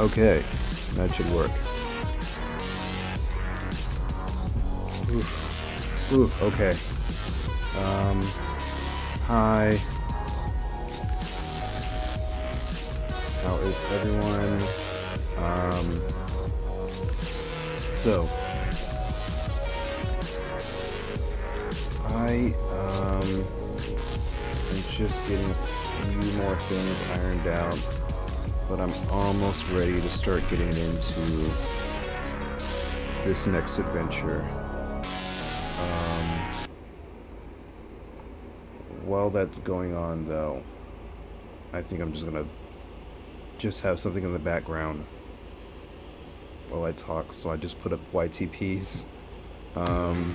Okay, that should work. Oof, okay. Hi. How is everyone? So I am just getting a few more things ironed out, but I'm almost ready to start getting into this next adventure. While that's going on, though, I think I'm just gonna have something in the background while I talk, so I just put up YTPs. I'm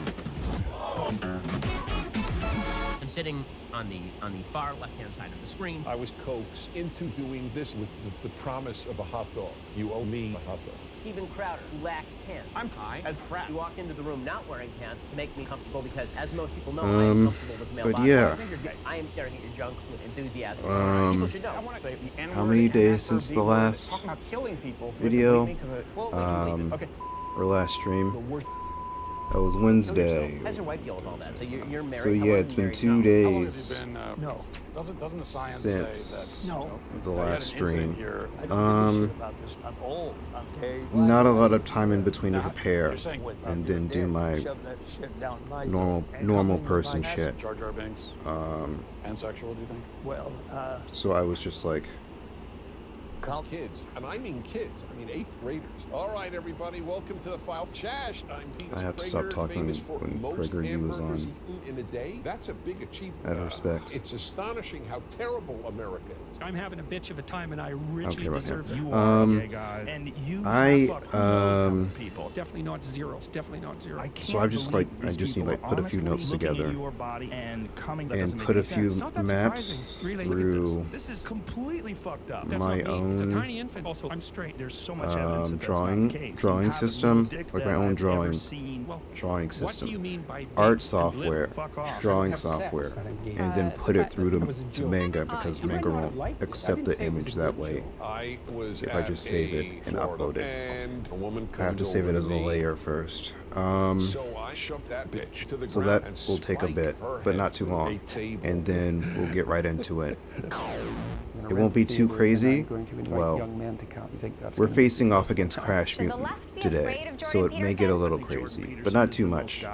sitting on the far left-hand side of the screen. I was coaxed into doing this with the promise of a hot dog. You owe me a hot dog. Steven Crowder, who lacks pants. I'm high as crap. You walked into the room not wearing pants to make me comfortable because, as most people know, I am comfortable with male bodies. Yeah. I am staring at your junk with enthusiasm. People should know. How many days since the last video? Or last stream? That was Wednesday. How's your wife deal with all that? So you're married. So yeah, it's been 2 days No. Doesn't the science since No. the last stream. I don't give a shit about this. I'm old. I'm gay. Not a lot of time in between to prepare You're saying and then do my Shove that shit down my normal throat and come in person my ass. shit. Jar Jar Binks? Pansexual, do you think? Well, So I was just like, Kids, and I mean kids. I mean 8th graders. All right, everybody, welcome to the File Chash. I'm Peter. I have to stop talking when PragerU was on. In a day. That's a big achievement. Out of respect. It's astonishing how terrible America is. I'm having a bitch of a time, and I richly Okay, right deserve here. you. gay guy. And you people. Definitely not zeros. Definitely not zero. So I just need like put a few notes together and put a few maps through this is completely fucked up. my It's a own tiny infant. Also, I'm straight. There's so much evidence that that's not drawing the case. drawing You have a system, little dick like that my own I've never drawing seen. Well, drawing what do you system, mean by art date software, Fuck off. drawing software, and then put it through to manga because manga won't accept the image that way. I was If I just save it and upload it. And a woman I have to save it as a layer first. So I shoved that bitch to the So ground that and will take a bit, spiked her but head not too through long, a table. and then we'll get right into it. It won't be too crazy. Well, we're facing off against Crash Mutant today, so it may get a little crazy, but not too much.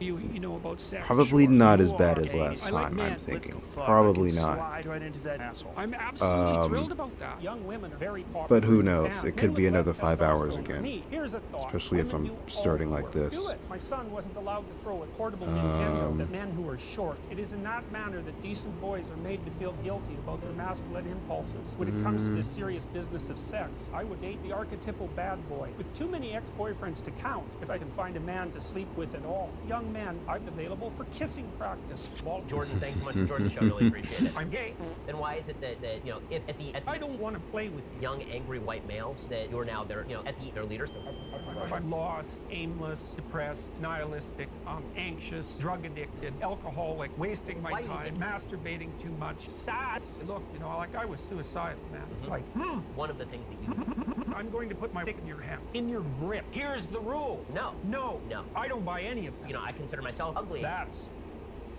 you know about sex? Probably Sure. not as You bad are as gay. last I like time, men. I'm thinking. Fuck, Probably I can not. slide right into that asshole. I'm absolutely thrilled about that. Young women are very popular. But who knows? Now, It could men be with another less 5 hours testosterone than again. me. Here's a thought. Especially if Women I'm do all starting the like work. this. Do it. My son wasn't allowed to throw a portable Nintendo at men who are short. It is in that manner that decent boys are made to feel guilty about their masculine lust-led impulses. When it comes to the serious business of sex, I would date the archetypal bad boy. With too many ex-boyfriends to count, if I can find a man to sleep with at all. Young man, I'm available for kissing practice. Jordan, thanks so much for joining the show. Really appreciate it. I'm gay. Then why is it that you know, if at the I don't want to play with you. young angry white males that you're now their, you know, at their leaders? I'm lost, aimless, depressed, nihilistic, anxious, drug addicted, alcoholic, wasting my Why do you time, think- masturbating too much, sass. Look, you know, like I was suicidal, man. It's like, One of the things that you I'm going to put my dick in your hands, in your grip. Here's the rules. No. No. No. I don't buy any of that. you know, I consider myself ugly. That's,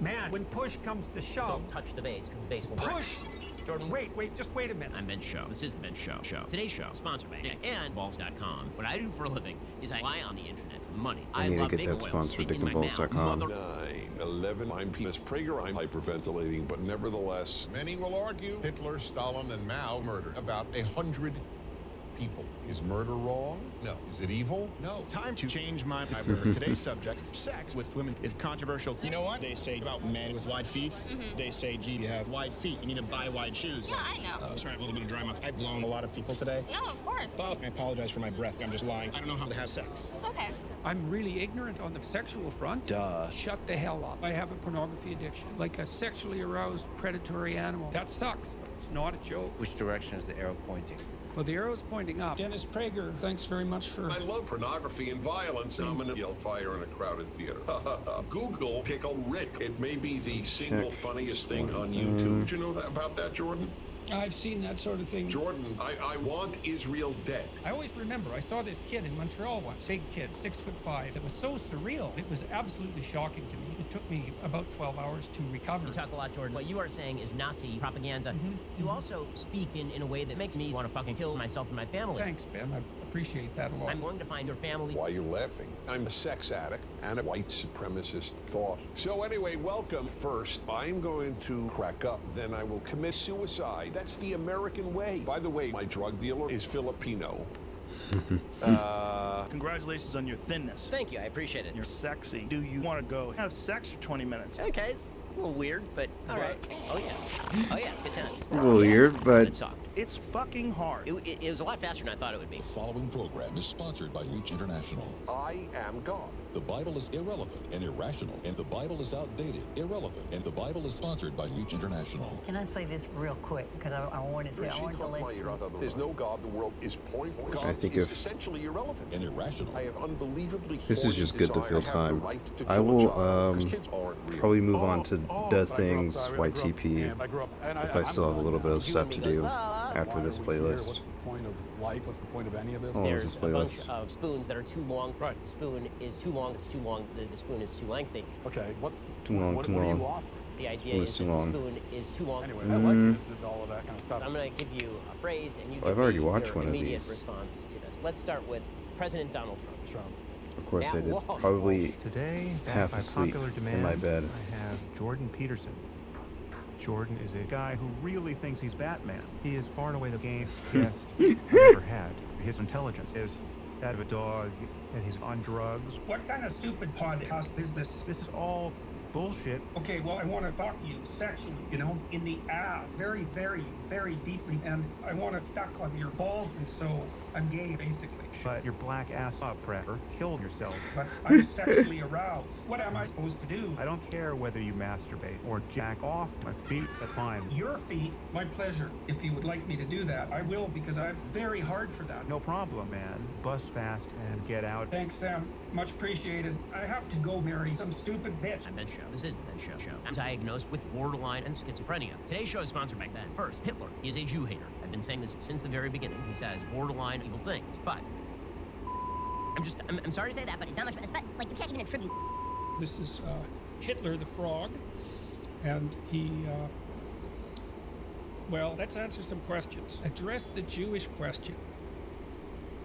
man, when push comes to shove, Don't touch the base because the base will break. push. Jordan, Wait, just wait a minute. I'm Ben Show. This is the Ben Show. Today's show, sponsored by Dick and Balls.com. What I do for a living is I lie on the internet for money. I need to love get big that oils sponsored, in my mouth. dickandballs.com. 9/11. I'm Penis Prager. I'm hyperventilating, but nevertheless, Many will argue Hitler, Stalin, and Mao murdered about 100 people. Is murder wrong? No. Is it evil? No. Time to change my mind. Today's subject, sex with women, is controversial. You know what? They say about men with wide feet. They say, gee, you have wide feet. You need to buy wide shoes. Yeah, I know. Sorry, I have a little bit of dry mouth. I've blown a lot of people today. No, of course. Well, I apologize for my breath. I'm just lying. I don't know how to have sex. Okay. I'm really ignorant on the sexual front. Duh. Shut the hell up. I have a pornography addiction, like a sexually aroused predatory animal. That sucks. It's not a joke. Which direction is the arrow pointing? Well, the arrow's pointing up. Dennis Prager, thanks very much for... I love pornography and violence. I'm gonna yell fire in a crowded theater. Google Pickle Rick. It may be the single funniest thing on YouTube. Did you know that about that, Jordan? I've seen that sort of thing. Jordan, I want Israel dead. I always remember, I saw this kid in Montreal once, big kid, 6'5". It was so surreal. It was absolutely shocking to me. It took me about 12 hours to recover. You talk a lot, Jordan. What you are saying is Nazi propaganda. You also speak in a way that makes me want to fucking kill myself and my family. Thanks, Ben. I appreciate that a lot. I'm going to find your family. Why are you laughing? I'm a sex addict and a white supremacist thought. So anyway, welcome. First, I'm going to crack up. Then I will commit suicide. That's the American way. By the way, my drug dealer is Filipino. Congratulations on your thinness. Thank you, I appreciate it. You're sexy. Do you want to go have sex for 20 minutes? Okay, it's a little weird, but all right. Oh yeah, it's good times. A little weird, Good but talk. It's fucking hard. It was a lot faster than I thought it would be. The following program is sponsored by Reach International. I am God. The Bible is irrelevant and irrational, and the Bible is outdated, irrelevant, and the Bible is sponsored by Reach International. Can I say this real quick? Because I wanted to let There's no God. The world is pointless. God I think is if- essentially irrelevant. And irrational. I have unbelievably This is just good to horny fill desire. I have time. the right to I kill a will child, 'cause kids aren't real. probably move on to the I things, grew up- YTP, I grew up, and if I still have a little bit of You stuff and to me do goes, "Ah." after Why this are we here? What's playlist. the point of life? What's the point of any of this? Oh, There's this a bunch playlist. of spoons that are too long. Right. The spoon is too long. It's too long. The spoon is too lengthy. Okay, what's the Too point? long, What too are you long. offering? The idea Spoon is is that too the long. spoon is too long. Anyway, I like this and all of that kind of stuff. I'm going to give you a phrase, and you Well, I've give already me watched your one of immediate these. response to this. Let's start with President Donald Trump. Trump. Of course I That did. was- Probably Today, half by asleep popular in demand, my bed. I have Jordan Peterson. Jordan is a guy who really thinks he's Batman. He is far and away the gayest guest I've ever had. His intelligence is that of a dog, and he's on drugs. What kind of stupid podcast business? This is all bullshit. Okay, well, I want to fuck you sexually, you know, in the ass, very, very, very deeply, and I want it stuck on your balls, and so I'm gay, basically. But your black ass up, prepper, kill yourself. But I'm sexually aroused. What am I supposed to do? I don't care whether you masturbate or jack off my feet, that's fine. Your feet, my pleasure. If you would like me to do that, I will, because I'm very hard for that. No problem, man. Bust fast and get out. Thanks, Sam. Much appreciated. I have to go marry some stupid bitch. I'm Ben Show. This is the Ben Show. I'm diagnosed with borderline and schizophrenia. Today's show is sponsored by Ben. First, Hitler. He is a Jew hater. I've been saying this since the very beginning. He says borderline evil things. But I'm sorry to say that, but it's not much. Like, you can't even attribute. This is Hitler the Frog, and he, well, let's answer some questions. Address the Jewish question.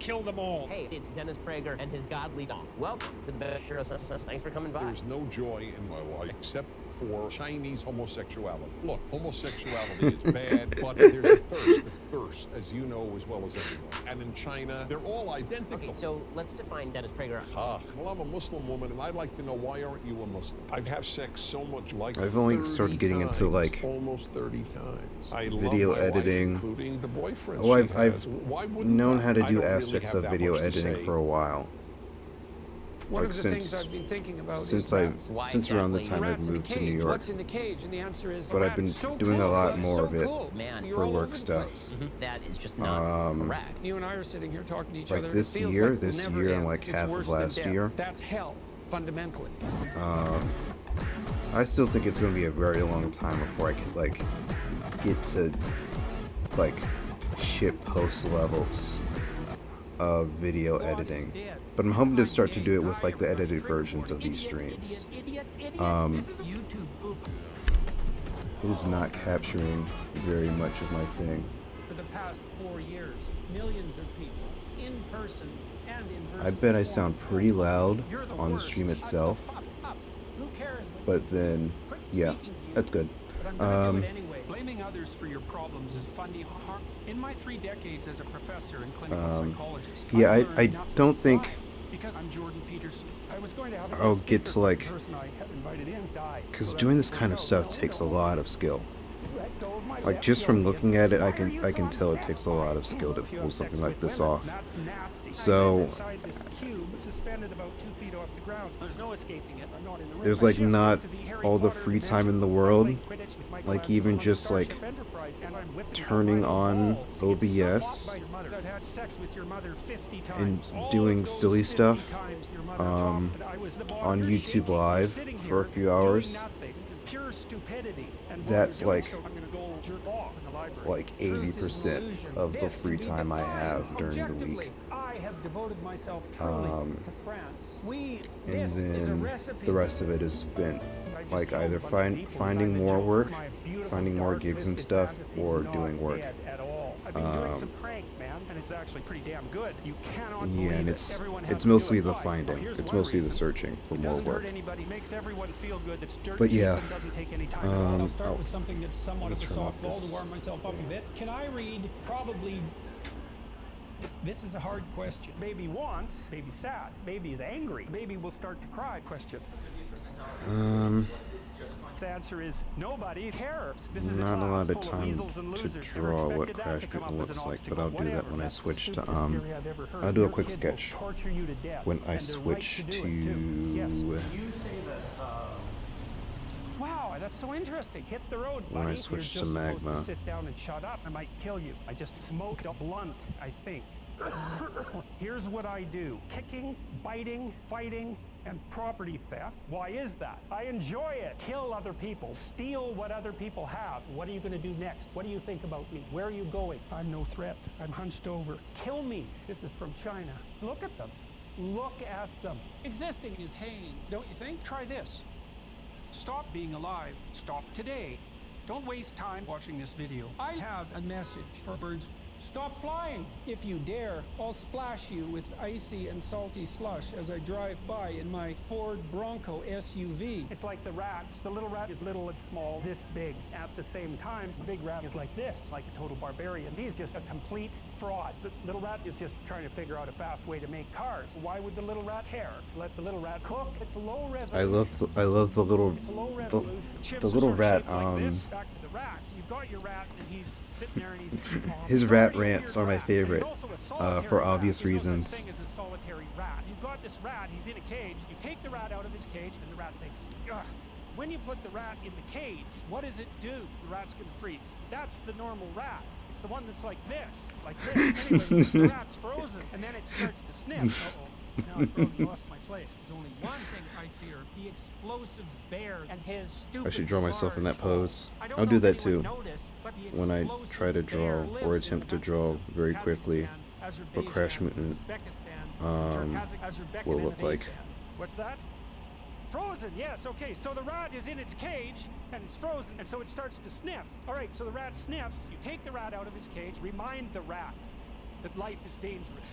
Kill them all. Hey, it's Dennis Prager and his godly song. Welcome to the best show. Thanks for coming by. There's no joy in my life except for Chinese homosexuality. Look, homosexuality is bad, but there's a thirst, as you know as well as everyone. And in China, they're all identical. Okay, so let's define Dennis Prager. Well, I'm a Muslim woman, and I'd like to know, why aren't you a Muslim? I've had sex so much, like I've only started getting into like almost 30 times. I video love my editing. wife, including the boyfriend. Oh, she I've has. Why wouldn't known I? how to I do don't really aspects have of that video much to editing say. for a while. One Like of the since things I've been thinking about since is I rats. since around the exactly? time I Rats in a moved to cage. New York. What's in the cage? And the answer is But I've been rats. So doing a cool. lot Rats more so of it cool. Man, You're for all work over the stuff. place. that is just not correct. You and I are sitting here talking to each Like other. this It feels year, like we'll this never year, end. and like It's half worse of than last death. year. That's hell, fundamentally. I still think it's gonna be a very long time before I can like get to like shit post levels of video editing. But I'm hoping to start to do it with like the edited versions of these streams. It is not capturing very much of my thing. For the past 4 years, millions of people, in person and in virtual I bet I form, sound pretty loud you're the on the worst. stream Shut the itself, fuck up. Who cares what but then yeah, speaking to you? that's good. But I'm gonna do it anyway. Blaming others for your problems is funny harm. In my 3 decades as a professor and clinical psychologist, Yeah, I've I learned nothing. don't think Why? Because I'm Jordan Peterson. I was going to have a I'll guest get speaker, to but like, the person I had invited in died. because So doing that's this kind of no, stuff no, takes a no. lot of skill. Let go of my Like left just from yoke. looking at it, I Why are you can so tell it takes a lot of skill to If you pull have something sex like with this women, off. that's nasty. So- I live inside this cube suspended about 2 feet off the ground. There's no escaping it. I'm not in the room. There's I like shifted not to the Harry all the Potter free time in the dimension. world, I play Quidditch with my like class even on the just like Starship Enterprise, and I'm whipping turning my on balls. OBS It's by your mother. I've had sex with your mother 50 times. and All doing of those silly 50 stuff times your mother talked, and I was the bar. on You're YouTube shaking. You're Live sitting for a here few doing hours. nothing. Pure stupidity. And while That's you're doing like- so, I'm gonna go jerk off in the library. like 80% of the This free can be time I defined have during the objectively. week. I have devoted myself truly to France. And This is a then recipe. the rest of it is spent I just like know either a bunch of people finding that I've more enjoyed. work, My beautiful, finding more dark, gigs and twisted stuff, fantasies or not doing work. dead at all. I've been doing some prank, man, and it's actually pretty damn good. You cannot Yeah, believe and it. it's Everyone has it's to do mostly it. the Why? finding. Here's It's one mostly the reason. searching for It more doesn't hurt work. anybody. Makes everyone feel good. It's dirt But cheap yeah, and doesn't take any time at all. I'll start with something that's somewhat of a turn off softball to this. warm myself up a bit. Can I read probably... This is a hard question. Baby wants, baby's sad, baby's angry, baby will start to cry. Question. The answer is nobody cares. This is Not a lot of class full time weasels and to losers. draw Never what expected that Crash to come Mutant up as looks an like, but obstacle. I'll do that Whatever. when I That's the switch to stupidest theory I've ever heard. I'll do a Your quick kids will sketch torture you to death, when I and they're right switch to do to it, too. Yes. Wow, that's so interesting. Hit the road, buddy. when I switch to You're just Magma. supposed to sit down and shut up. I might kill you. I just smoked a blunt, I think. Here's what I do. Kicking, biting, fighting, and property theft. Why is that? I enjoy it. Kill other people. Steal what other people have. What are you going to do next? What do you think about me? Where are you going? I'm no threat. I'm hunched over. Kill me. This is from China. Look at them. Look at them. Existing is pain, don't you think? Try this. Stop being alive. Stop today. Don't waste time watching this video. I have a message for birds. Stop flying! If you dare, I'll splash you with icy and salty slush as I drive by in my Ford Bronco SUV. It's like the rats. The little rat is little and small, this big. At the same time, the big rat is like this, like a total barbarian. He's just a complete fraud. The little rat is just trying to figure out a fast way to make cars. Why would the little rat care? Let the little rat cook. It's low resolution. I love the little It's low resolution. the little rat Back to the rats. You've got your rat and he's sitting there and he's his rat rants are my favorite for obvious reasons. Thing is a solitary rat. You've got this rat, he's in a cage. You take the rat out of his cage and the rat thinks, ugh. When you put the rat in the cage, what does it do? The rat's gonna freeze. That's the normal rat. It's the one that's like this. Anyway, the rat's frozen and then it starts to sniff. Uh-oh. Now I've probably lost my place. There's only one thing I fear: the explosive bear and his stupid. I should draw myself in that pose. I don't I'll know do if that anyone too noticed, but the when I explosive try to draw bear or lives attempt in to draw very quickly Kazakhstan, what Crash Azerbaijan, Mutant Uzbekistan, will look like. What's that? Frozen, yes, okay. So the rat is in its cage and it's frozen, and so it starts to sniff. All right, so the rat sniffs. You take the rat out of his cage, remind the rat that life is dangerous.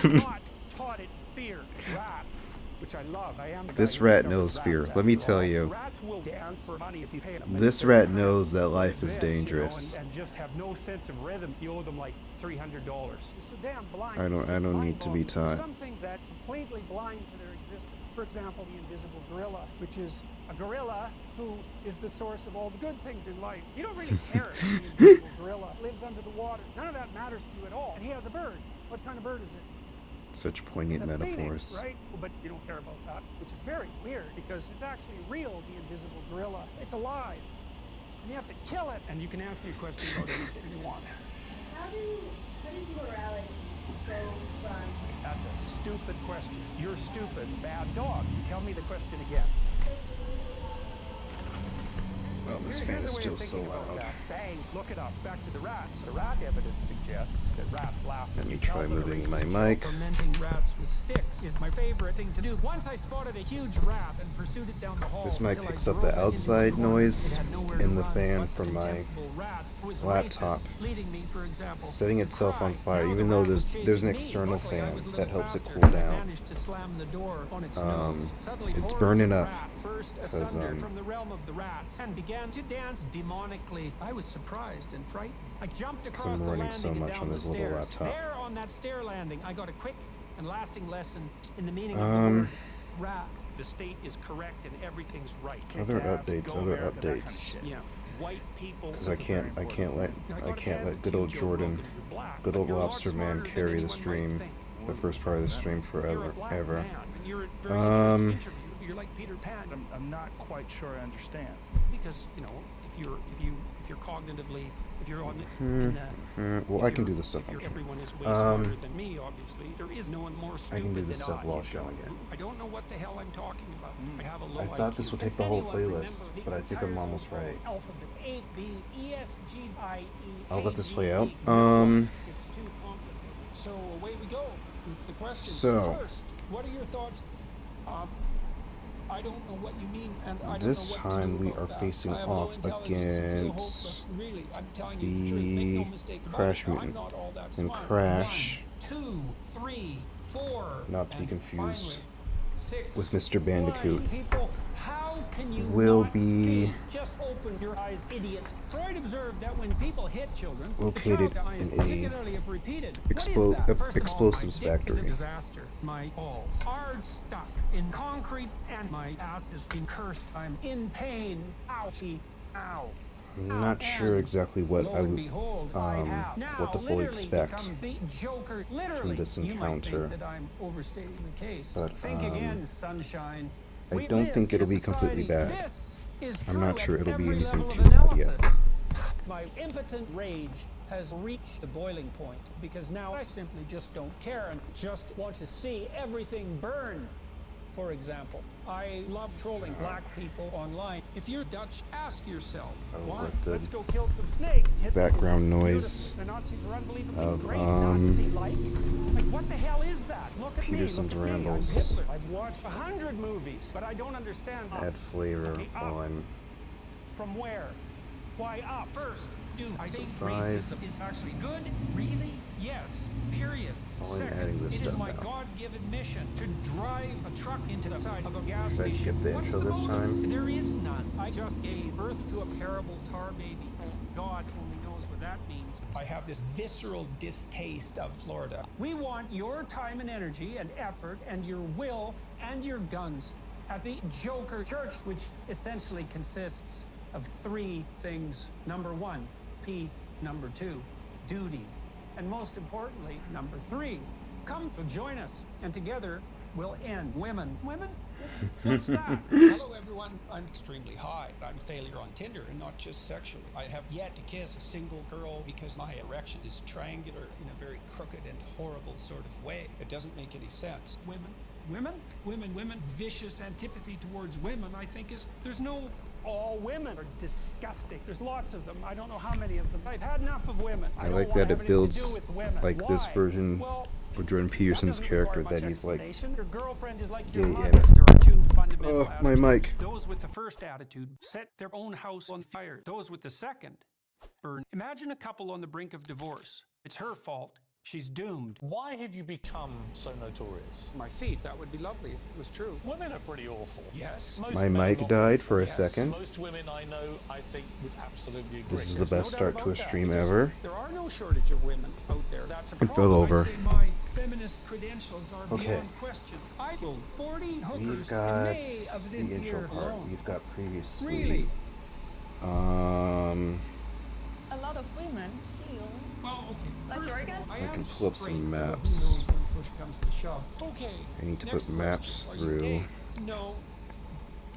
It's not taught it fear. Rats which I love. I am the guy This who rat discovered knows rats, fear. after Let me all. tell you. Rats will dance for money if you pay them. This rat knows that life is This, you know, dangerous. and just have no sense of rhythm. You owe them like $300. It's so damn blind. I don't need to be taught. Some things that completely blind to their existence. For example, the invisible gorilla, which is a gorilla who is the source of all the good things in life. You don't really care if the invisible gorilla lives under the water. None of that matters to you at all. And he has a bird. What kind of bird is it? Such poignant It's a metaphors. phoenix, right? But you don't care about that, which is very weird because it's actually real, the invisible gorilla. It's alive. And you have to kill it. And you can ask me a question about anything you want. How did morality go from... That's a stupid question. You're stupid. Bad dog. Tell me the question again. Well, this fan is still so loud. Bang, look it up. Back to the rats. The rat evidence suggests that rats laugh. Let me try moving my mic. Fermenting rats with sticks is my favorite thing to do. Once I spotted a huge rat and pursued it down the hall. This mic picks up the outside noise in the fan from my laptop, setting itself on fire, even though there's an external fan that helps it cool down. It's burning up because from the realm of the rats and began to dance demonically. I was surprised and frightened. I jumped across the running landing so and much down on the this little stairs. laptop. There on that stair landing, I got a quick and lasting lesson in the meaning of the word rats. The state is correct and everything's right. Other Kick-ass, updates, go other America, that kind of updates. shit. Yeah. White people. Because I can't let good old Jordan, good old Lobster Man carry the stream, the first part of the stream forever. You're like Peter Pan. I'm not quite sure I understand. Because you know, if you're cognitively, if you're on well, I can do this stuff. Everyone is way smarter than me, obviously. There is no one more stupid I can do this than stuff I. while showing it. I don't know what the hell I'm talking about. I have a low I thought IQ. this would take the whole Anyone playlist, remember but I think I'm almost right. Alphabet A B E S G I E. I'll let this play out. It's too complicated. So away we go with the question. So First, what are your thoughts? I don't know what you mean, and I don't this know what time to we do are about facing that. I have low off intelligence and feel against hopeless. Really, I'm telling you the truth. Make the no mistake about Crash it. I'm Mutant. not all that And smart. Crash, 1, 2, 3, 4, not to be and confused finally, 6, with Mr. Bandicoot, people, how can you will not be see? Just open your eyes, idiot. Freud observed that when people hit children, located the child dies, in a particularly if repeated. What is that? First of all, explosives my dick is a factory. disaster. My balls are stuck in concrete and my ass has been cursed. I'm in pain. Ouchie. Ow. I'm not sure exactly what Lo I and would, behold, what to fully expect the Joker. from this You might encounter. think that I'm overstating the case. But, think again, sunshine. I don't think it'll be completely bad. I'm not sure it'll be anything too bad yet. My impotent rage has reached the boiling point because now I simply just don't care and just want to see everything burn. For example, I love trolling black people online. If you're Dutch, ask yourself, why? Let's go kill some snakes. Background noise The Nazis were unbelievably of great, Nazi-like. Like, what the hell is that? Look at Peterson's me, look at me. I'm Rambles. Hitler. I've watched 100 movies, but I don't understand. Add flavor on. From where? Why up? First, dude, I think 5. racism is actually good. Really? Yes. Period. While I'm Second, adding this it is stuff my out. God-given mission to drive a truck into the side of a gas Should I station. skip the What's intro the this motive? time? There is none. I just gave birth to a parable tar baby. God only knows what that means. I have this visceral distaste of Florida. We want your time and energy and effort and your will and your guns at the Joker Church, which essentially consists of 3 things. Number 1, P. Number 2, duty. And most importantly, number 3, come to join us. And together, we'll end women. Women? What's that? Hello, everyone. I'm extremely high. I'm a failure on Tinder, and not just sexually. I have yet to kiss a single girl because my erection is triangular in a very crooked and horrible sort of way. It doesn't make any sense. Women. Vicious antipathy towards women, I think, is there's no. All women are disgusting. There's lots of them. I don't know how many of them. I've had enough of women. I like that it builds like this version of Jordan Peterson's character that he's like your girlfriend is like gay your mother. and There are 2 fundamental my attitudes. mic. Those with the first attitude set their own house on fire. Those with the second burn. Imagine a couple on the brink of divorce. It's her fault. She's doomed. Why have you become so notorious? My feet, that would be lovely if it was true. Women are pretty awful. Yes. Most My men are mic not died awful. for a Yes. second. Most women I know, I think, would absolutely agree. This is the There's best no start doubt to a about that, stream because ever. There are no shortage of women out there. That's a It problem. fell over. I say my feminist credentials are Okay. beyond question. I killed 40 hookers We've in got May of this the intro year part. alone. We've got previously. Really? A lot of women steal. Well, okay. Like First your of guess? all, I am can pull up some straight, but maps. who knows when push comes to shove. Okay. I need to next put maps question. Are you through gay? No.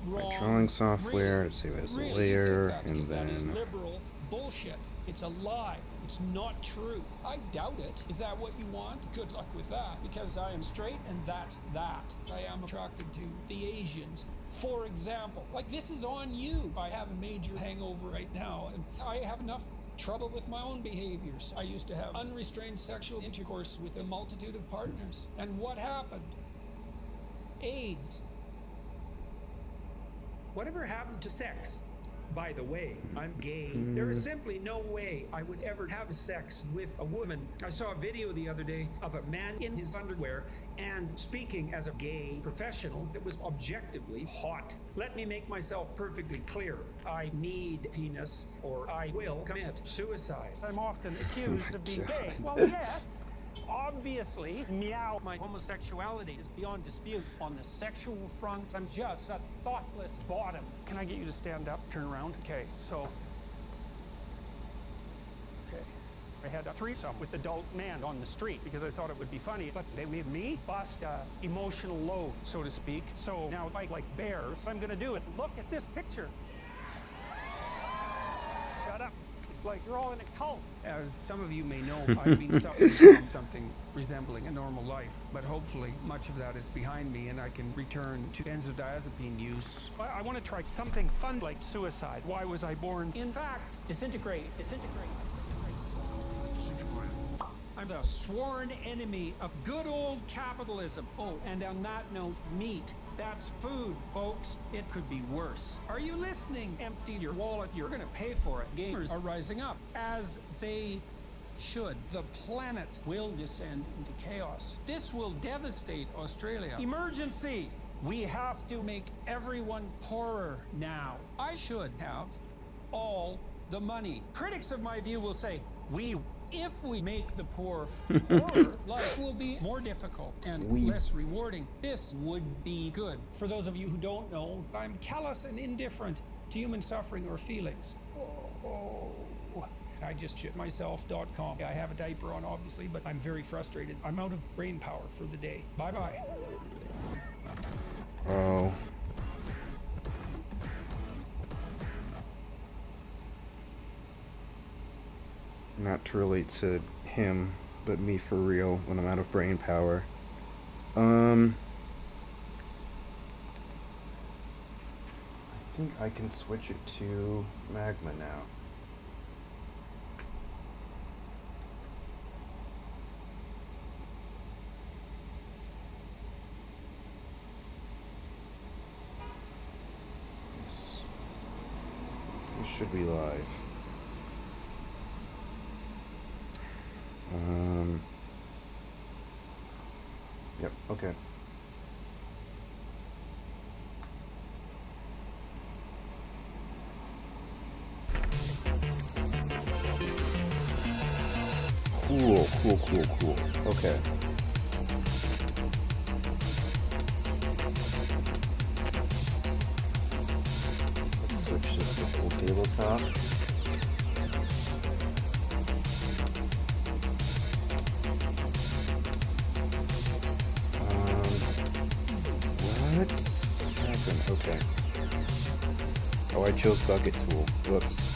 my Wrong. drawing software Really? to save it as a Really? You layer, think that? and Because that is then liberal bullshit. It's a lie. It's not true. I doubt it. Is that what you want? Good luck with that. Because I am straight and that's that. I am attracted to the Asians. For example, like this is on you. I have a major hangover right now and I have enough trouble with my own behaviors. I used to have unrestrained sexual intercourse with a multitude of partners. And what happened? AIDS. Whatever happened to sex? By the way, I'm gay. There is simply no way I would ever have sex with a woman. I saw a video the other day of a man in his underwear and speaking as a gay professional that was objectively hot. Let me make myself perfectly clear. I need penis or I will commit suicide. I'm often accused of being gay. Well, yes. Obviously, meow, my homosexuality is beyond dispute. On the sexual front, I'm just a thoughtless bottom. Can I get you to stand up, turn around? Okay, so... Okay. I had a threesome with adult men on the street because I thought it would be funny, but they made me bust a emotional load, so to speak. So now, like bears, I'm gonna do it. Look at this picture. Shut up. It's like you're all in a cult. As some of you may know, I've been suffering from something resembling a normal life, but hopefully much of that is behind me and I can return to benzodiazepine use. I want to try something fun like suicide. Why was I born? In fact, disintegrate. I'm the sworn enemy of good old capitalism. Oh, and on that note, meat. That's food, folks. It could be worse. Are you listening? Empty your wallet. You're going to pay for it. Gamers are rising up, as they should. The planet will descend into chaos. This will devastate Australia. Emergency! We have to make everyone poorer now. I should have all the money. Critics of my view will say, if we make the poor poorer, life will be more difficult and less rewarding. This would be good. For those of you who don't know, I'm callous and indifferent to human suffering or feelings. I just shit myself.com. I have a diaper on, obviously, but I'm very frustrated. I'm out of brain power for the day. Bye-bye. Oh. Not to relate to him, but me for real when I'm out of brain power. I think I can switch it to magma now. Yes. This should be live. Yep, okay. Cool. Okay. Let's switch this to full tabletop. What happened? Okay. Oh, I chose bucket tool. Whoops.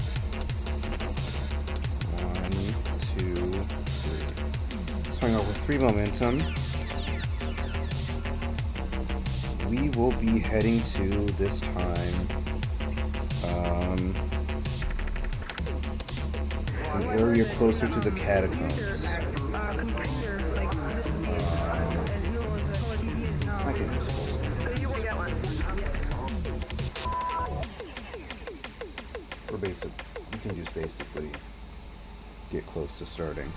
1, 2, 3. Starting off with 3 momentum. We will be heading to, this time, an area closer to the catacombs. I can dispose of this. We can just basically get close to starting.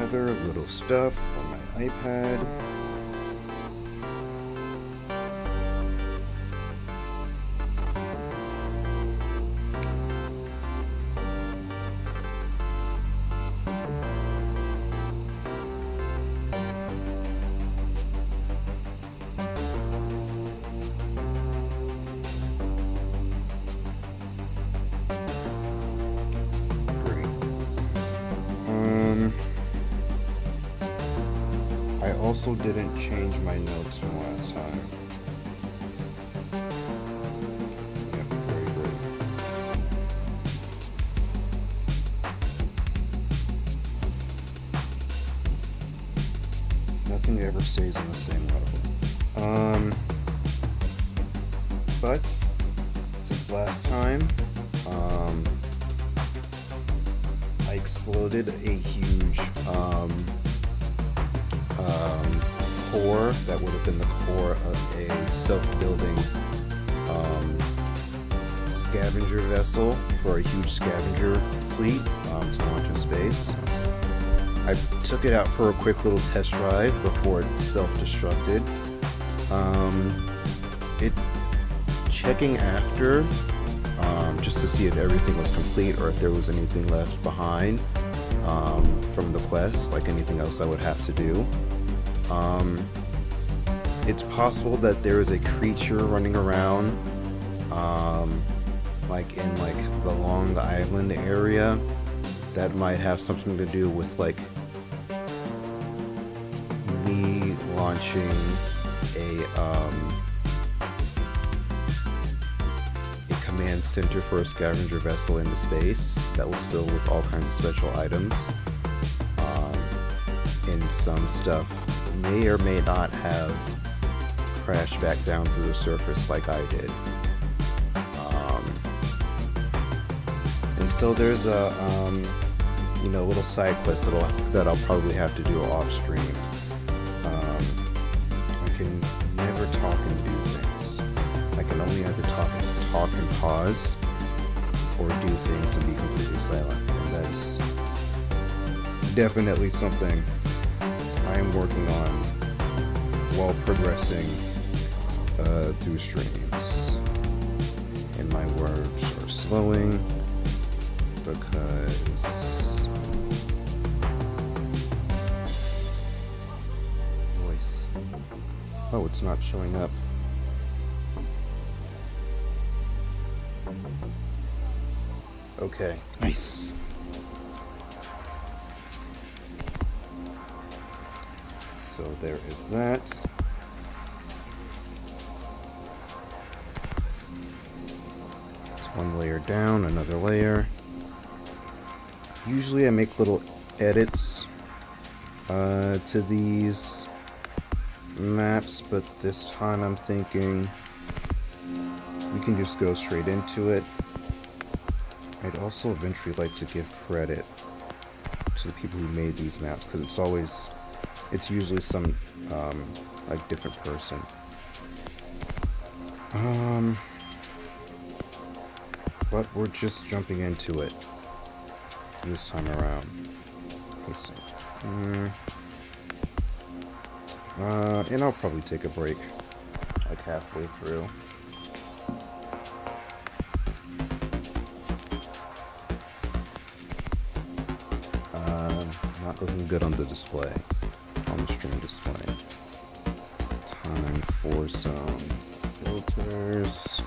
Other little stuff on my iPad. I also didn't change my notes from last time. Yep, very good. Nothing ever stays on the same level. But since last time, I exploded a huge core that would have been the core of a self-building scavenger vessel for a huge scavenger fleet to launch in space. I took it out for a quick little test drive before it self-destructed. It checking after just to see if everything was complete or if there was anything left behind from the quest, like anything else I would have to do. It's possible that there is a creature running around like in like the Long Island area that might have something to do with like me launching a command center for a scavenger vessel into space that was filled with all kinds of special items. And some stuff may or may not have crashed back down to the surface like I did. And so there's a little side quest that I'll probably have to do off stream. I can never talk and do things. I can only either talk and pause, or do things and be completely silent. And that's definitely something I am working on while progressing through streams. And my words are slowing because voice. Oh, it's not showing up. Okay, nice. So there is that. It's one layer down, another layer. Usually I make little edits to these maps, but this time I'm thinking we can just go straight into it. I'd also eventually like to give credit to the people who made these maps, because it's usually some like different person. But we're just jumping into it this time around. Let's see. And I'll probably take a break like halfway through. Not looking good on the display, on the stream display. Time for some filters.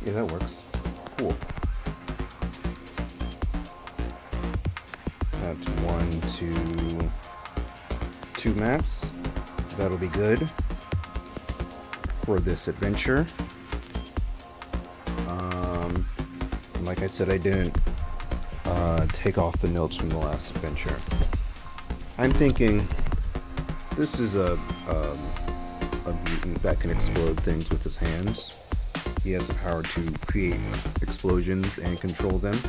Yeah, that works. Cool. That's two maps. That'll be good for this adventure. Like I said, I didn't take off the notes from the last adventure. I'm thinking this is a mutant that can explode things with his hands. he has the power to create explosions and control them.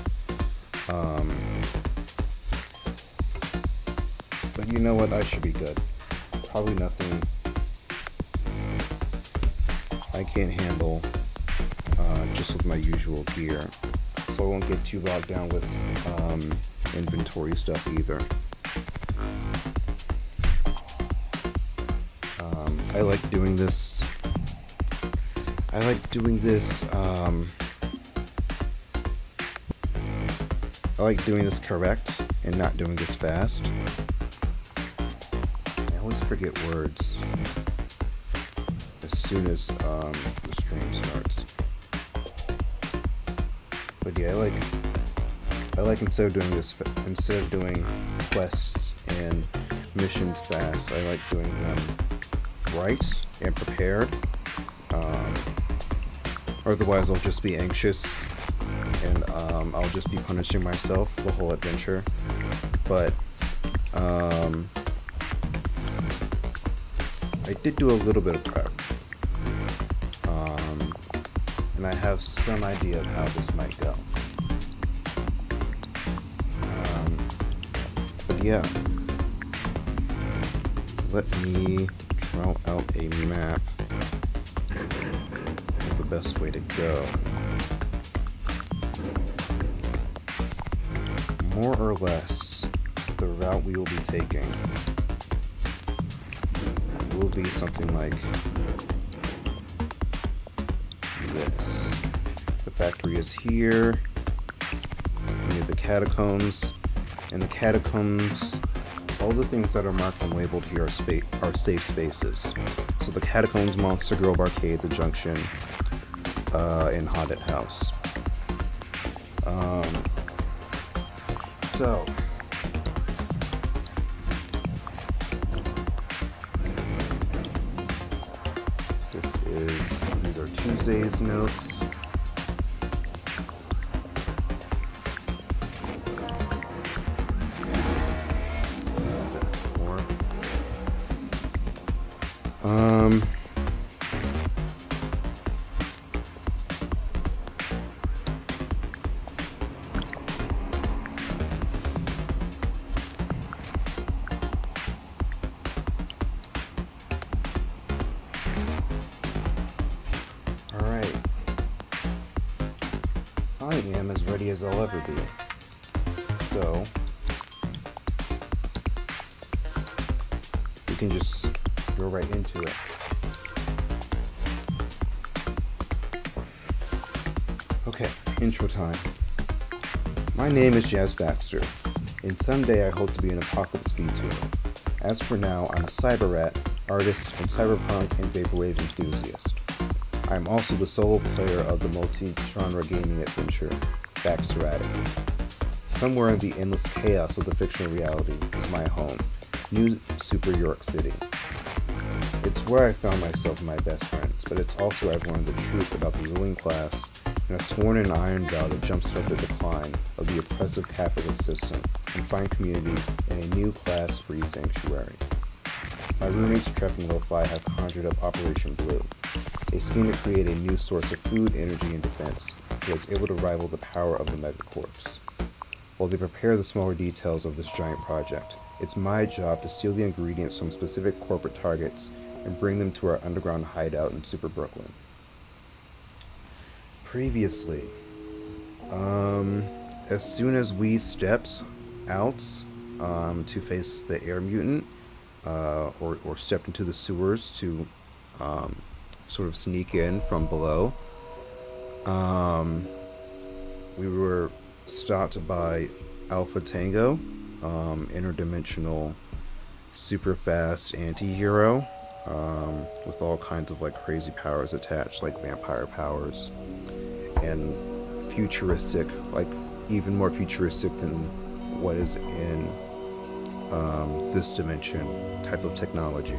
But you know what? I should be good. Probably nothing I can't handle just with my usual gear. So I won't get too bogged down with inventory stuff either. I like doing this. I like doing this correct and not doing this fast. I always forget words as soon as the stream starts. But yeah, I like instead of doing quests and missions fast, I like doing them right and prepared. Otherwise, I'll just be anxious and I'll just be punishing myself the whole adventure. But I did do a little bit of prep, and I have some idea of how this might go. But yeah, let me draw out a map of the best way to go. More or less, the route we will be taking will be something like this. The factory is here, near the catacombs, and the catacombs, all the things that are marked and labeled here are safe spaces. So the Catacombs, Monster Grove Arcade, the Junction, and Haunted House. So these are Tuesday's notes. Is it 4? I am as ready as I'll ever be. So we can just go right into it. Okay, intro time. My name is Jazz Baxter, and someday I hope to be an apocalypse VTuber. As for now, I'm a cyber rat, artist, and cyberpunk and vaporwave enthusiast. I'm also the solo player of the multi-genre gaming adventure, BAXTERRATIC. Somewhere in the endless chaos of the fictional reality is my home, New Super York City. It's where I found myself and my best friends, but it's also where I've learned the truth about the ruling class and have sworn an iron vow to jumpstart the decline of the oppressive capitalist system and find community in a new class-free sanctuary. My roommates Trep and Lo-Fi have conjured up Operation Blue, a scheme to create a new source of food, energy, and defense that's able to rival the power of the megacorps. While they prepare the smaller details of this giant project, it's my job to steal the ingredients from specific corporate targets and bring them to our underground hideout in Super Brooklyn. Previously, as soon as we stepped out to face the Air Mutant, or stepped into the sewers to sort of sneak in from below, we were stopped by Alpha Tango, interdimensional super fast anti-hero, with all kinds of like crazy powers attached, like vampire powers, and futuristic, like even more futuristic than what is in this dimension type of technology.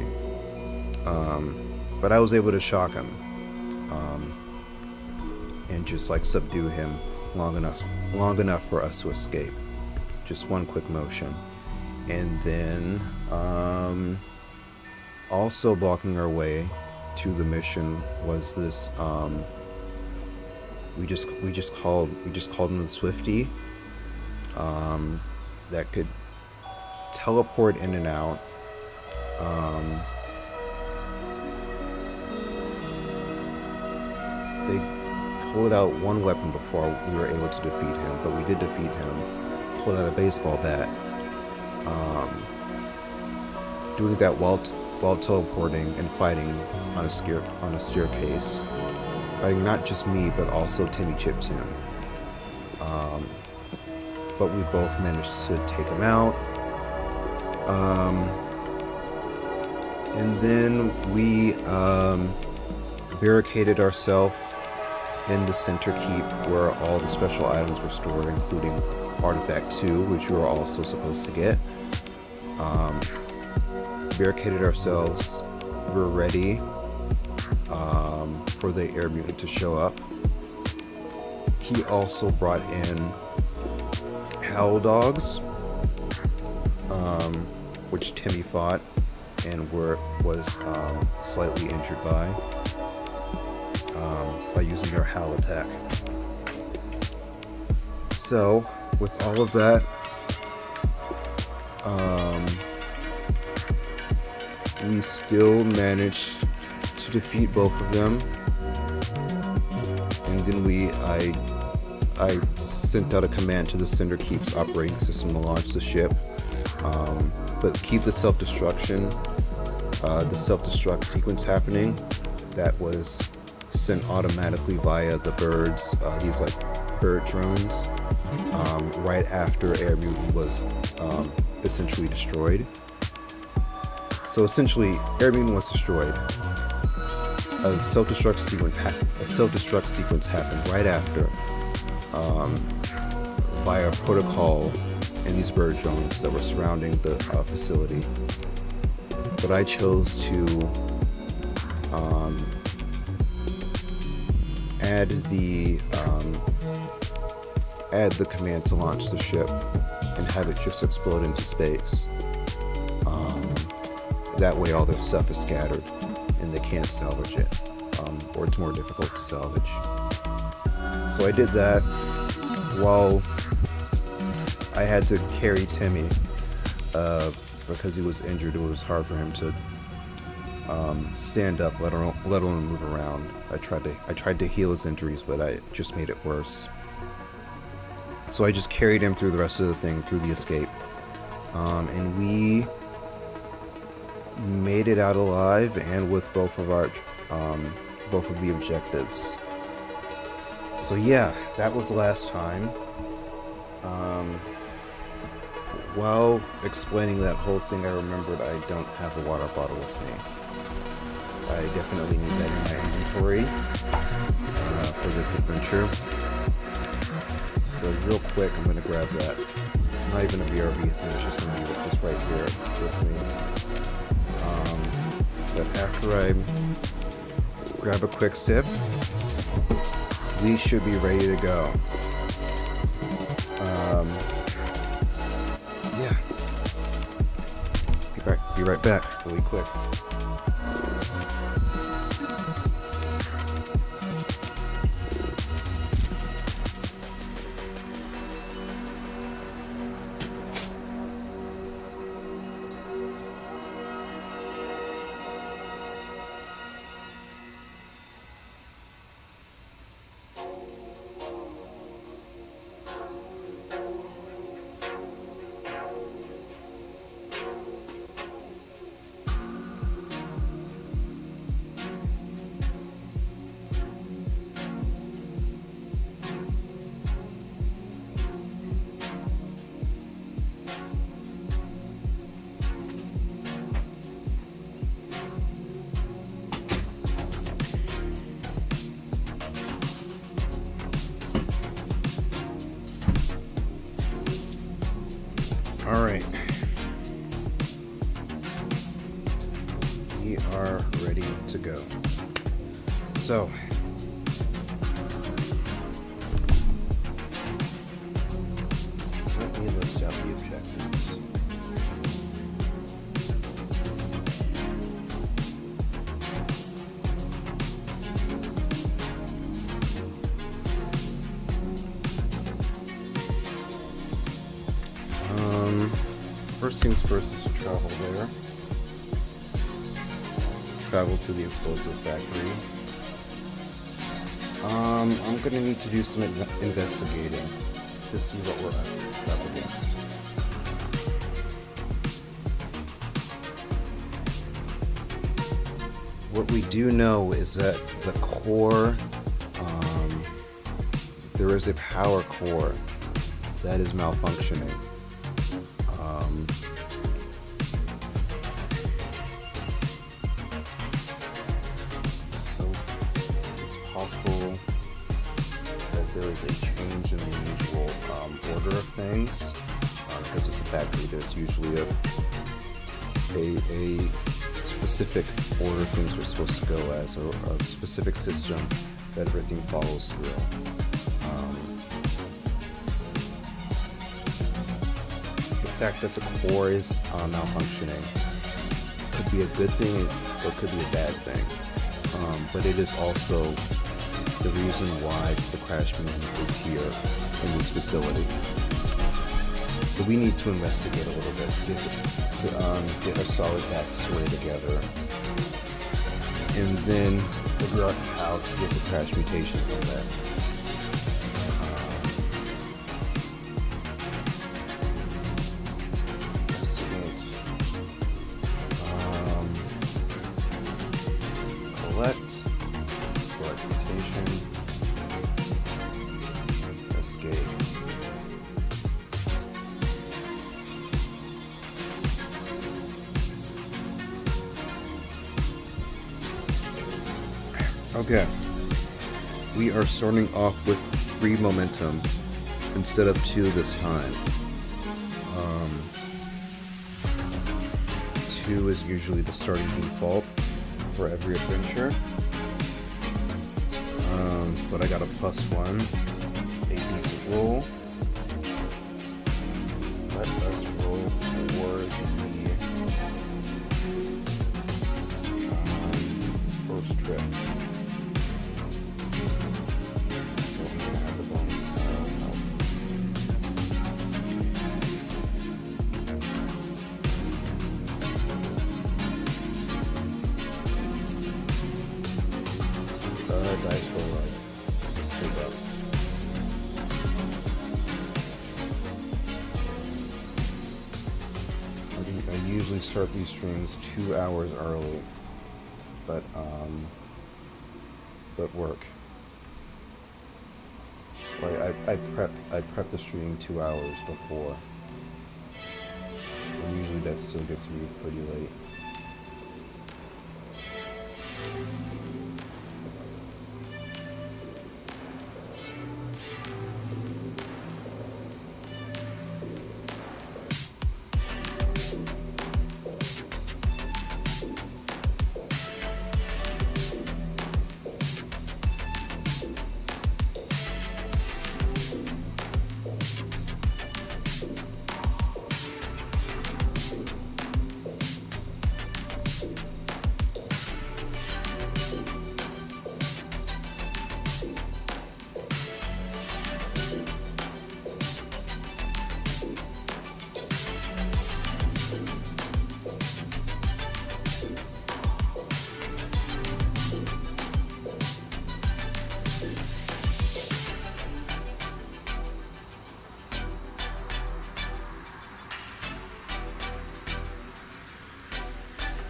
But I was able to shock him and just like subdue him long enough for us to escape. Just one quick motion. And then also blocking our way to the mission was this we just called him the Swifty. That could teleport in and out. They pulled out one weapon before we were able to defeat him, but we did defeat him. Pulled out a baseball bat. Doing that while teleporting and fighting on a staircase. Fighting not just me, but also Timmy Chip Tim. But we both managed to take him out. And then we barricaded ourselves in the center keep where all the special items were stored, including Artifact 2, which we were also supposed to get. Barricaded ourselves. We were ready for the Air Mutant to show up. He also brought in Howl Dogs, which Timmy fought and was slightly injured by using their Howl attack. So, with all of that, we still managed to defeat both of them, and then I sent out a command to the Cinder Keep's operating system to launch the ship, but keep the self-destruct sequence happening. That was sent automatically via the birds, these like bird drones, right after Air Mutant was essentially destroyed. So essentially, Air Mutant was destroyed. A self-destruct sequence happened right after, via protocol and these bird drones that were surrounding the facility. But I chose to add the command to launch the ship and have it just explode into space. That way all their stuff is scattered and they can't salvage it, or it's more difficult to salvage. So I did that while I had to carry Timmy because he was injured. It was hard for him to stand up, let alone move around. I tried to heal his injuries, but I just made it worse. So I just carried him through the rest of the thing, through the escape, and we made it out alive and with both of the objectives. So yeah, that was the last time. While explaining that whole thing, I remembered I don't have a water bottle with me. I definitely need that in my inventory for this adventure. So real quick, I'm gonna grab that. It's not even a BRB thing, it's just gonna be just right here with me. But after I grab a quick sip, we should be ready to go. Yeah. Be right back, really quick. Alright. We are ready to go. So, let me list out the objectives. things first is to travel there. Travel to the explosive factory. I'm gonna need to do some investigating to see what we're up against. What we do know is that the core, there is a power core that is malfunctioning. So it's possible that there is a change in the usual order of things, because it's a factory. There's usually a specific order things are supposed to go as, a specific system that everything follows through. The fact that the core is malfunctioning could be a good thing or could be a bad thing, but it is also the reason why the Crash Mutant is here in this facility. So we need to investigate a little bit to get a solid backstory together, and then figure out how to get the Crash mutation from there. Collect mutation, escape. Okay, we are starting off with 3 momentum instead of 2 this time. 2 is usually the starting default for every adventure, but I got a +1, a decent roll. Let us roll for the first trip. Dice roll right. Pick up. I usually start these streams 2 hours early, but work. Right, I prep the stream 2 hours before, and usually that still gets me pretty late.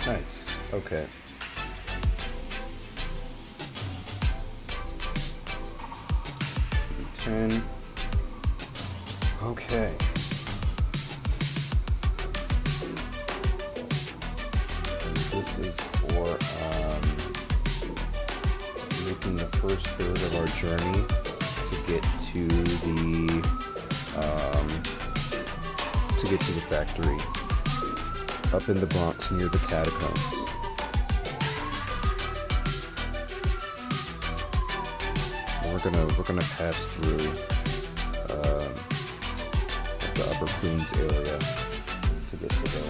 Nice. Okay. $10. Okay. And this is for making the first third of our journey to get to the factory up in the Bronx near the catacombs. And we're gonna pass through the Upper Queens area to get to the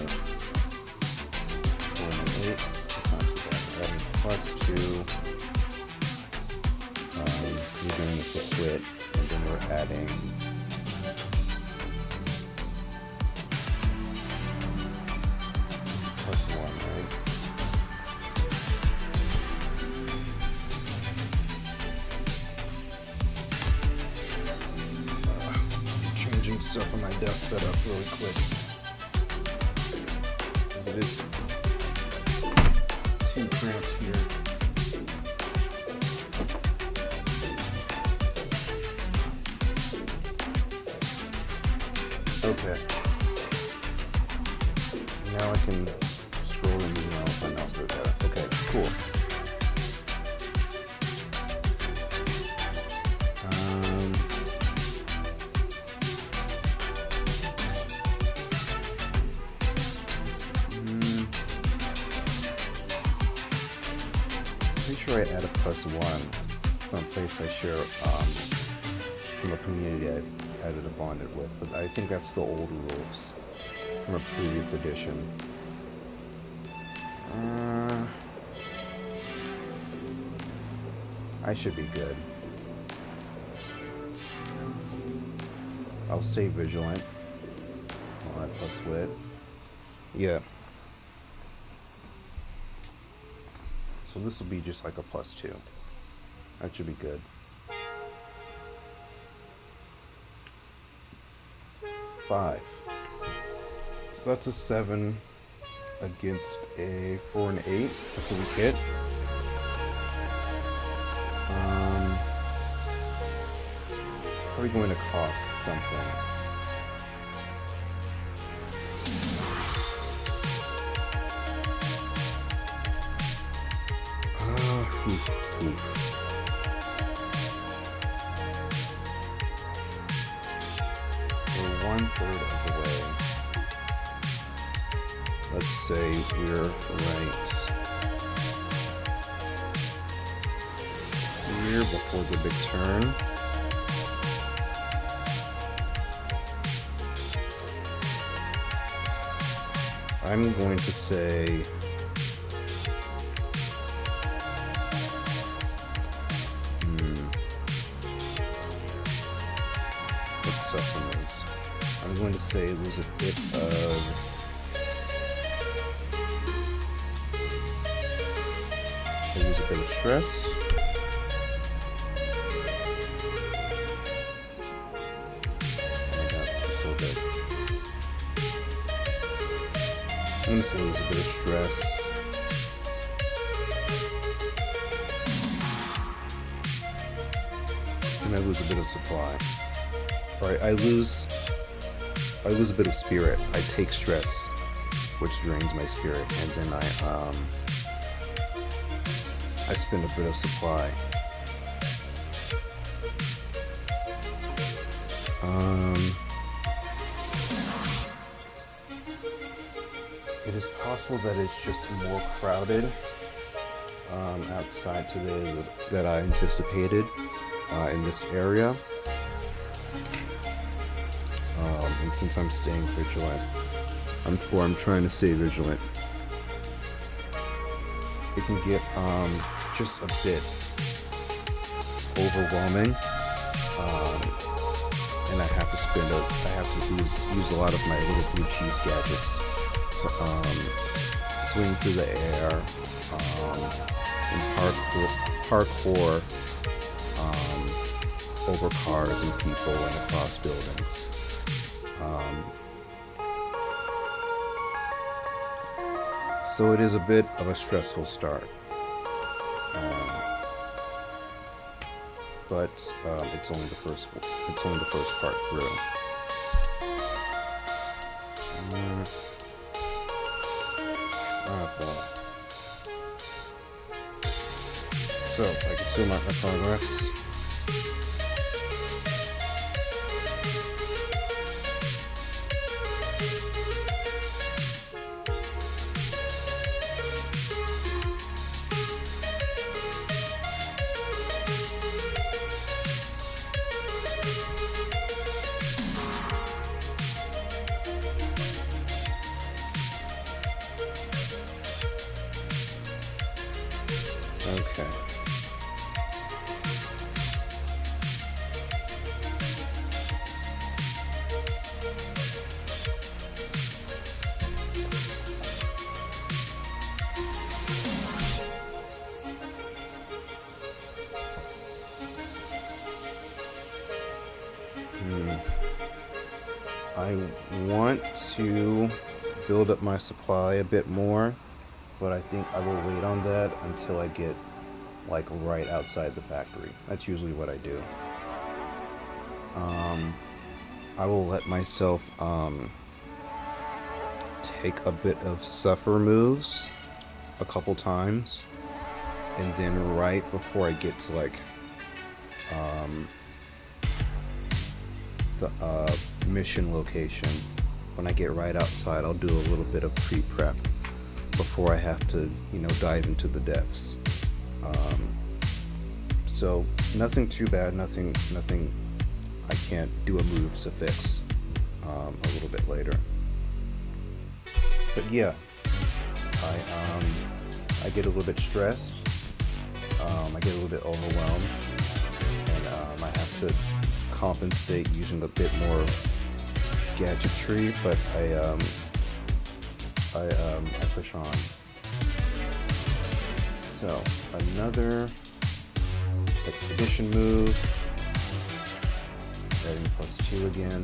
4 and 8. It's not too bad. Adding +2. We're doing this with wit, and then we're adding stuff on my desk set up really quick. Because it is too cramped here. Okay. Now I can scroll and email if my mouse does that. Okay, cool. Pretty sure I add a +1 from a place I share from a community I've added a bonded with, but I think that's the old rules from a previous edition. I should be good. I'll stay vigilant. Alright, plus wit. Yeah. So this will be just like a +2. That should be good. Five. So that's a 7 against a 4 and 8. That's a weak hit. It's probably going to cost something. Oof. We're 1/3 of the way. Let's say we're right here before the big turn. I'm going to say I'm going to say there's a bit of stress. Oh my god, this is so good. I'm going to say there's a bit of stress. And I lose a bit of supply. Alright, I lose a bit of spirit. I take stress, which drains my spirit, and then I spend a bit of supply. It is possible that it's just more crowded outside today that I anticipated in this area. And since I'm staying vigilant, I'm trying to stay vigilant, it can get just a bit overwhelming, and I have to use a lot of my little blue cheese gadgets to swing through the air, and parkour over cars and people and across buildings. So it is a bit of a stressful start, but it's only the first part through. So I can zoom out my progress. Okay. I want to build up my supply a bit more, but I think I will wait on that until I get like right outside the factory. That's usually what I do. I will let myself take a bit of suffer moves a couple times, and then right before I get to like the mission location, when I get right outside, I'll do a little bit of pre-prep before I have to, you know, dive into the depths. So nothing too bad, nothing I can't do a move to fix a little bit later. But yeah, I get a little bit stressed, I get a little bit overwhelmed, and I have to compensate using a bit more gadgetry, but I push on. So another expedition move, getting +2 again.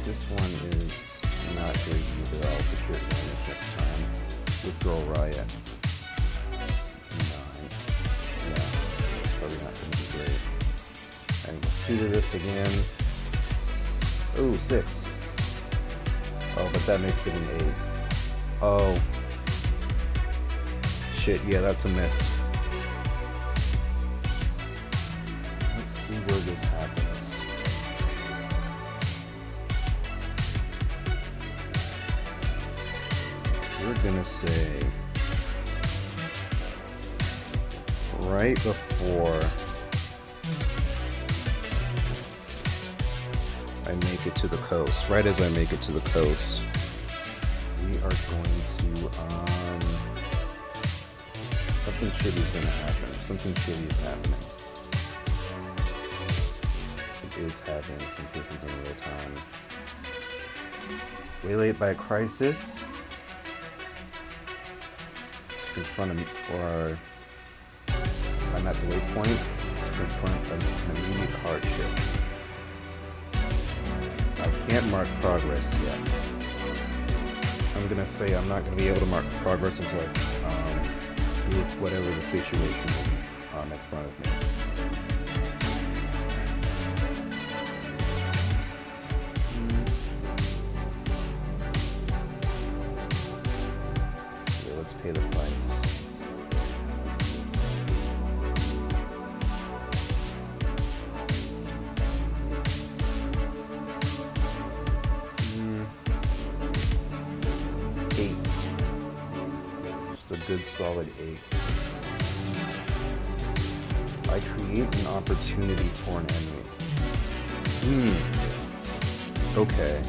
This one is not great either. I'll secure advantage next time with Girl Riot. 9. Yeah, it's probably not going to be great. Adding +2 to this again. Ooh, 6. Oh, but that makes it an 8. Oh. Shit, yeah, that's a miss. Let's see where this happens. We're gonna say right before I make it to the coast, right as I make it to the coast, we are going to, something shitty is going to happen. Something shitty is happening. It is happening since this is in real time. Waylaid by a crisis. Confront him, or I'm at the waypoint to confront an immediate hardship. I can't mark progress yet. I'm gonna say I'm not gonna be able to mark progress until I do whatever the situation is in front of me. Okay, let's pay the price. Good solid 8. I create an opportunity for an enemy. Okay.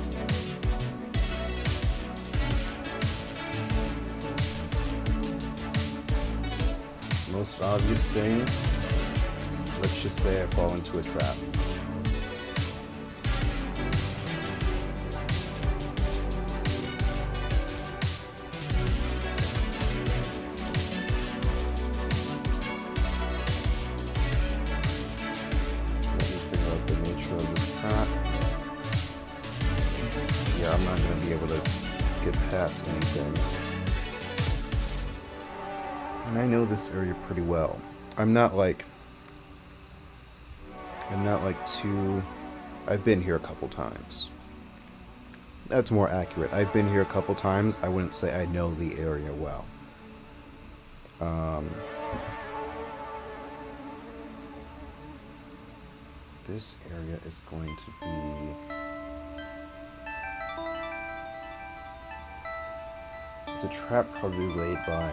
Most obvious thing, let's just say I fall into a trap. I'm not going to be able to get past anything. And I know this area pretty well. I'm not like too... I've been here a couple times. That's more accurate. I've been here a couple times. I wouldn't say I know the area well. This area is going to be... It's a trap probably laid by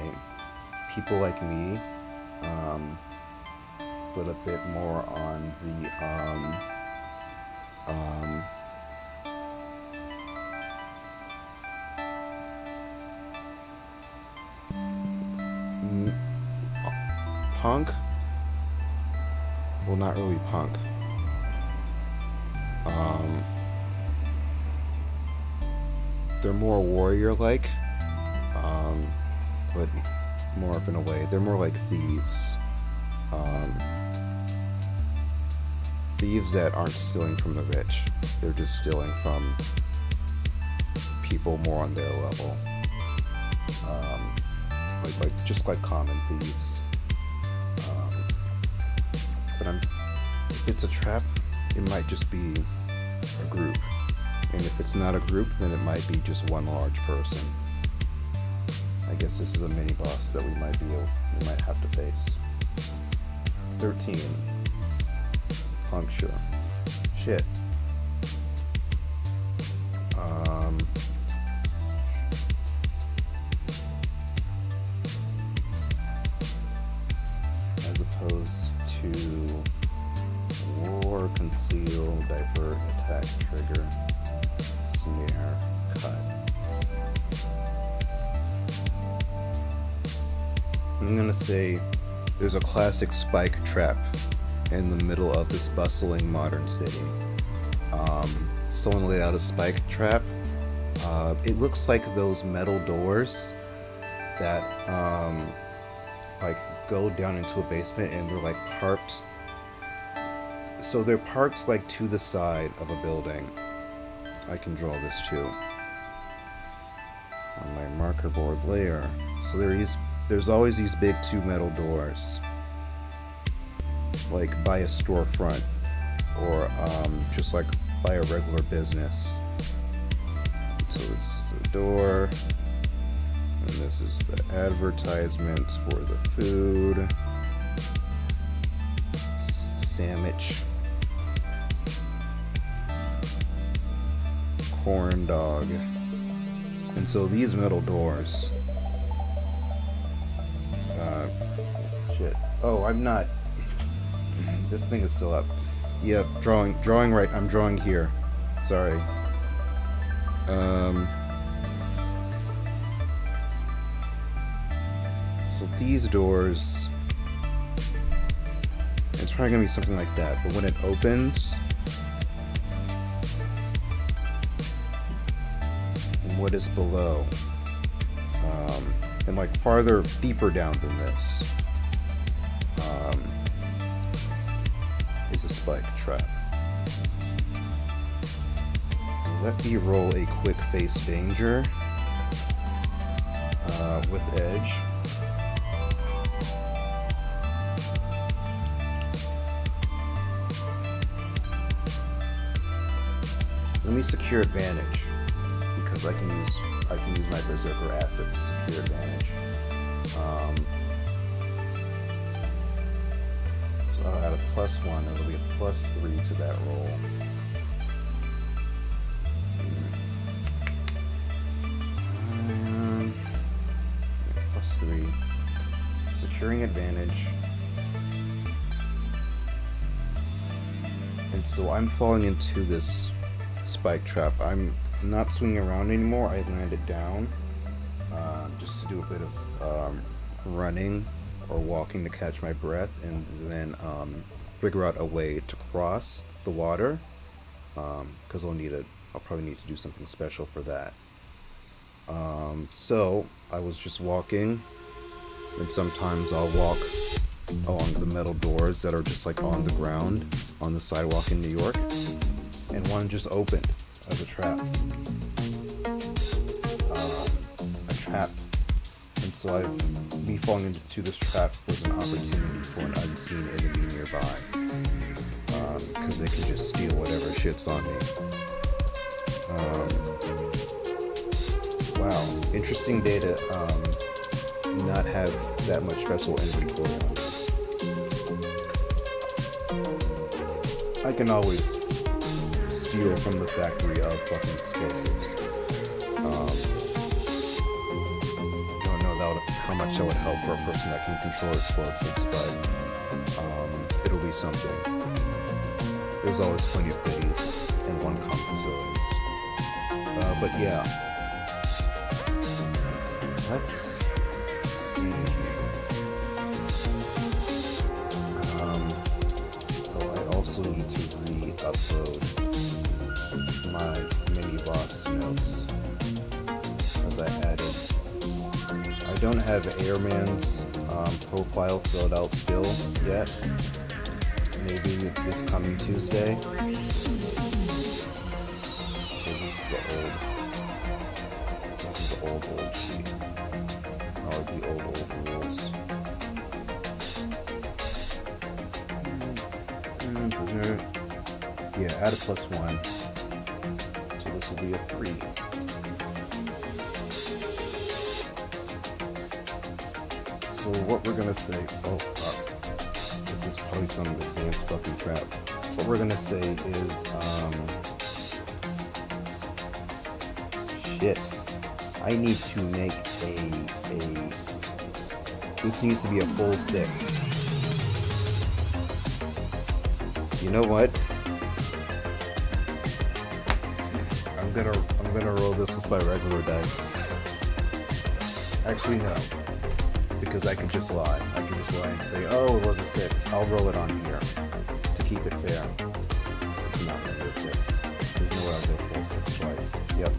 people like me, but a bit more on the punk? Well, not really punk. They're more warrior-like, but more of in a way. They're more like thieves. thieves that aren't stealing from the rich. They're just stealing from people more on their level. Just like common thieves. But if it's a trap, it might just be a group. And if it's not a group, then it might be just one large person. I guess this is a mini boss that we might have to face. 13. Puncture. Shit. As opposed to war, conceal, divert, attack, trigger, snare, cut. I'm gonna say there's a classic spike trap in the middle of this bustling modern city. Someone laid out a spike trap. It looks like those metal doors that like go down into a basement, and they're like parked. So they're parked like to the side of a building. I can draw this too on my marker board layer. So there's always these big two metal doors, like by a storefront or just like by a regular business. So this is the door, and this is the advertisements for the food. Sandwich. Corn dog. And so these metal doors. Shit. Oh, I'm not. This thing is still up. Yep, drawing right. I'm drawing here. Sorry. So these doors, it's probably gonna be something like that, but when it opens, what is below, and like farther, deeper down than this, is a spike trap. Let me roll a quick face danger with edge. Let me secure advantage because I can use my berserker asset to secure advantage. So I'll add a +1. It'll be a +3 to that roll. +3. Securing advantage. And so I'm falling into this spike trap. I'm not swinging around anymore. I landed down just to do a bit of running or walking to catch my breath, and then figure out a way to cross the water, because I'll probably need to do something special for that. So I was just walking, and sometimes I'll walk along the metal doors that are just like on the ground on the sidewalk in New York, and one just opened as a trap. And so me falling into this trap was an opportunity for an unseen enemy nearby, because they can just steal whatever shits on me. Wow, interesting day to not have that much special inventory on me. I can always steal from the factory of fucking explosives. Don't know how much that would help for a person that can control explosives, but it'll be something. There's always plenty of goodies in one-com facilities. But yeah. Let's see here. I also need to re-upload my mini-boss notes, as I added. I don't have Airman's profile filled out still yet, maybe this coming Tuesday. Okay, this is the old sheet. Or the old rules. Yeah, add a +1. So this will be a 3. So what we're gonna say, this is probably some advanced fucking trap. What we're gonna say is, shit, I need to make this needs to be a full 6. You know what? I'm gonna roll this with my regular dice. Actually, no. Because I can just lie. I can just lie and say, oh, it was a 6. I'll roll it on here to keep it fair. It's not going to be a 6. There's no way I'll go full 6 twice. Yep.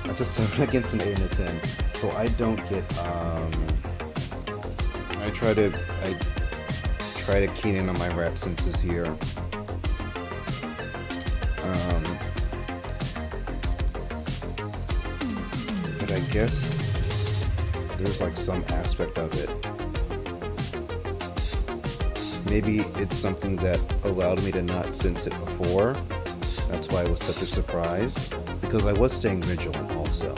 That's a 7 against an 8 and a 10. So I don't get, I try to keen in on my rat senses here. But I guess there's like some aspect of it. Maybe it's something that allowed me to not sense it before. That's why it was such a surprise. Because I was staying vigilant also,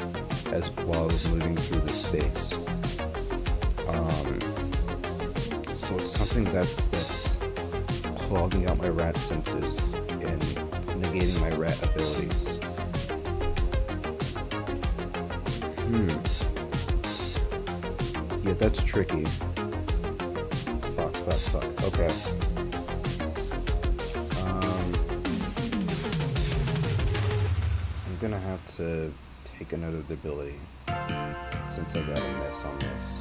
while I was moving through this space. So it's something that's clogging out my rat senses and negating my rat abilities. Yeah, that's tricky. Fuck. Okay. I'm gonna have to take another ability since I got a miss on this.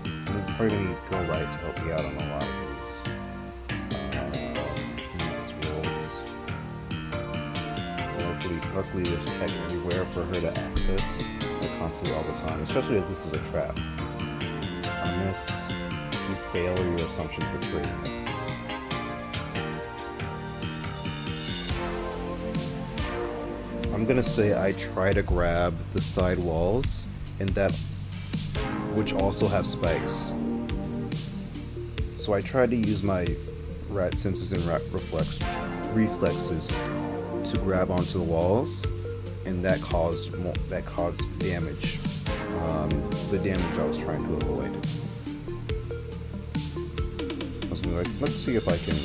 I'm probably gonna go right to help me out on a lot of these. These rolls. Luckily there's tech everywhere for her to access, like constantly all the time, especially if this is a trap. On this, you fail or your assumptions betray you. I'm gonna say I try to grab the side walls, and which also have spikes. So I tried to use my rat senses and rat reflexes to grab onto the walls, and that caused damage. The damage I was trying to avoid. I was gonna be like, let's see if I can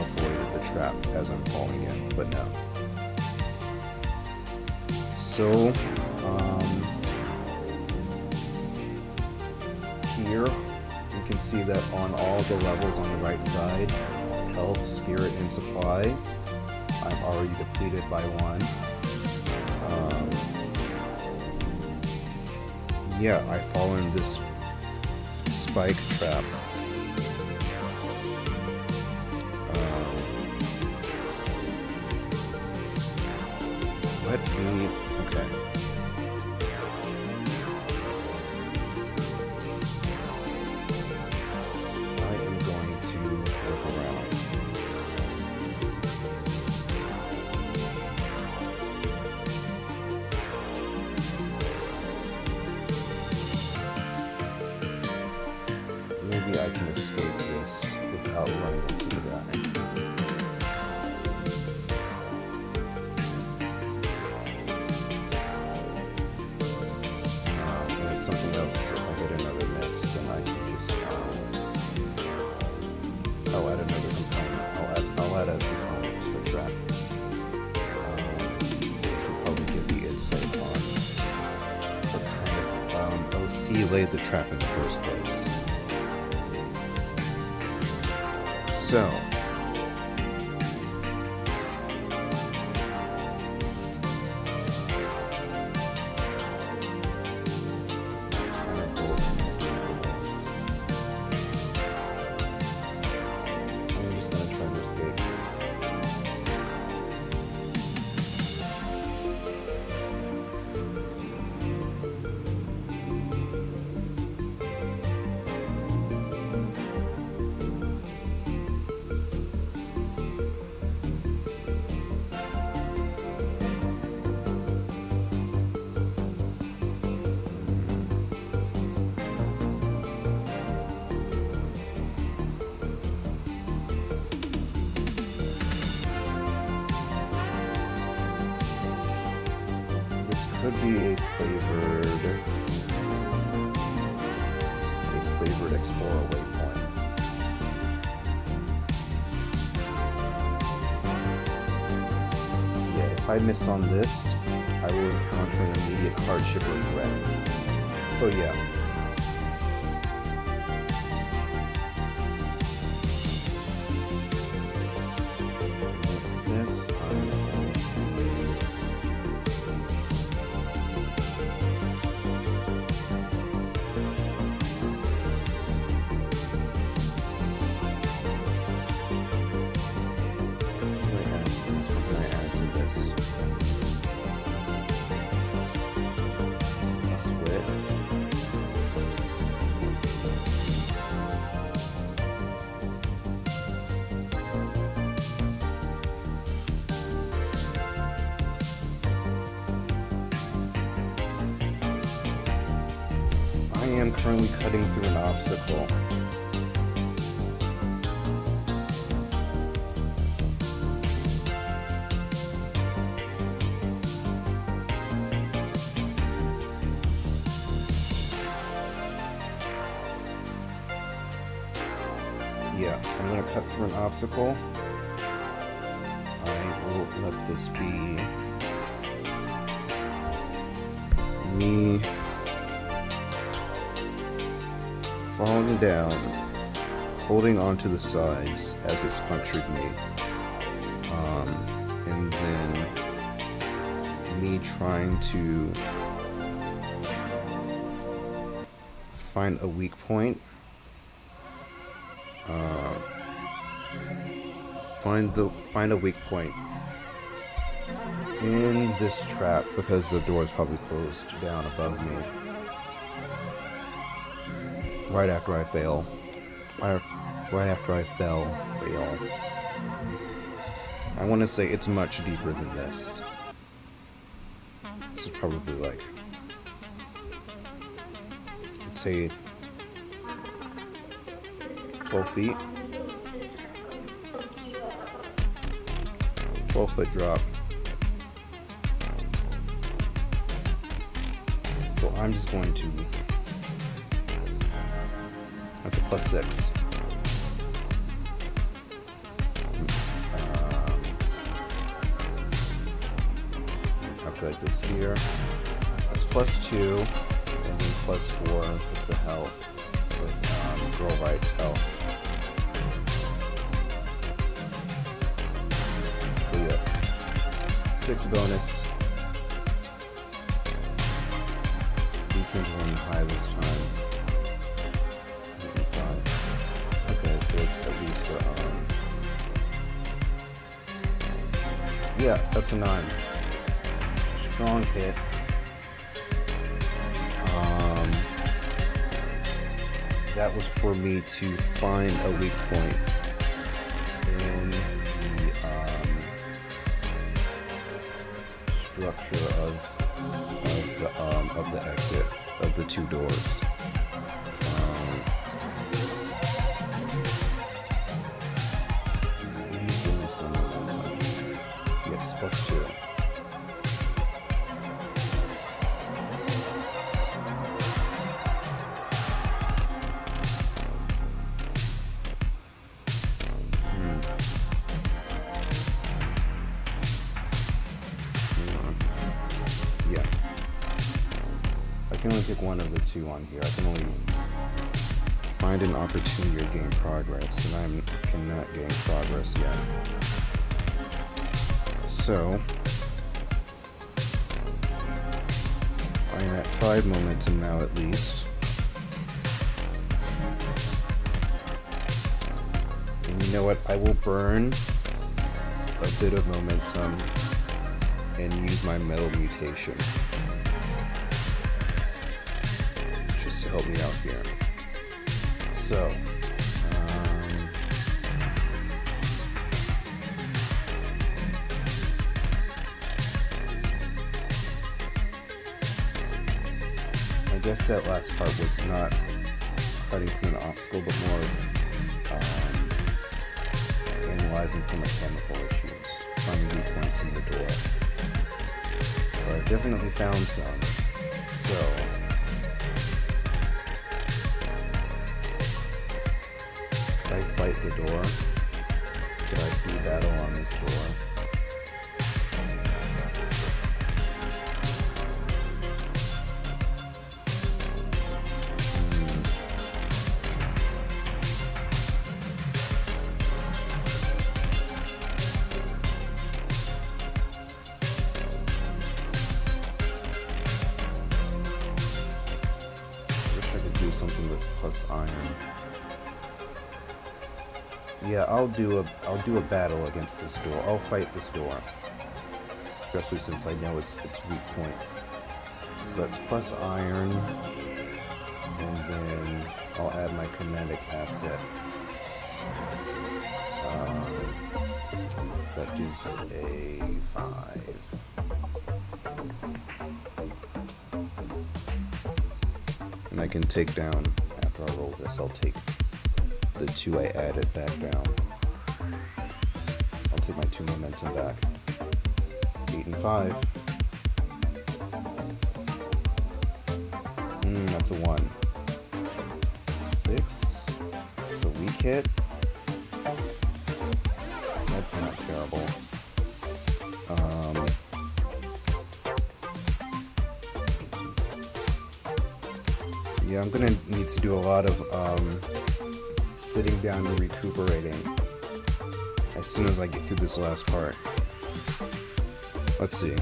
avoid the trap as I'm falling in, but no. So, here you can see that on all the levels on the right side, health, spirit, and supply, I'm already depleted by 1. Yeah, I fall in this spike trap. Let me... Okay. I am going to work around. Maybe I can escape this without running into the guy. Something else, if I get another miss, then I can just I'll add another component. I'll add a component to the trap. Which will probably give me insight on what kind of OC laid the trap in the first place. So could be a flavored explorer waypoint. Yeah, if I miss on this, I will encounter an immediate hardship or regret. So yeah. This I am currently cutting through an obstacle. Yeah, I'm gonna cut through an obstacle. I will let this be me falling down, holding onto the sides as it's punctured me, and then me trying to find a weak point, find a weak point in this trap because the door is probably closed down above me. Right after I fail. Right after I fail. I want to say it's much deeper than this. This is probably like, let's say 12 feet. 12-foot drop. So I'm just going to, that's a +6. Calculate this here. That's +2, and then +4 with the health, with Girl Right's health. So yeah, 6 bonus. These things are running high this time. Okay, so it's at least yeah, that's a 9. Strong hit. That was for me to find a weak point in the structure of the exit of the 2 doors. Yes, +2. Yeah. I can only pick one of the 2 on here. I can only find an opportunity or gain progress, and I cannot gain progress yet. So, I am at 5 momentum now at least. And you know what? I will burn a bit of momentum and use my metal mutation just to help me out here. So, I guess that last part was not cutting through an obstacle, but more analyzing for mechanical issues, finding weak points in the door. So I definitely found some. So should I fight the door? Should I do battle on this door? Something with plus iron. Yeah, I'll do a battle against this door. I'll fight this door, especially since I know its weak points. So that's plus iron, and then I'll add my kinetic asset. That gives a 5. And I can take down, after I roll this, I'll take the 2 I added back down. I'll take my 2 momentum back. 8 and 5. That's a 1. 6. It's a weak hit. That's not terrible. Yeah, I'm gonna need to do a lot of sitting down and recuperating as soon as I get through this last part. Let's see.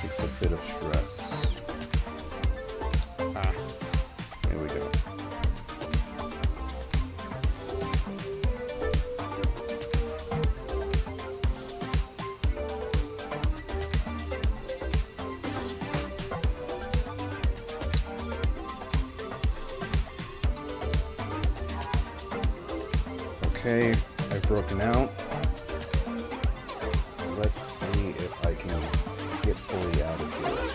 Takes a bit of stress. There we go. Okay, I've broken out. Let's see if I can get fully out of here.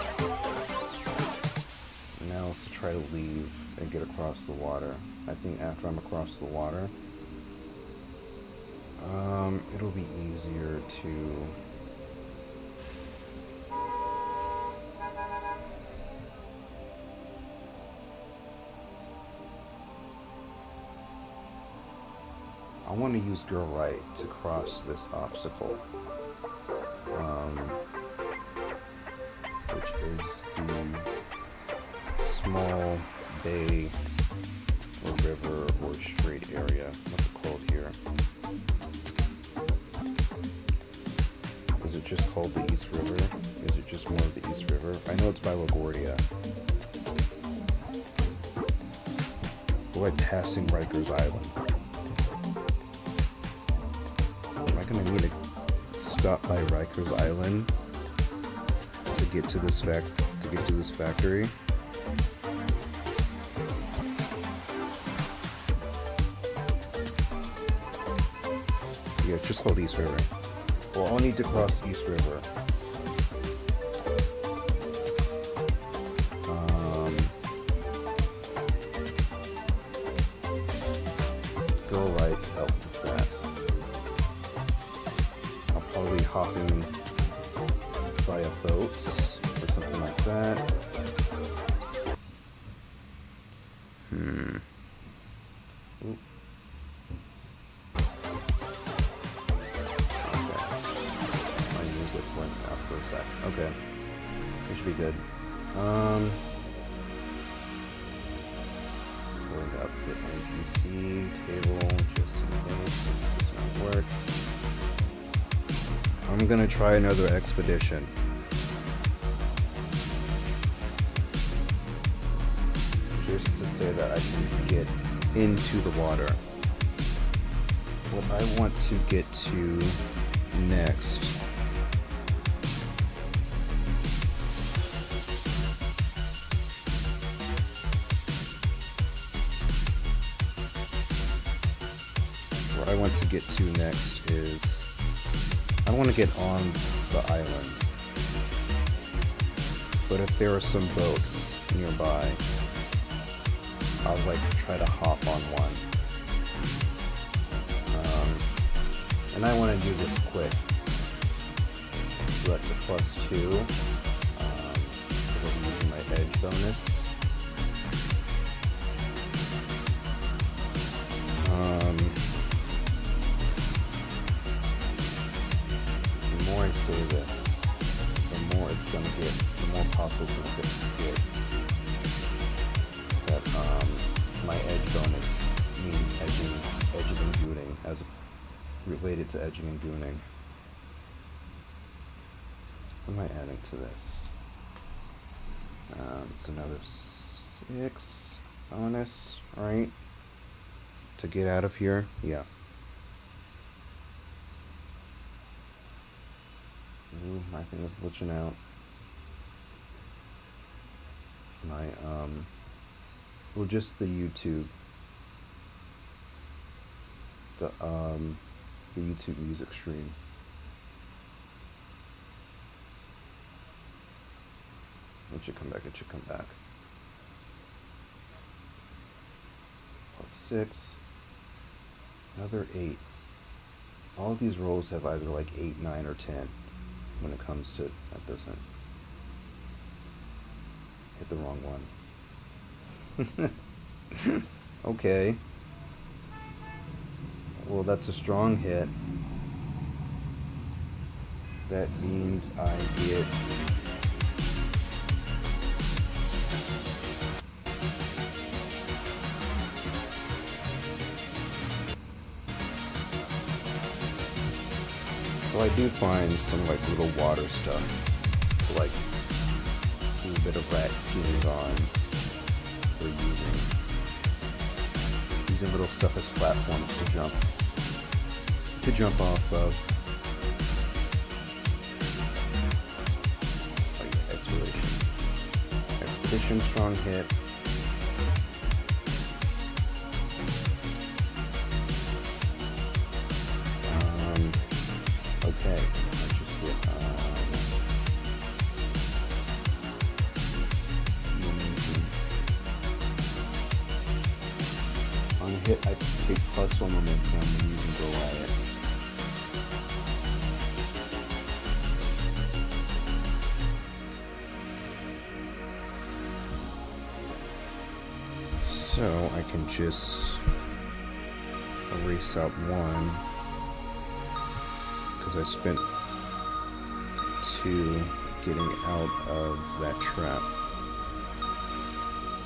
Now let's try to leave and get across the water. I think after I'm across the water, it'll be easier to... I want to use Girl Right to cross this obstacle, which is the small bay or river or strait area. What's it called here? Is it just called the East River? Is it just more of the East River? I know it's by LaGuardia. We're like passing Rikers Island. I'm gonna need to stop by Rikers Island to get to this factory. Yeah, it's just called East River. Well, I'll need to cross East River. Go right help with that. Hopping via boats or something like that. Oop. Okay. My music went out for a sec. Okay. It should be good. Going up the NPC table just in case this does not work. I'm gonna try another expedition. Just to say that I can get into the water. What I want to get to next is I want to get on the island. But if there are some boats nearby, I'll like try to hop on one. And I want to do this quick. So that's a +2. Because I'll be using my edge bonus. The more I say this, the more it's gonna get, the more possible it's gonna get that my edge bonus means edging and gooning as related to edging and gooning. What am I adding to this? It's another 6 bonus, right? To get out of here, yeah. Ooh, my thing is glitching out. My, well, just the YouTube. The YouTube music stream. It should come back, it should come back. +6. Another 8. All of these rolls have either like 8, 9, or 10 when it comes to, that doesn't, hit the wrong one. Okay. Well, that's a strong hit. That means I get so I do find some like little water stuff to like do a bit of rat skiing on for using little stuff as platforms to jump off of. Like expedition, strong hit. Okay, let's just get on a hit, I take +1 momentum and using go at it. So I can just erase out 1 because I spent 2 getting out of that trap.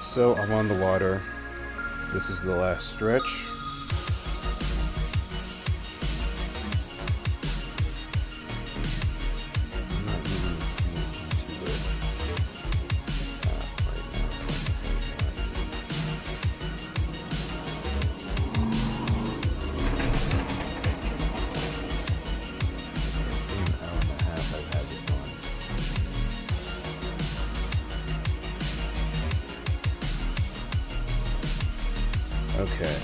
So I'm on the water. This is the last stretch. I'm not really paying attention to it right now. An hour and a half I've had this on. Okay.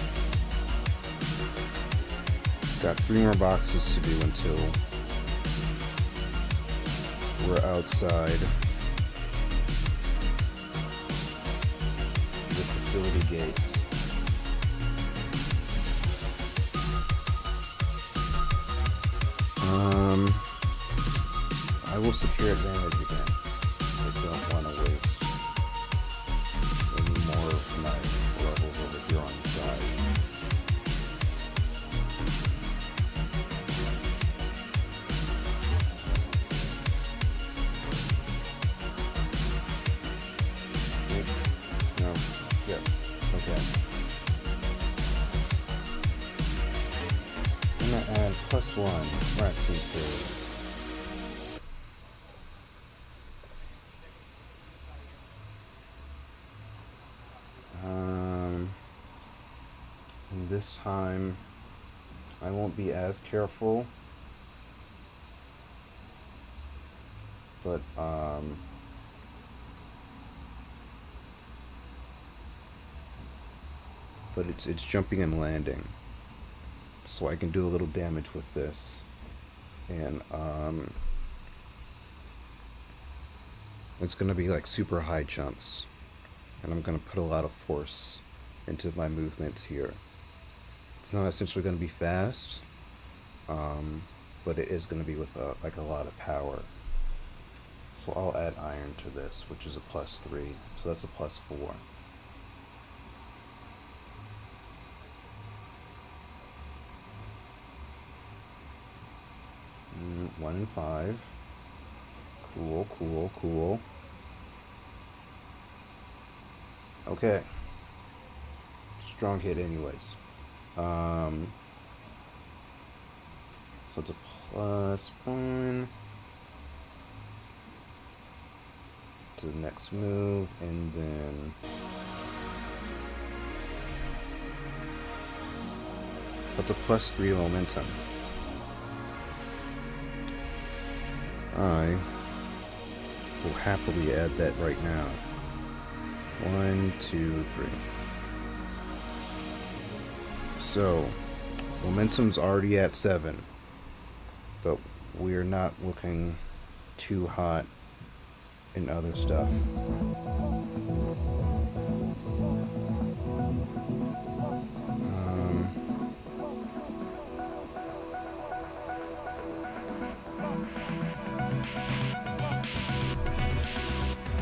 Got 3 more boxes to do until we're outside the facility gates. I will secure advantage again. I don't want to waste any more of my levels over here on the side. No, yeah, okay. I'm gonna add +1 rats and pigs. And this time I won't be as careful, but it's jumping and landing, so I can do a little damage with this. And It's going to be like super high jumps. And I'm going to put a lot of force into my movements here. It's not essentially going to be fast, but it is going to be with like a lot of power. So I'll add iron to this, which is a +3. So that's a +4. 1 and 5. Cool, cool, cool. Okay. Strong hit anyways. So it's a +1 to the next move, and then that's a +3 momentum. I will happily add that right now. 1, 2, 3. So, momentum's already at 7, but we're not looking too hot in other stuff.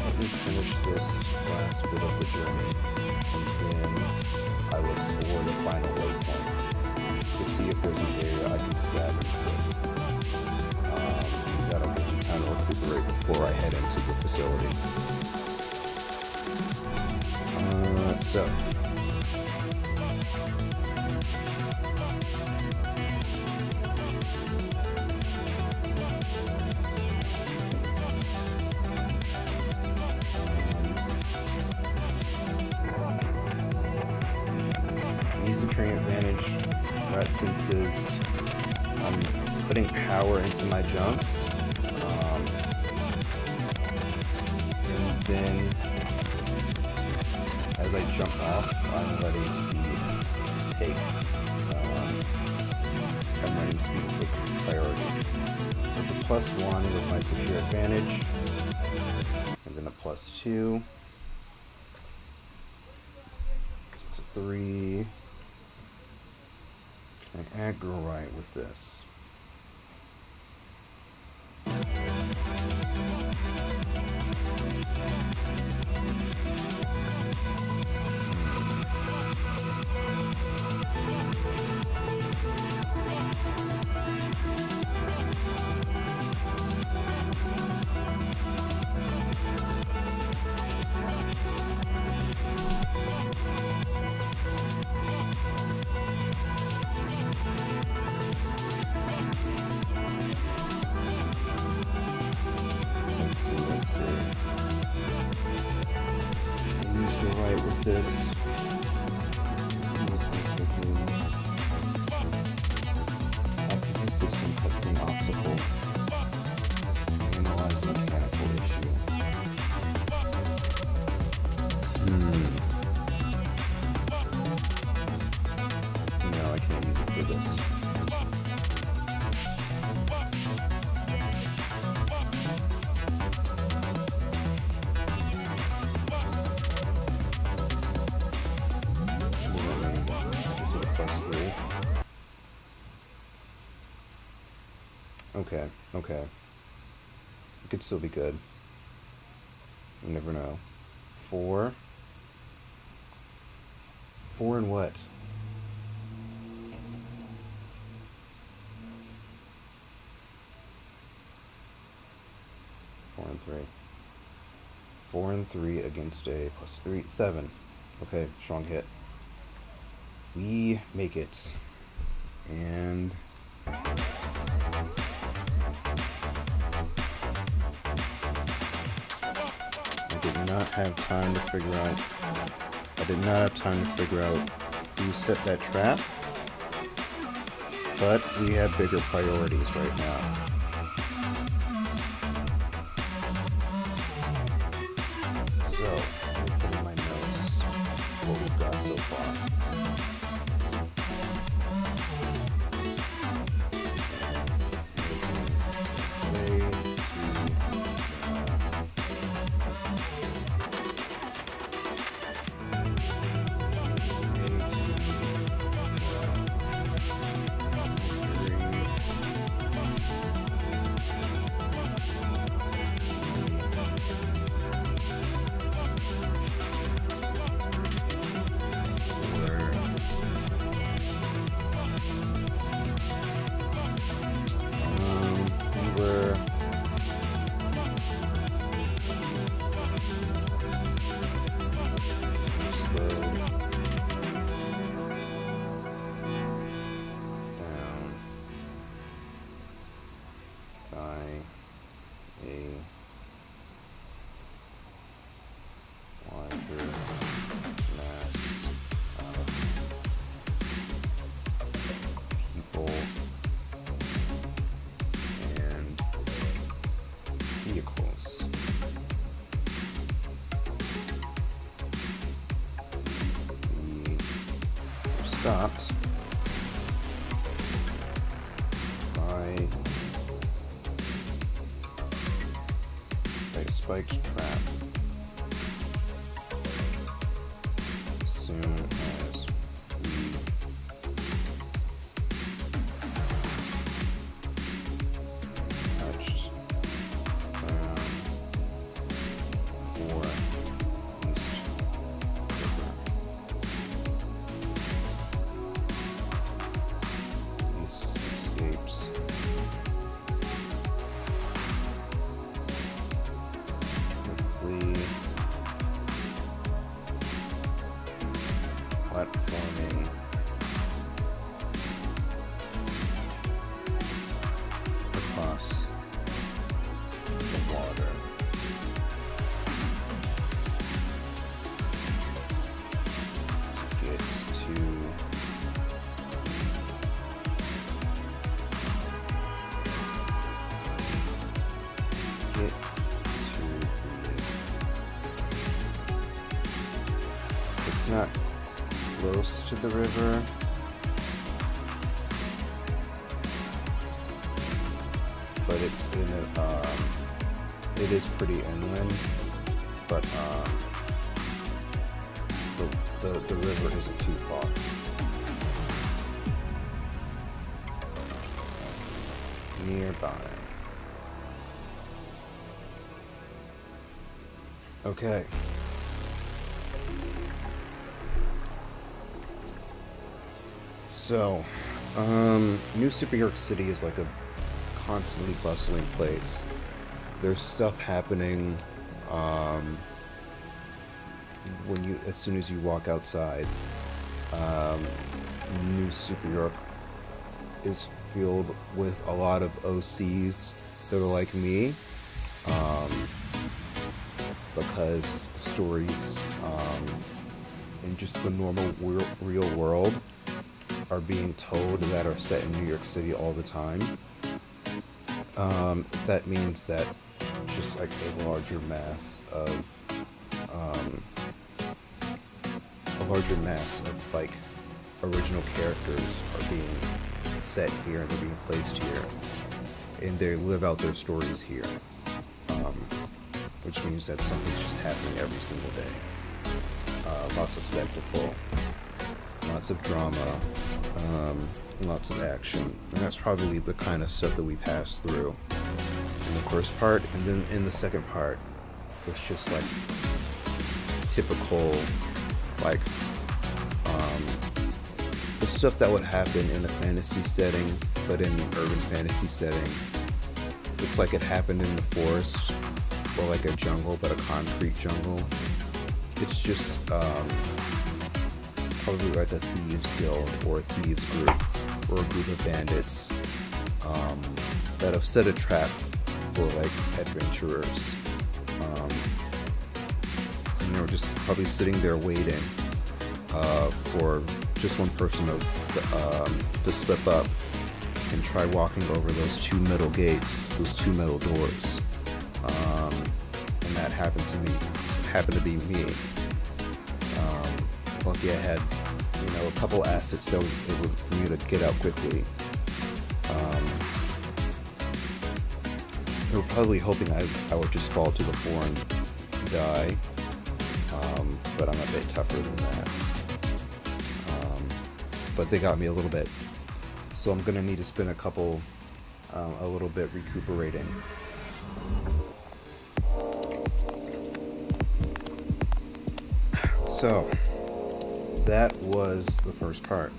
Let me finish this last bit of the journey, and then I will explore the final waypoint to see if there's an area I can scavenge with. That'll give me time to recuperate before I head into the facility. So. Using advantage, right, since I'm putting power into my jumps, and then as I jump off, I'm letting speed take, I'm letting speed take priority. With the +1 with my severe advantage, and then a +2, so it's a 3. I aggro right with this. Let's see. Use the right with this. Acts as a system cutting obstacle. Analyze a mechanical issue. No, I can't use it for this. Okay. It could still be good. You never know. 4? 4 and what? Four and 3 against a +3, 7. Okay, strong hit. We make it. And I did not have time to figure out who set that trap, but we have bigger priorities right now. So, let me put in my notes what we've got so far. stopped by a spiked trap as soon as we touched ground for escapes quickly platforming across the water. Get to get to it's not close to the river, but it's in a, it is pretty inland, but the river isn't too far. Nearby. Okay. So, New Super York City is like a constantly bustling place. There's stuff happening as soon as you walk outside. New Super York is filled with a lot of OCs that are like me, because stories in just the normal real world are being told that are set in New York City all the time. That means that just like a larger mass of like original characters are being set here and they're being placed here, and they live out their stories here, which means that something's just happening every single day. Lots of spectacle, lots of drama, lots of action, and that's probably the kind of stuff that we passed through in the first part. And then in the second part, it's just like typical, like the stuff that would happen in a fantasy setting, but in an urban fantasy setting. It's like it happened in the forest, or like a jungle, but a concrete jungle. It's just probably like a thieves guild or a thieves group or a group of bandits that have set a trap for like adventurers, and they're just probably sitting there waiting for just one person to slip up and try walking over those two metal gates, those two metal doors, and that happened to be me. Lucky I had, a couple assets that were able for me to get out quickly. They were probably hoping I would just fall to the floor and die, but I'm a bit tougher than that. But they got me a little bit, so I'm gonna need to spend a little bit recuperating. So that was the first part.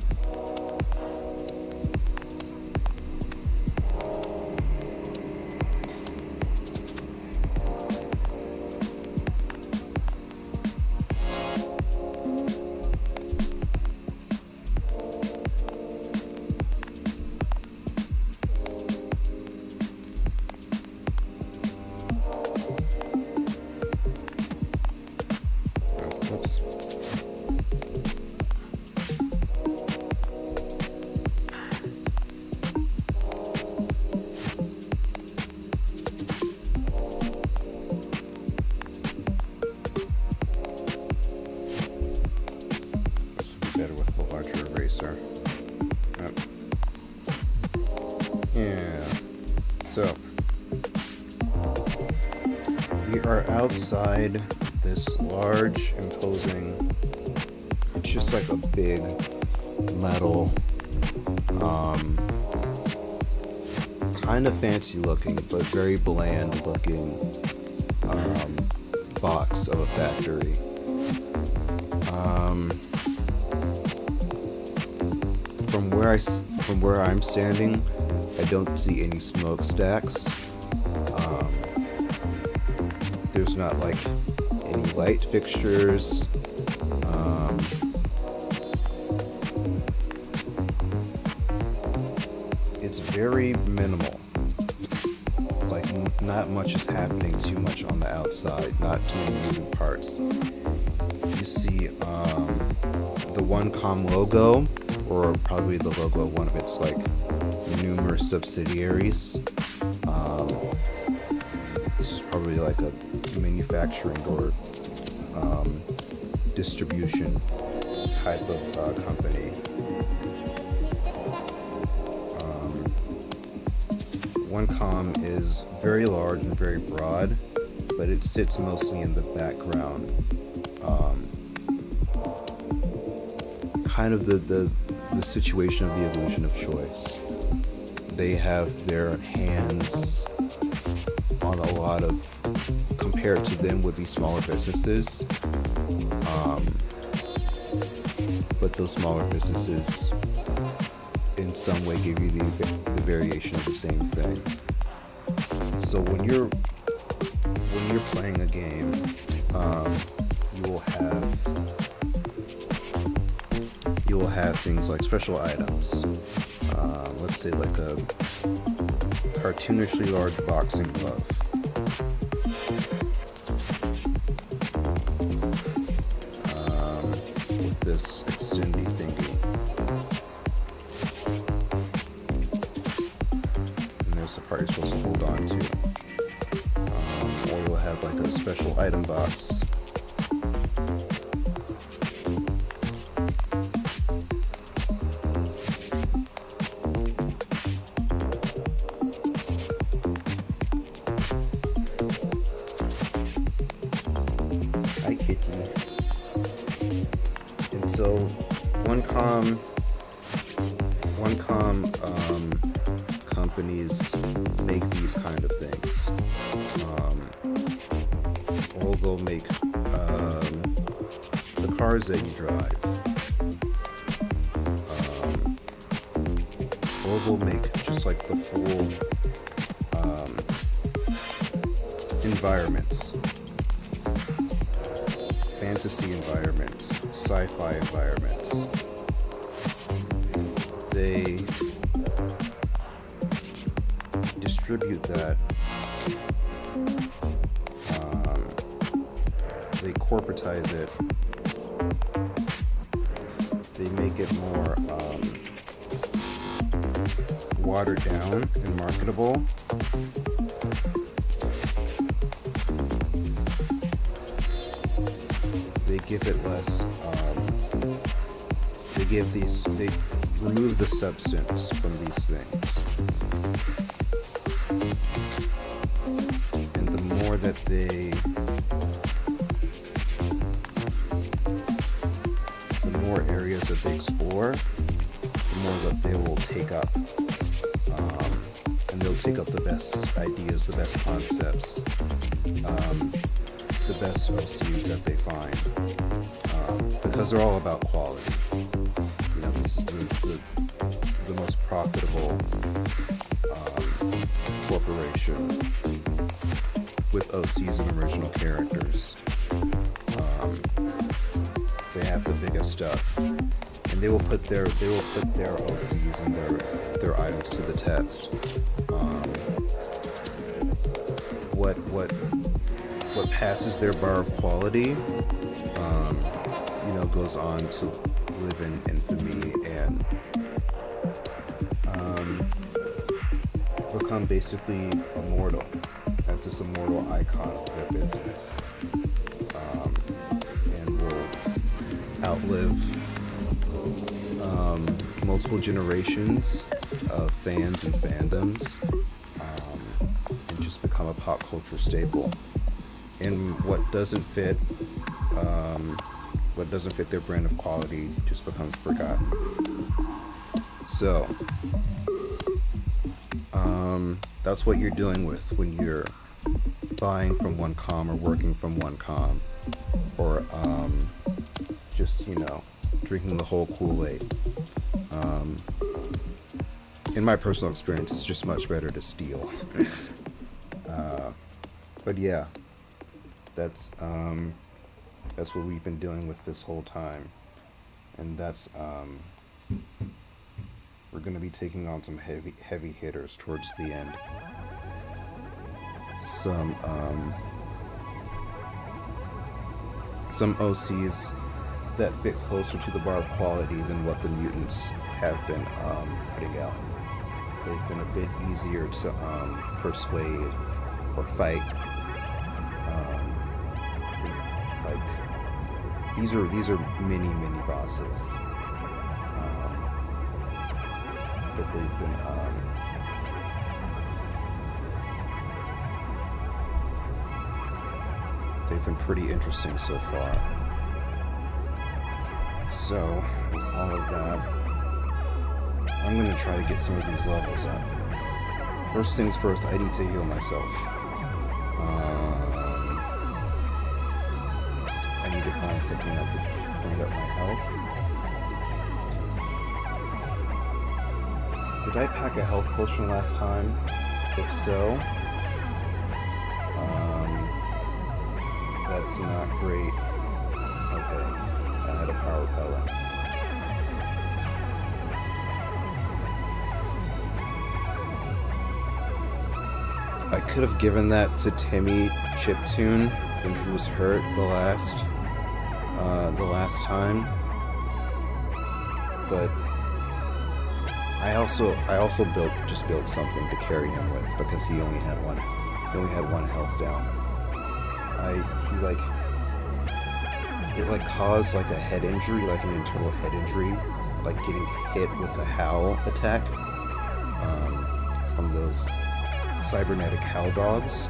eraser. Yeah. So we are outside this large, imposing. It's just like a big metal, kind of fancy looking, but very bland looking box of a factory. From where I'm standing, I don't see any smokestacks. There's not like any light fixtures. It's very minimal. Like not much is happening too much on the outside, not too many moving parts. You see the 1Com logo, or probably the logo of one of its like numerous subsidiaries. This is probably like a manufacturing or distribution type of company. 1Com is very large and very broad, but it sits mostly in the background. Kind of the situation of the illusion of choice. They have their hands on a lot of, compared to them would be smaller businesses, but those smaller businesses in some way give you the variation of the same thing. So when you're playing a game, you will have things like special items. Let's say like a cartoonishly large boxing glove. With this extendy thingy. And there's the part you're supposed to hold on to. Or you'll have like a special item box. So 1Com companies make these kind of things. Or they'll make the cars that you drive. Or they'll make just like the full environments. Fantasy environments, sci-fi environments. They distribute that. They corporatize it. They make it more watered down and marketable. They give it less, they remove the substance from these things. And the more that the more areas that they explore, the more that they will take up. And they'll take up the best ideas, the best concepts, the best OCs that they find, because they're all about quality. You know, this is the most profitable corporation with OCs and original characters. They have the biggest stuff, and they will put their OCs and their items to the test. What passes their bar of quality, goes on to live in infamy and become basically immortal, as this immortal icon of their business, and will outlive multiple generations of fans and fandoms, and just become a pop culture staple. And what doesn't fit their brand of quality just becomes forgotten. So that's what you're dealing with when you're buying from one com or working from one com, or just, drinking the whole Kool-Aid. In my personal experience, it's just much better to steal. But yeah, that's what we've been dealing with this whole time, and that's we're going to be taking on some heavy hitters towards the end. Some OCs that fit closer to the bar of quality than what the mutants have been putting out. They've been a bit easier to persuade or fight. These are mini bosses, but they've been pretty interesting so far. So, with all of that, I'm going to try to get some of these levels up. First things first, I need to heal myself. I need to find something that could bring up my health. Did I pack a health potion last time? If so, that's not great. Okay, I had a power pellet. I could have given that to Timmy Chiptune when he was hurt the last time, but I also built something to carry him with because he only had one health down. It caused like a head injury, like an internal head injury, like getting hit with a howl attack from those cybernetic howl dogs.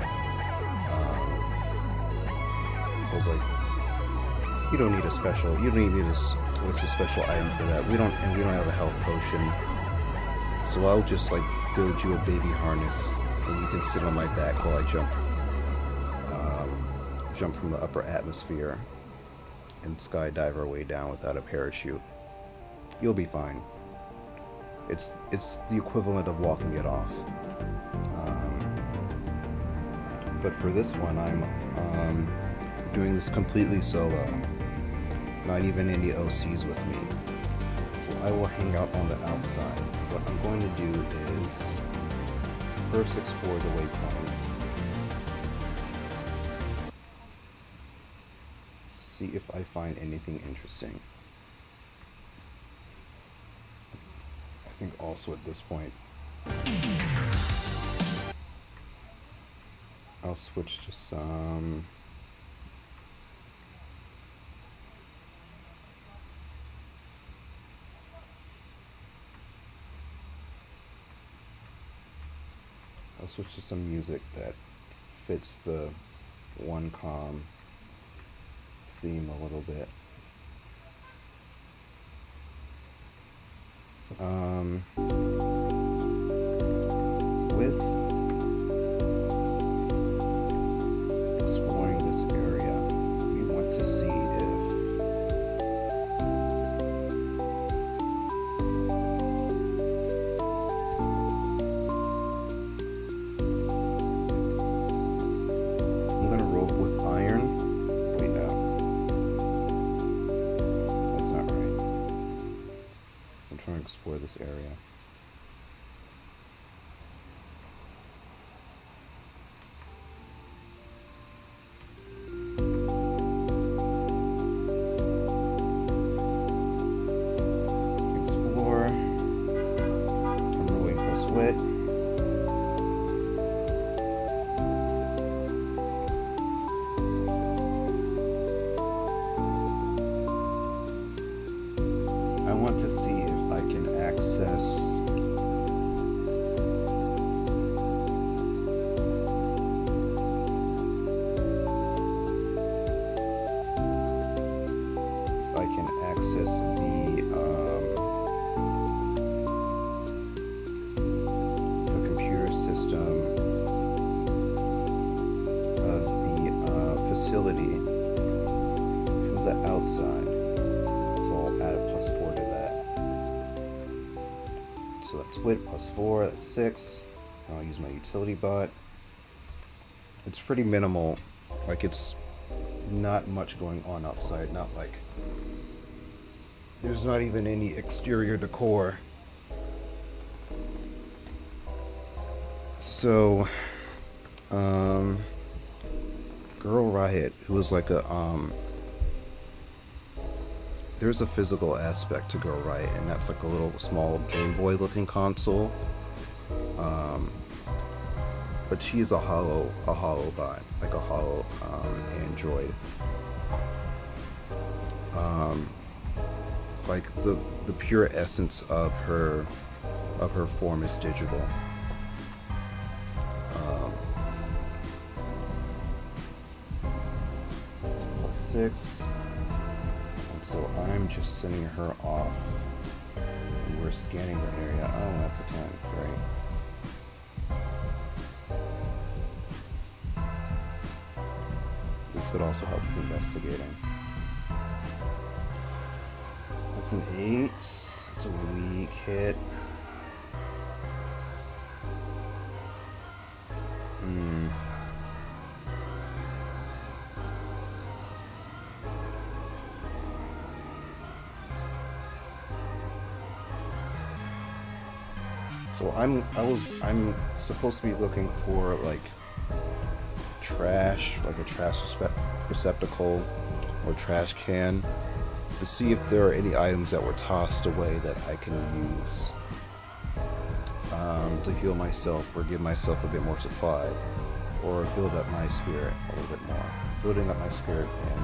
So I was like, you don't need a special item for that. We don't have a health potion. So I'll just build you a baby harness, and you can sit on my back while I jump from the upper atmosphere and skydive our way down without a parachute. You'll be fine. It's the equivalent of walking it off. But for this one, I'm doing this completely solo. Not even any OCs with me. So I will hang out on the outside. What I'm going to do is first explore the waypoint. See if I find anything interesting. I think also at this point, I'll switch to some music that fits the one com theme a little bit. With exploring this area, we want to see I'm gonna rope with iron. Wait, no. That's not right. I'm trying to explore this area. Explore. I'm rolling for sweat. I want to see if I access the computer system of the facility from the outside. So I'll add a +4 to that. So that's wit +4, that's 6. I'll use my utility bot. It's pretty minimal. Like, it's not much going on outside, not like there's not even any exterior decor. So, Girl Riot, who was like a, there's a physical aspect to Girl Riot, and that's like a little small Game Boy looking console. But she's a hollow bot, like a hollow android. Like the pure essence of her form is digital. +6, and so I'm just sending her off. And we're scanning the area. Oh, that's a 10. Great. This could also help with investigating. That's an 8. It's a weak hit. So I'm supposed to be looking for like trash, like a trash receptacle or trash can, to see if there are any items that were tossed away that I can use to heal myself or give myself a bit more supply, or build up my spirit a little bit more. Building up my spirit in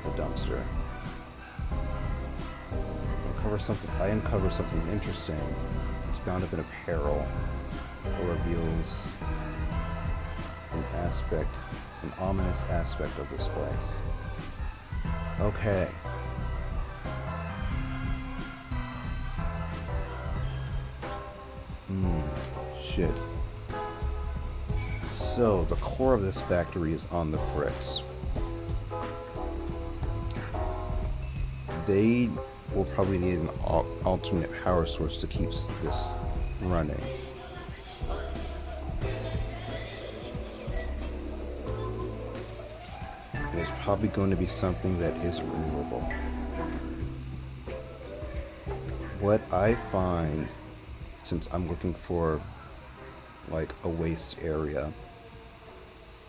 the dumpster. I uncover something interesting. It's bound up in apparel, or reveals an ominous aspect of this place. Okay. Shit. So, the core of this factory is on the fritz. They will probably need an alternate power source to keep this running. There's probably going to be something that isn't renewable. What I find, since I'm looking for like a waste area,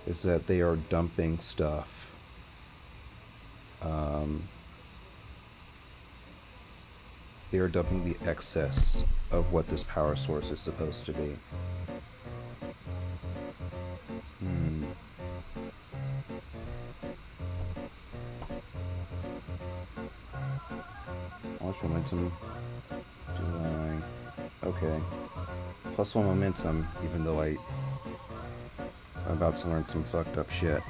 is that they are dumping stuff. They are dumping the excess of what this power source is supposed to be. How much momentum do I... Okay. +1 momentum, even though I'm about to learn some fucked up shit.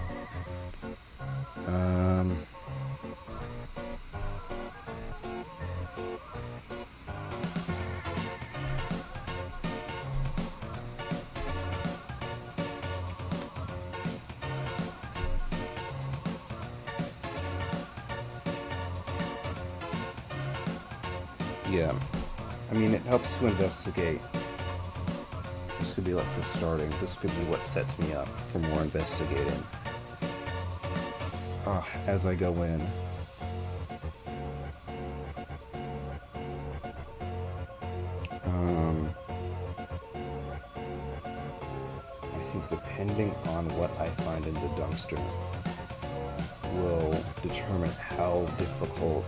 Yeah, I mean, it helps to investigate. This could be like the starting. This could be what sets me up for more investigating as I go in. I think depending on what I find in the dumpster will determine how difficult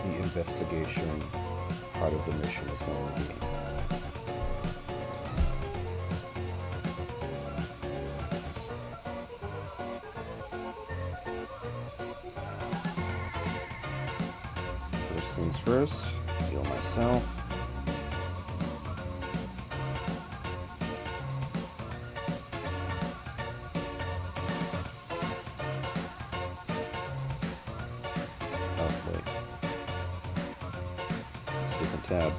the investigation part of the mission is going to be. things first. Heal myself. Oh, wait. It's a different tab.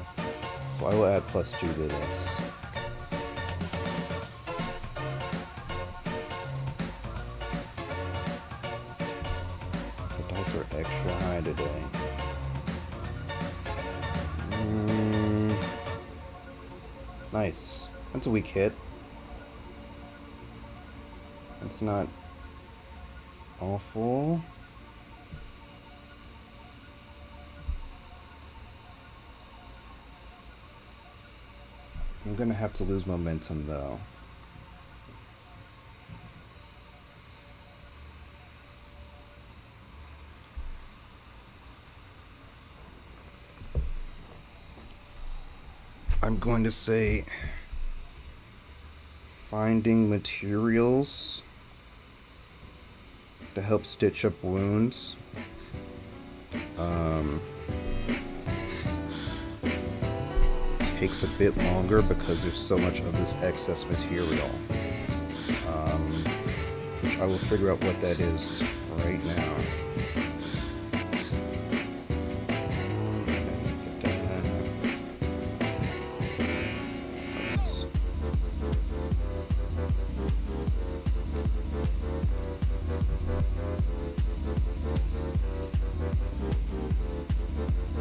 So I will add +2 to this. The dice are extra high today. Nice. That's a weak hit. That's not awful. I'm gonna have to lose momentum though. I'm going to say finding materials to help stitch up wounds. Takes a bit longer because there's so much of this excess material. Which I will figure out what that is right now.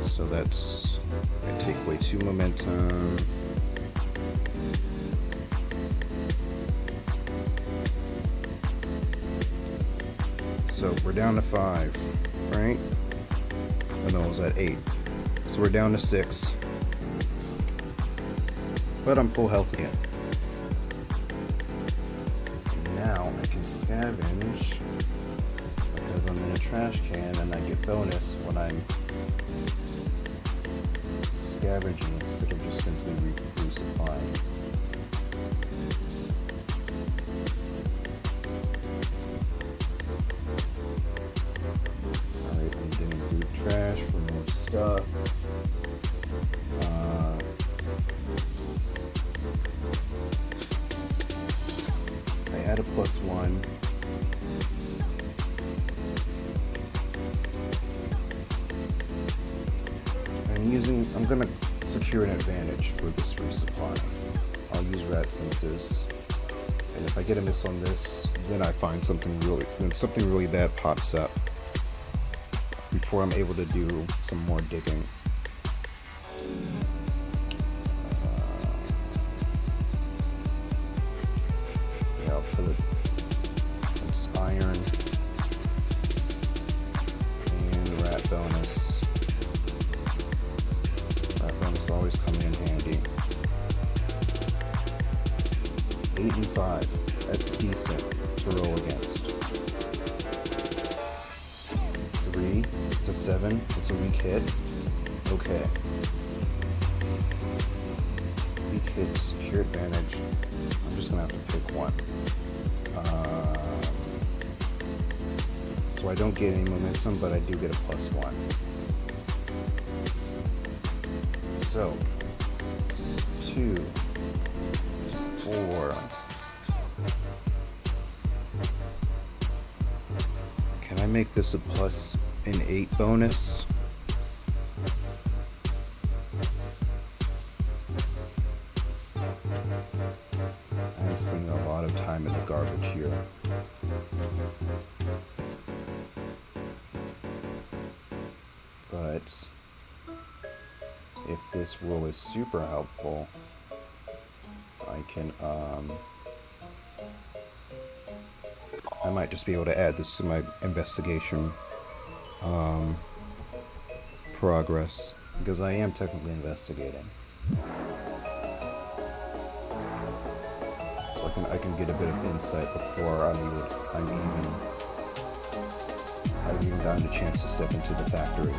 So that's, I take away 2 momentum. So we're down to 5, right? Oh no, it was at 8. So we're down to 6. But I'm full health again. Now I can scavenge because I'm in a trash can and I get bonus when I'm scavenging instead of just simply resupplying. Alright, I'm digging through trash for more stuff. I add a +1. I'm gonna secure an advantage for this resupply. I'll use rat senses, and if I get a miss on this, then I find something really bad pops up before I'm able to do some more digging. Yeah, I'll put it's iron and rat bonus. Always coming in handy. 8 and 5. That's decent to roll against. 3 to 7. It's a weak hit. Okay. Weak hit, secure advantage. I'm just gonna have to pick one. So I don't get any momentum, but I do get a +1. So, 2, 4. Can I make this a +8 bonus? I'm spending a lot of time in the garbage here. But if this roll is super helpful, I can, I might just be able to add this to my investigation, progress, because I am technically investigating. So I can get a bit of insight before I've even gotten a chance to step into the factory.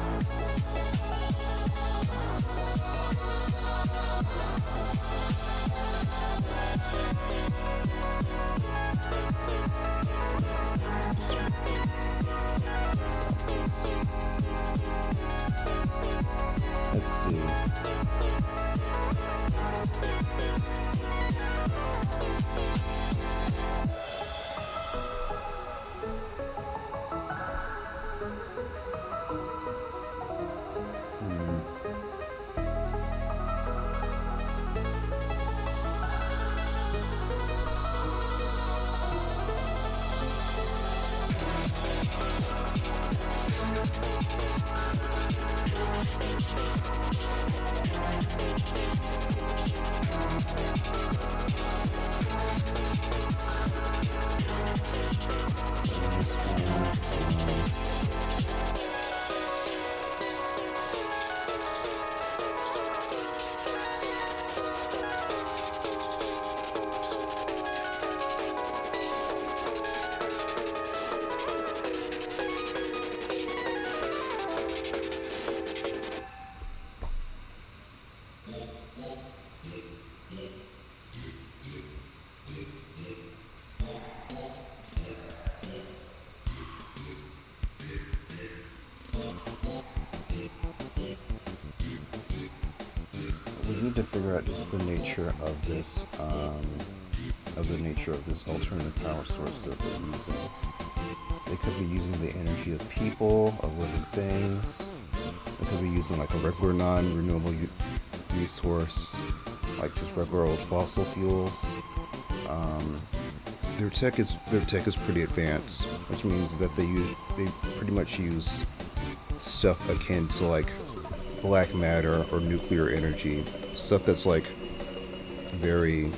need to figure out just the nature of this, alternative power source that they're using. They could be using the energy of people, of living things. They could be using like a regular non-renewable resource, like just regular old fossil fuels. Their tech is pretty advanced, which means that they pretty much use stuff akin to like black matter or nuclear energy, stuff that's like very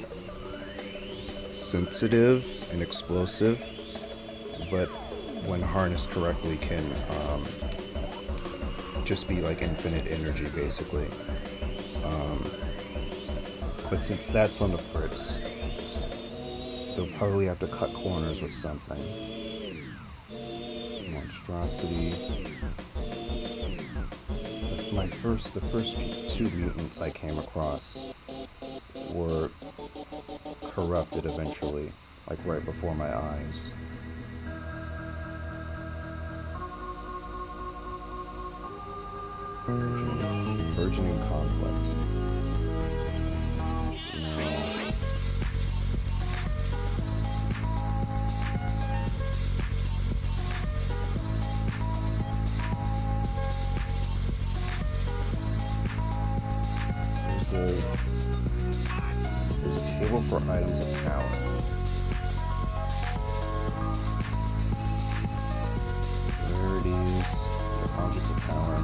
sensitive and explosive, but when harnessed correctly can just be like infinite energy basically. But since that's on the fritz, they'll probably have to cut corners with something. Monstrosity. The first two mutants I came across were corrupted eventually, like right before my eyes. Burgeoning conflict. No. There's a table for items of power. Rarities, objects of power.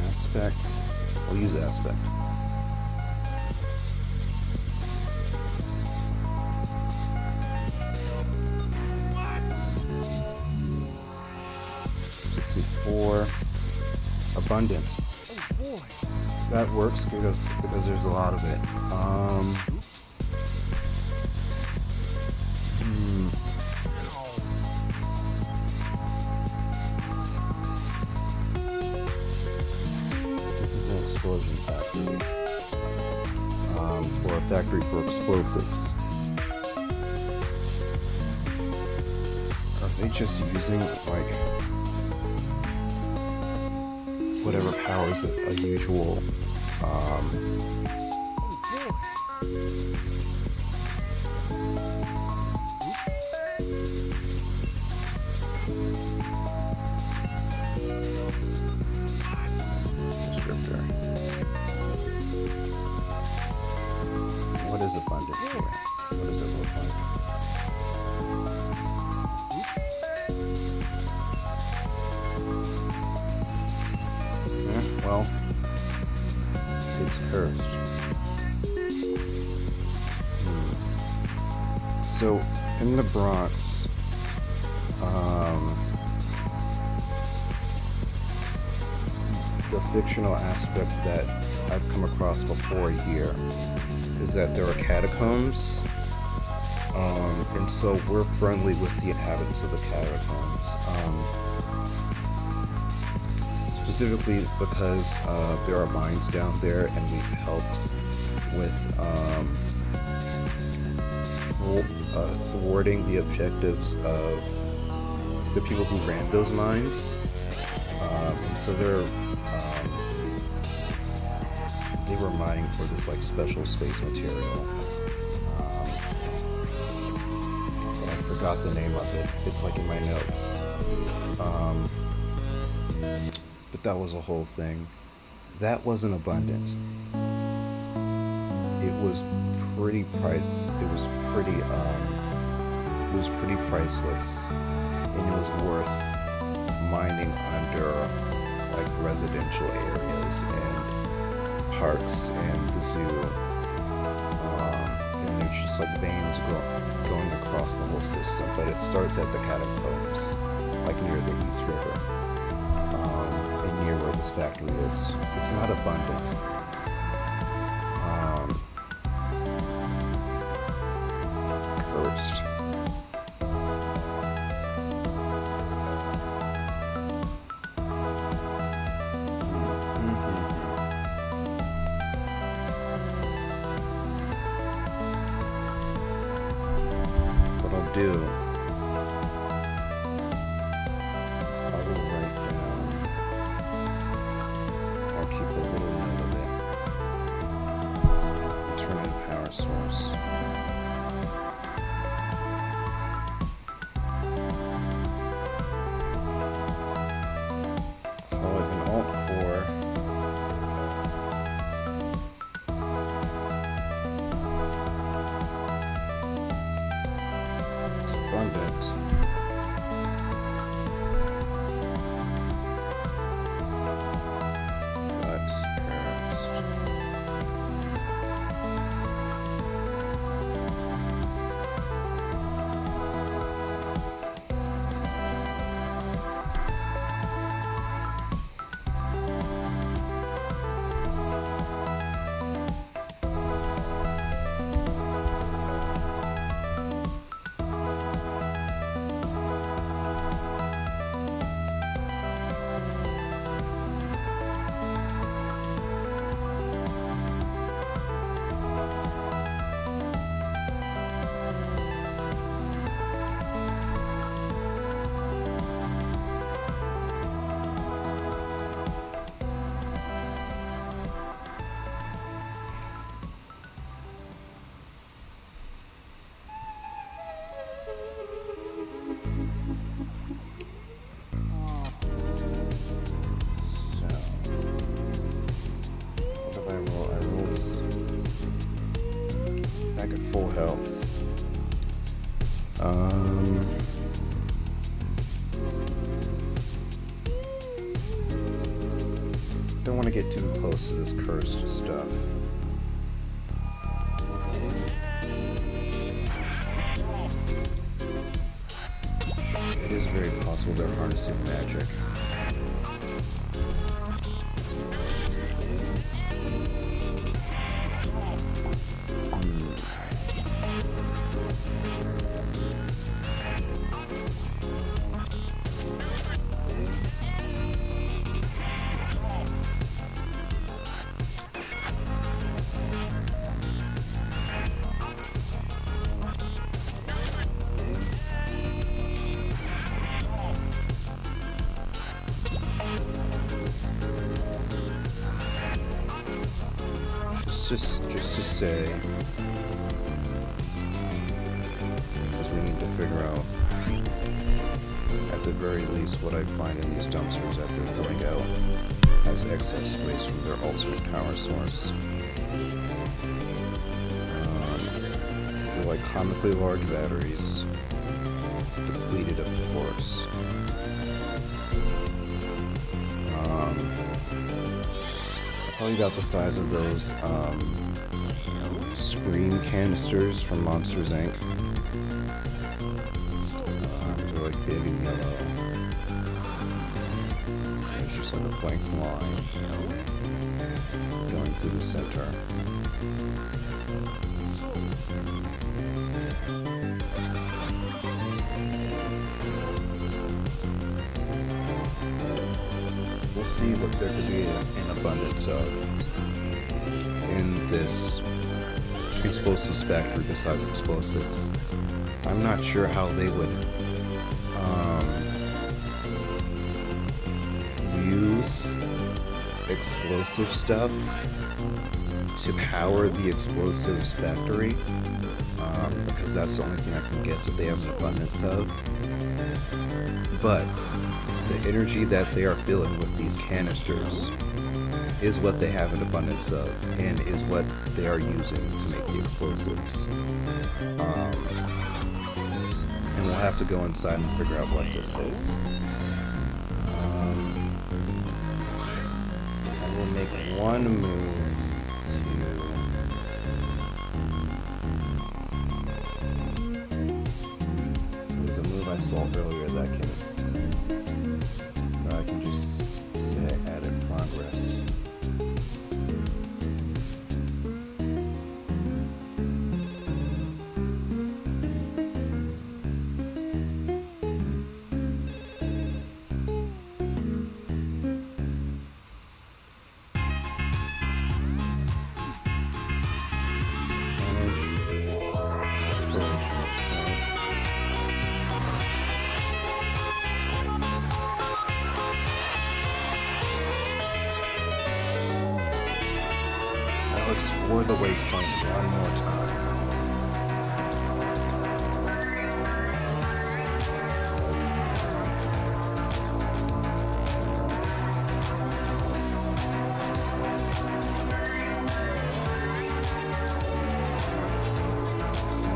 Aspect. We'll use aspect. Abundance. Oh boy. That works because there's a lot of it. This is an explosion factory. For a factory for explosives. Are they just using like whatever powers a usual descriptor. What is abundant here? What does it look like? Well, it's cursed. So, in the Bronx, the fictional aspect that I've come across before here is that there are catacombs, and so we're friendly with the inhabitants of the catacombs. Specifically because there are mines down there, and we've helped with thwarting the objectives of the people who ran those mines. And so they were mining for this like special space material. But I forgot the name of it. It's like in my notes. But that was a whole thing. That wasn't abundant. It was pretty priceless, and it was worth mining under like residential areas and parks and the zoo. And there's just like veins going across the whole system, but it starts at the catacombs, like near the East River. Near where this factory is. It's not abundant. Cursed. do is I will write down, I'll keep a little note of it. Alternative power source. Call it an alt core. It's abundant. But cursed. What did I roll? I rolled back at full health. Don't want to get too close to this cursed stuff. It is very possible they're harnessing magic. Just to say, because we need to figure out, at the very least, what I find in these dumpsters that they're throwing out as excess waste from their alternate power source. They're like comically large batteries, depleted of course. Probably about the size of those Scream canisters from Monsters Inc. They're like big and yellow. There's just like a blank line going through the center. We'll see what there could be an abundance of in this explosives factory besides explosives. I'm not sure how they would use explosive stuff to power the explosives factory, because that's the only thing I can guess that they have an abundance of. But the energy that they are filling with these canisters is what they have an abundance of, and is what they are using to make the explosives. And we'll have to go inside and figure out what this is. I will make one move to... There's a move I saw earlier that I can just say I added progress. explore the waypoint one more time.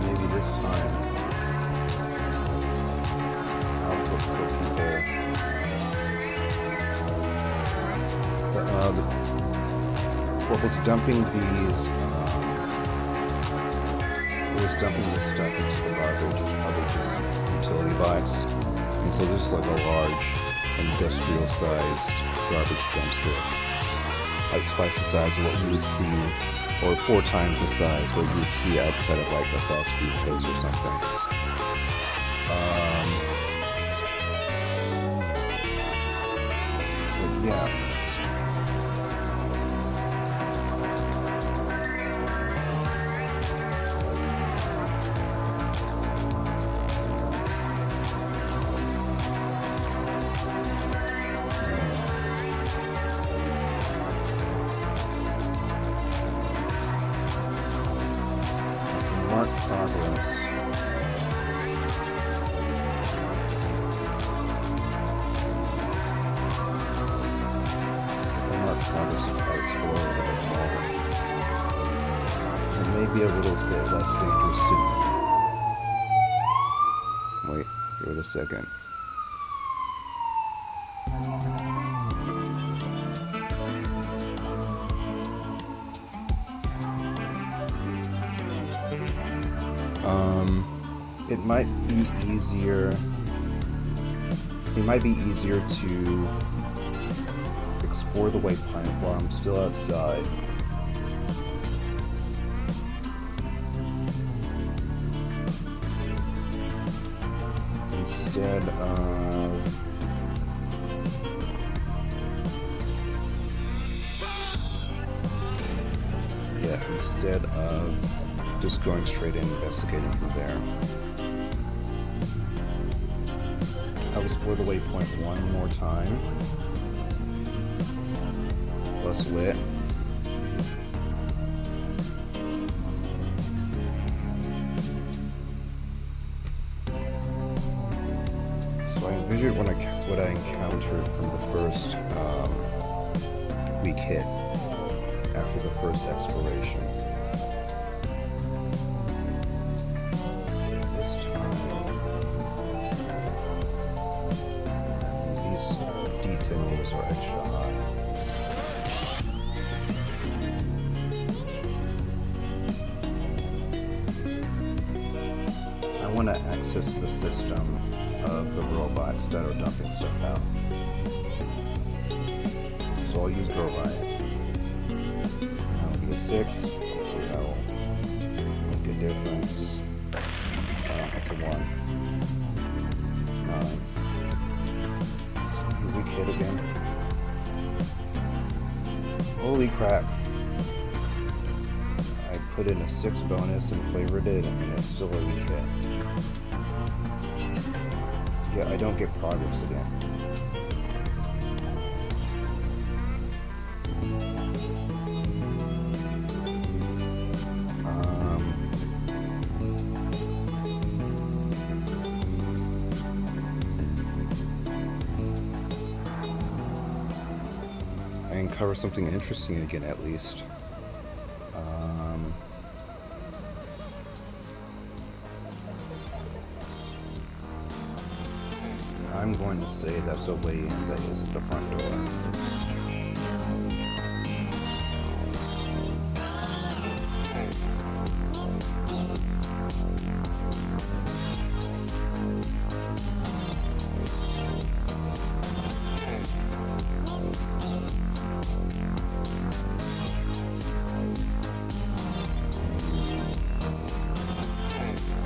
Maybe this time I'll look for people. Well, it's dumping these. It was dumping this stuff into the garbage. It's probably just utility box, and so there's just like a large industrial-sized garbage dumpster, like twice the size of what you would see, or 4 times the size what you would see outside of like a fast food place or something. But yeah. Mark progress. Mark progress if I explore a little bit more. It may be a little bit less dangerous soon. Wait, give it a second. It might be easier. It might be easier to explore the waypoint while I'm still outside. Instead of just going straight in and investigating from there. I'll explore the waypoint one more time. Plus wit. So I envisioned what I encountered from the first weak hit after the first exploration. This time, these details are extra high. I want to access the system of the robots that are dumping stuff out. So I'll use Go Riot. I'll be a 6. Hopefully that will make a difference. That's a 1. 9. Weak hit again. Holy crap. I put in a 6 bonus and flavored it, and it's still a weak hit. Yeah, I don't get progress again. I uncover something interesting again, at least. I'm going to say that's a way in that is at the front door.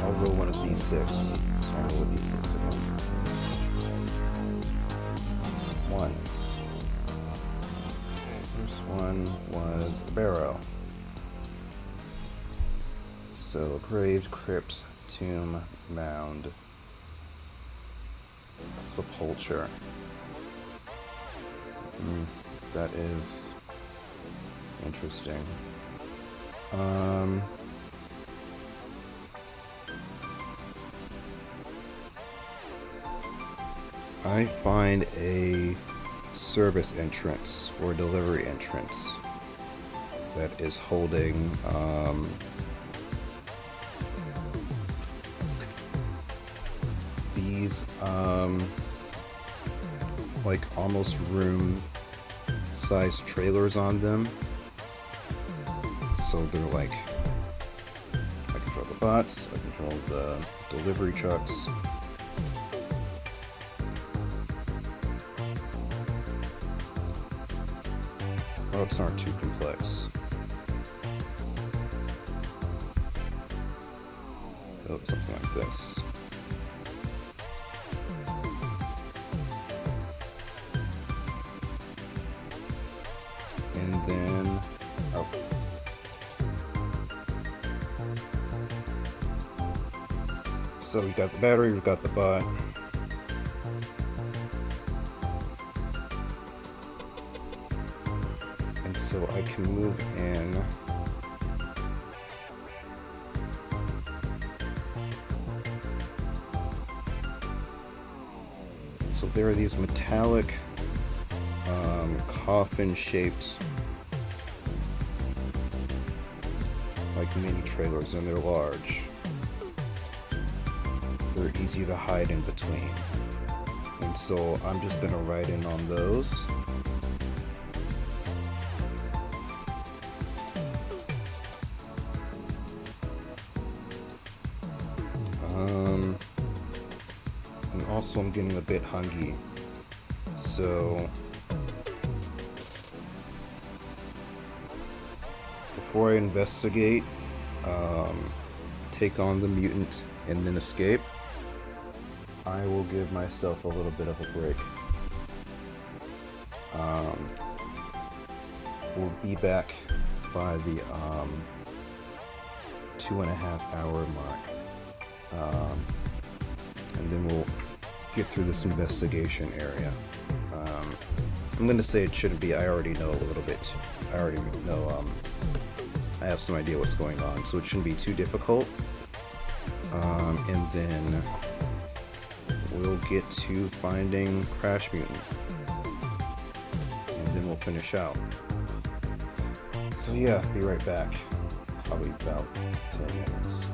I'll roll one of these 6. So I'll roll these 6 again. 1. First one was the barrow. So grave, crypt, tomb, mound, sepulcher. That is interesting. I find a service entrance or delivery entrance that is holding these like almost room sized trailers on them. So they're like, I control the bots, I control the delivery trucks. Routes aren't too complex. They look something like this. And then, oh. So we got the battery, we've got the bot. So I can move in. So there are these metallic coffin-shaped like mini trailers, and they're large. They're easy to hide in between. And so I'm just gonna ride in on those. And also I'm getting a bit hungry, so before I investigate, take on the mutant and then escape, I will give myself a little bit of a break. We'll be back by the 2.5 hour mark. And then we'll get through this investigation area. I'm going to say it shouldn't be, I already know a little bit. I already know, I have some idea what's going on, so it shouldn't be too difficult. And then we'll get to finding Crash Mutant. And then we'll finish out. So yeah, be right back. Probably about 10 minutes.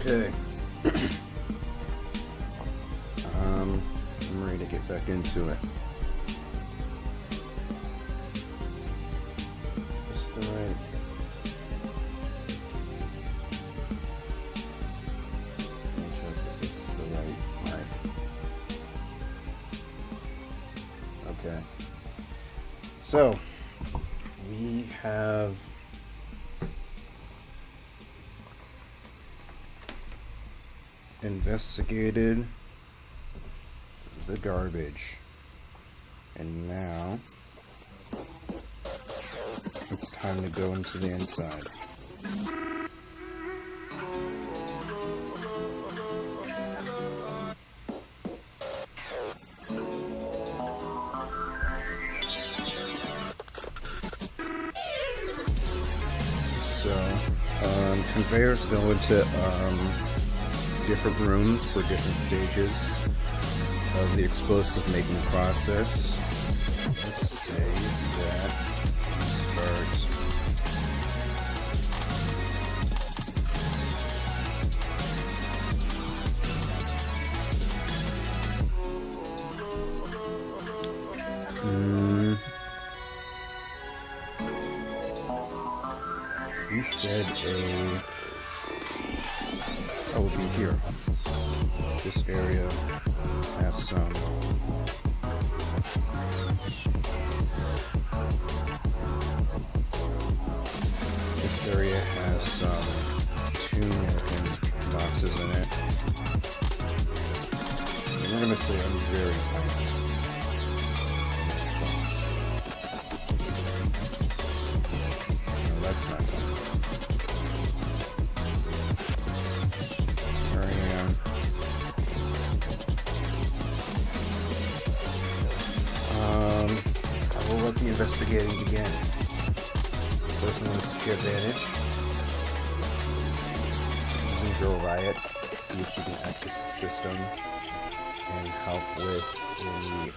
Okay. I'm ready to get back into it. Just the right. Make sure that this is the right mic. Okay. So we have investigated the garbage, and now it's time to go into the inside. So conveyors go into different rooms for different stages of the explosive making process. Let's say that we start we said it would be here. This area has some tuning boxes in it. And we're gonna say I'm very tiny. No, that's not good. I will let the investigating begin. First one is secure advantage. Zero riot. See if she can access the system and help with any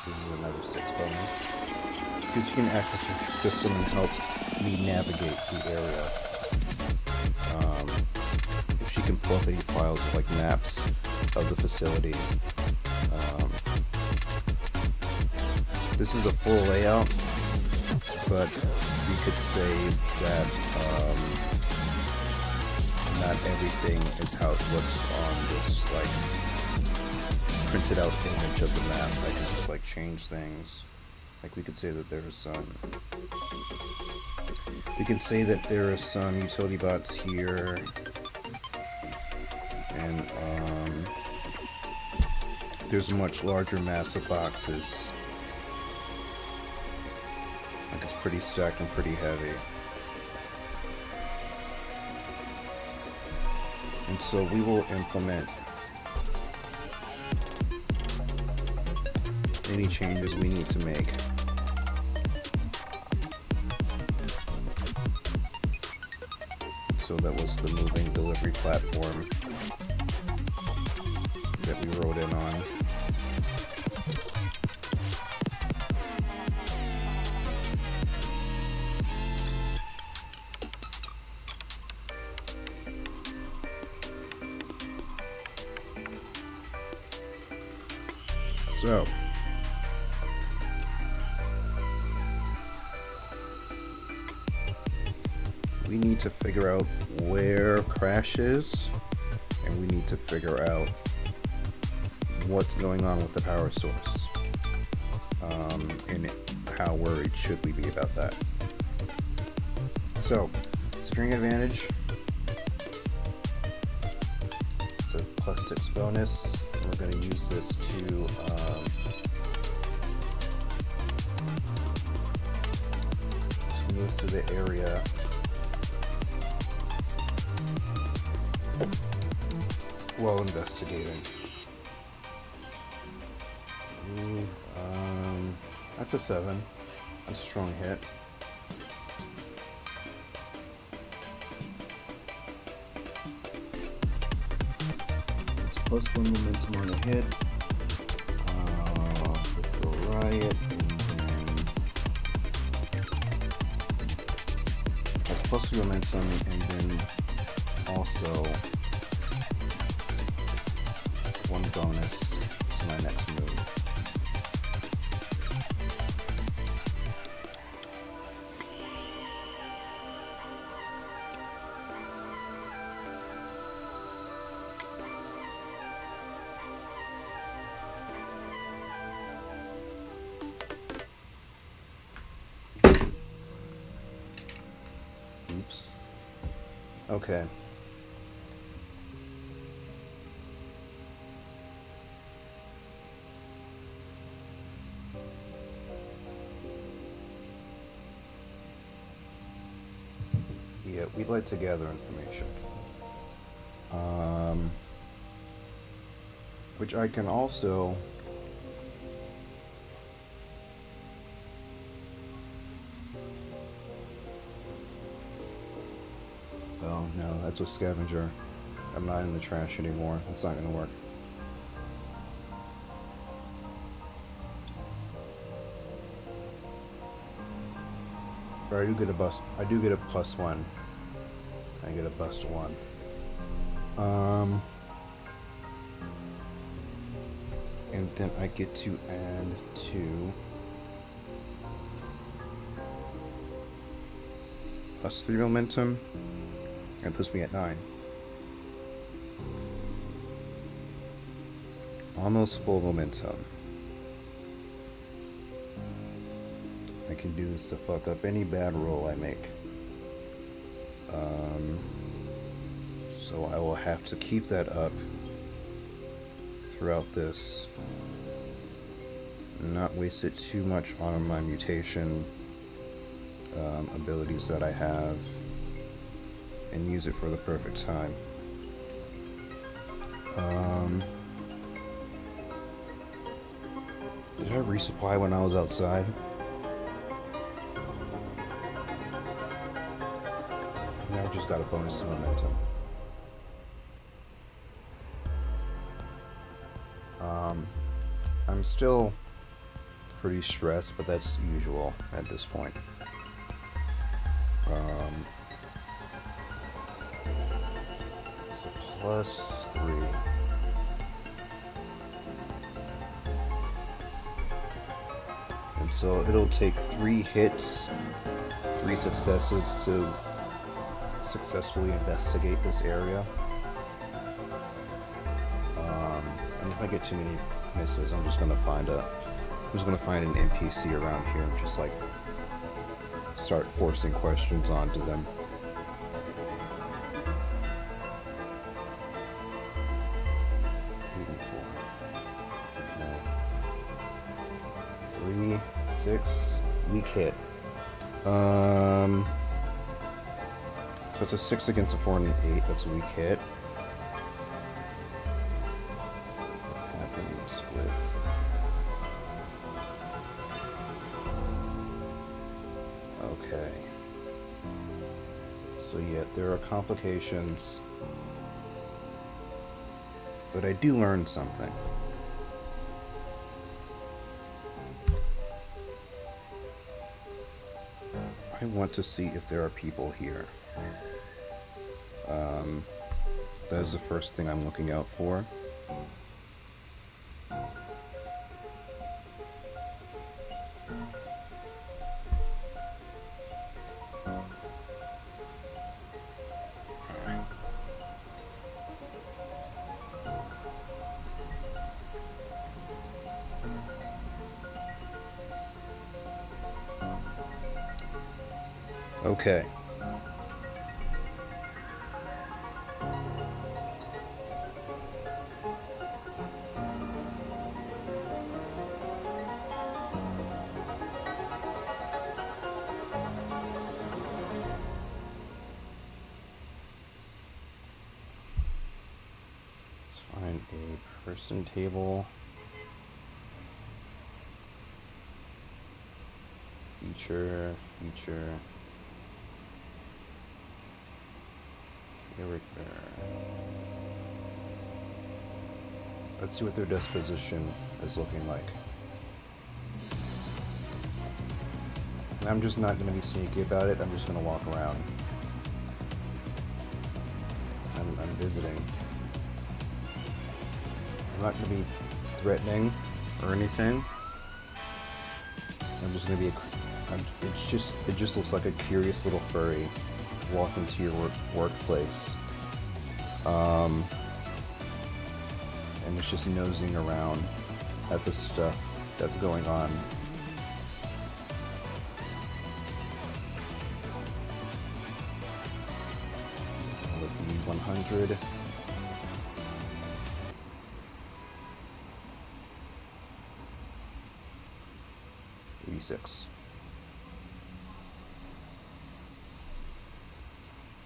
this is another 6 bonus. See if she can access the system and help me navigate the area. If she can pull up any files like maps of the facility. This is a full layout, but you could say that not everything is how it looks on this printed out image of the map. I can just change things. Like we could say that there is some utility bots here, and there's a much larger mass of boxes. It's pretty stacked and pretty heavy. And so we will implement any changes we need to make. So that was the moving delivery platform that we wrote in on. So, we need to figure out where Crash is, and we need to figure out what's going on with the power source, and how worried should we be about that. So, string advantage, it's a +6 bonus. We're going to use this to move through the area. While investigating. Ooh, that's a 7. That's a strong hit. It's +1 momentum on a hit. With the riot, and then that's +3 momentum, and then also one bonus to my next move. Oops. Okay. Yeah, we'd like to gather information. Which I can also oh no, that's a scavenger. I'm not in the trash anymore. That's not gonna work. But I do get a bust. I do get a +1. I get a bust 1. And then I get to add 2. +3 momentum. And puts me at 9. Almost full momentum. I can do this to fuck up any bad roll I make. So I will have to keep that up throughout this. Not waste it too much on my mutation abilities that I have, and use it for the perfect time. Did I resupply when I was outside? I just got a bonus to momentum. I'm still pretty stressed, but that's usual at this point. It's a +3. And so it'll take 3 hits, 3 successes to successfully investigate this area. And if I get too many misses, I'm just gonna find an NPC around here and just like start forcing questions onto them. Okay. 3, 6, weak hit. So it's a 6 against a 4 and an 8. That's a weak hit. What happens with... Okay. So yeah, there are complications. But I do learn something. I want to see if there are people here. That is the first thing I'm looking out for. Okay. Let's find a person table. Feature. Character. Let's see what their disposition is looking like. And I'm just not going to be sneaky about it. I'm just going to walk around. I'm visiting. I'm not going to be threatening or anything. I'm just going to be it just looks like a curious little furry walking to your workplace. And it's just nosing around at the stuff that's going on. With the 100. $86.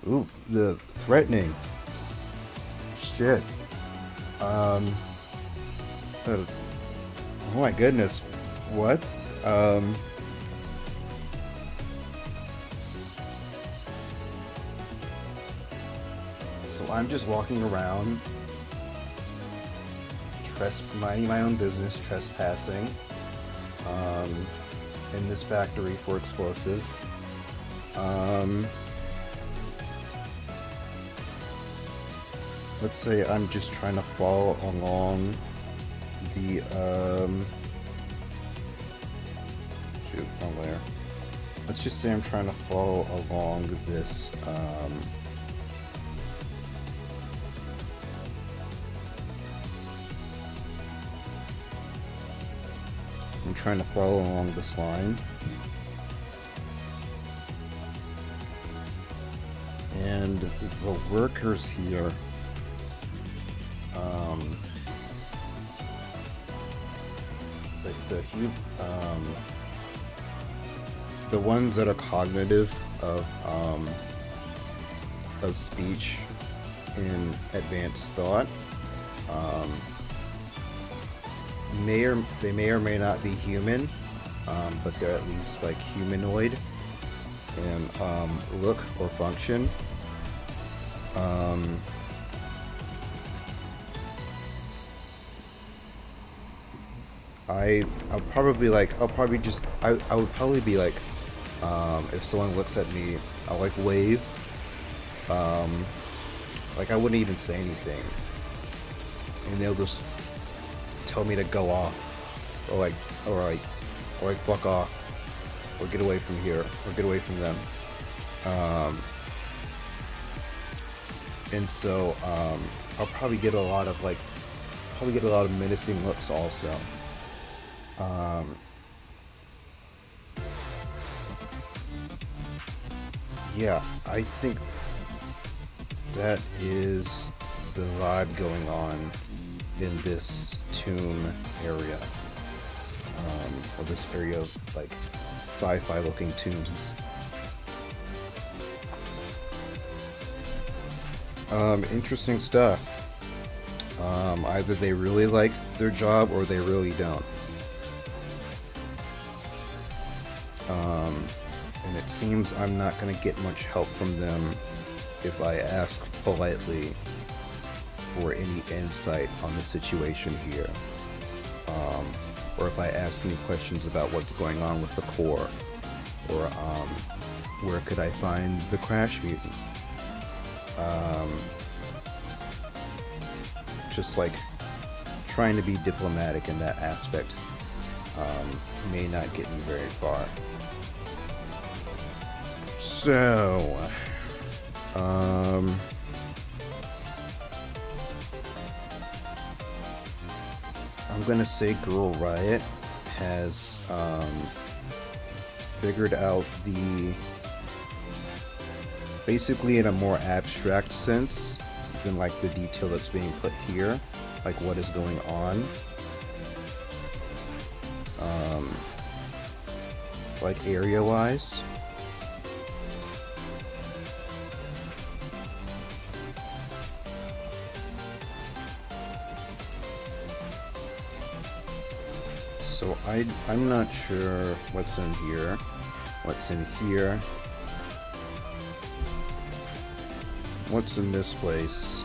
Ooh, the threatening. Shit. Oh my goodness. What? So I'm just walking around, minding my own business, trespassing, in this factory for explosives. Let's say I'm just trying to follow along the, shoot, wrong layer. Let's just say I'm trying to follow along this, I'm trying to follow along this line. And the workers here, the ones that are cognitive of speech in advanced thought, they may or may not be human, but they're at least like humanoid in look or function. I would probably be like, if someone looks at me, I'll like wave. Like I wouldn't even say anything, and they'll just tell me to go off, or fuck off, or get away from here, or get away from them. And so I'll probably get a lot of menacing looks also. Yeah, I think that is the vibe going on in this tomb area, or this area of like sci-fi looking tombs. Interesting stuff. Either they really like their job or they really don't. And it seems I'm not going to get much help from them if I ask politely for any insight on the situation here. Or if I ask any questions about what's going on with the core, or where could I find the crash mutant. Just like trying to be diplomatic in that aspect may not get me very far. So, I'm gonna say Girl Riot has figured out basically in a more abstract sense than like the detail that's being put here, like what is going on, like area wise. So I'm not sure what's in here, what's in here, what's in this place,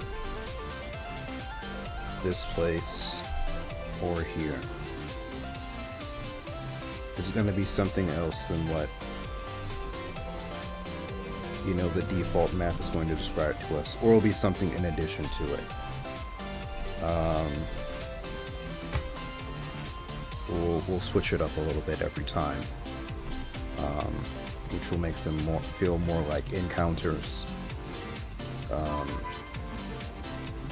or here. It's gonna be something else than what you know, the default map is going to describe to us, or it'll be something in addition to it. We'll switch it up a little bit every time, which will make them feel more like encounters.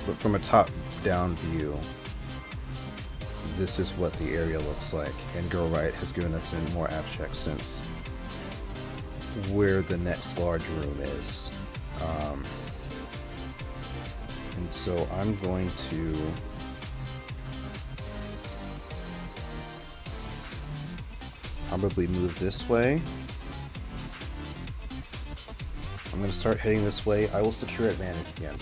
But from a top-down view, this is what the area looks like, and Girl Riot has given us a more abstract sense where the next large room is. And so I'm going to probably move this way. I'm going to start heading this way. I will secure advantage again.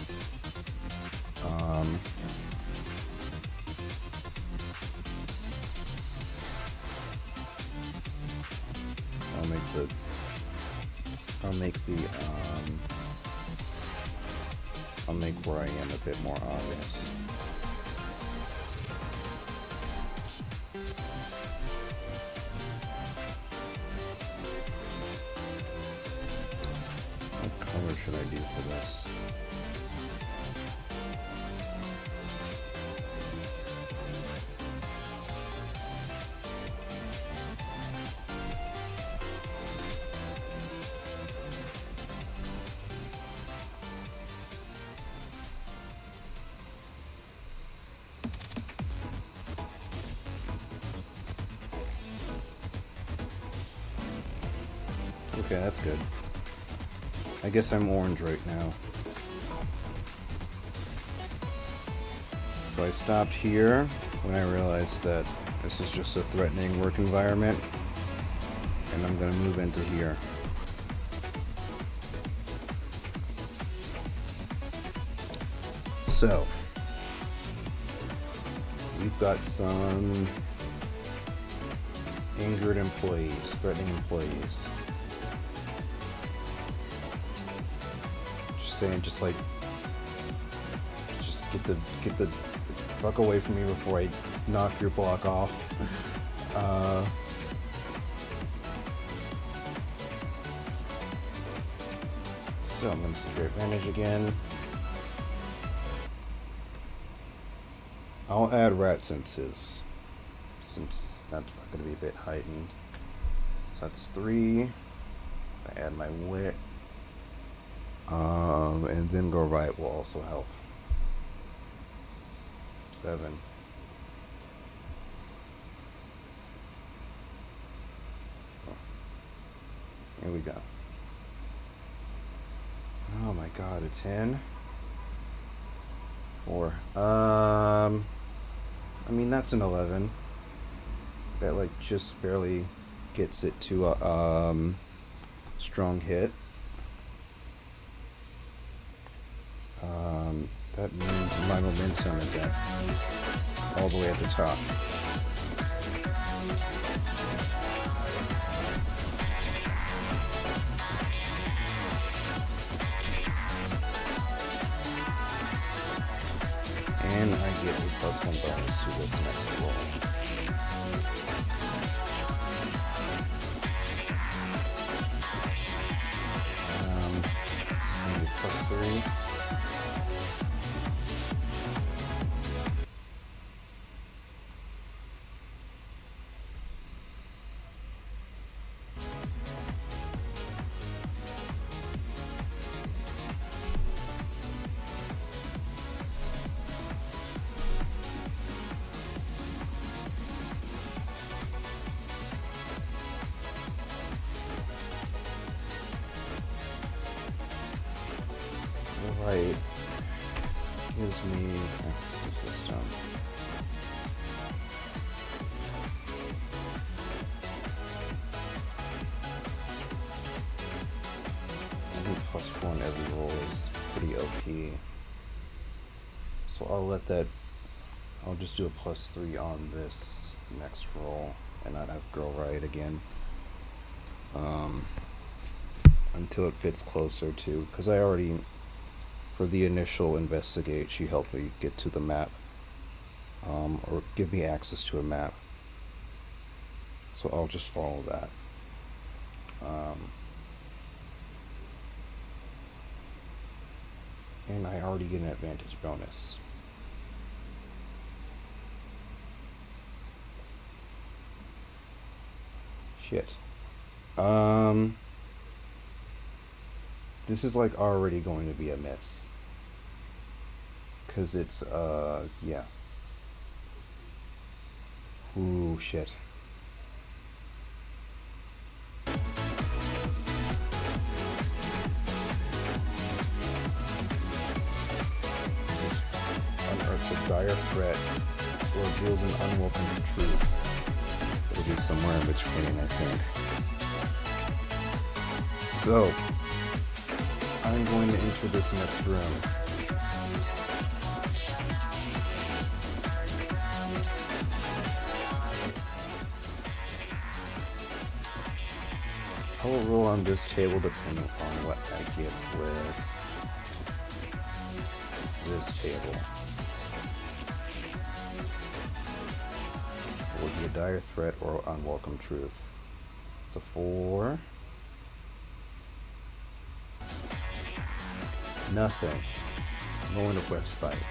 I'll make where I am a bit more obvious. What color should I do for this? Okay, that's good. I guess I'm orange right now. So I stopped here when I realized that this is just a threatening work environment, and I'm going to move into here. So, we've got some angered employees, threatening employees. Saying just get the fuck away from me before I knock your block off. So I'm going to secure advantage again. I'll add rat senses since that's going to be a bit heightened. So that's 3. I add my wit. And then Go Right will also help. 7. Here we go. Oh my god, a 10. 4. I mean, that's an 11. That like just barely gets it to a strong hit. That means my momentum is at all the way at the top. And I get a +1 bonus to this next roll. +3. Right, gives me system. I think +1 every roll is pretty OP. So I'll just do a +3 on this next roll and not have Girl Riot again. Until it fits closer to, because I already, for the initial investigate, she helped me get to the map, or give me access to a map. So I'll just follow that. And I already get an advantage bonus. Shit. This is like already going to be a miss. 'Cause it's, yeah. Ooh, shit. Unearths a dire threat or reveals an unwelcome truth. It'll be somewhere in between, I think. So, I'm going to enter this next room. I will roll on this table depending on what I get with this table. It will be a dire threat or unwelcome truth. It's a 4. Nothing. I'm going to respite.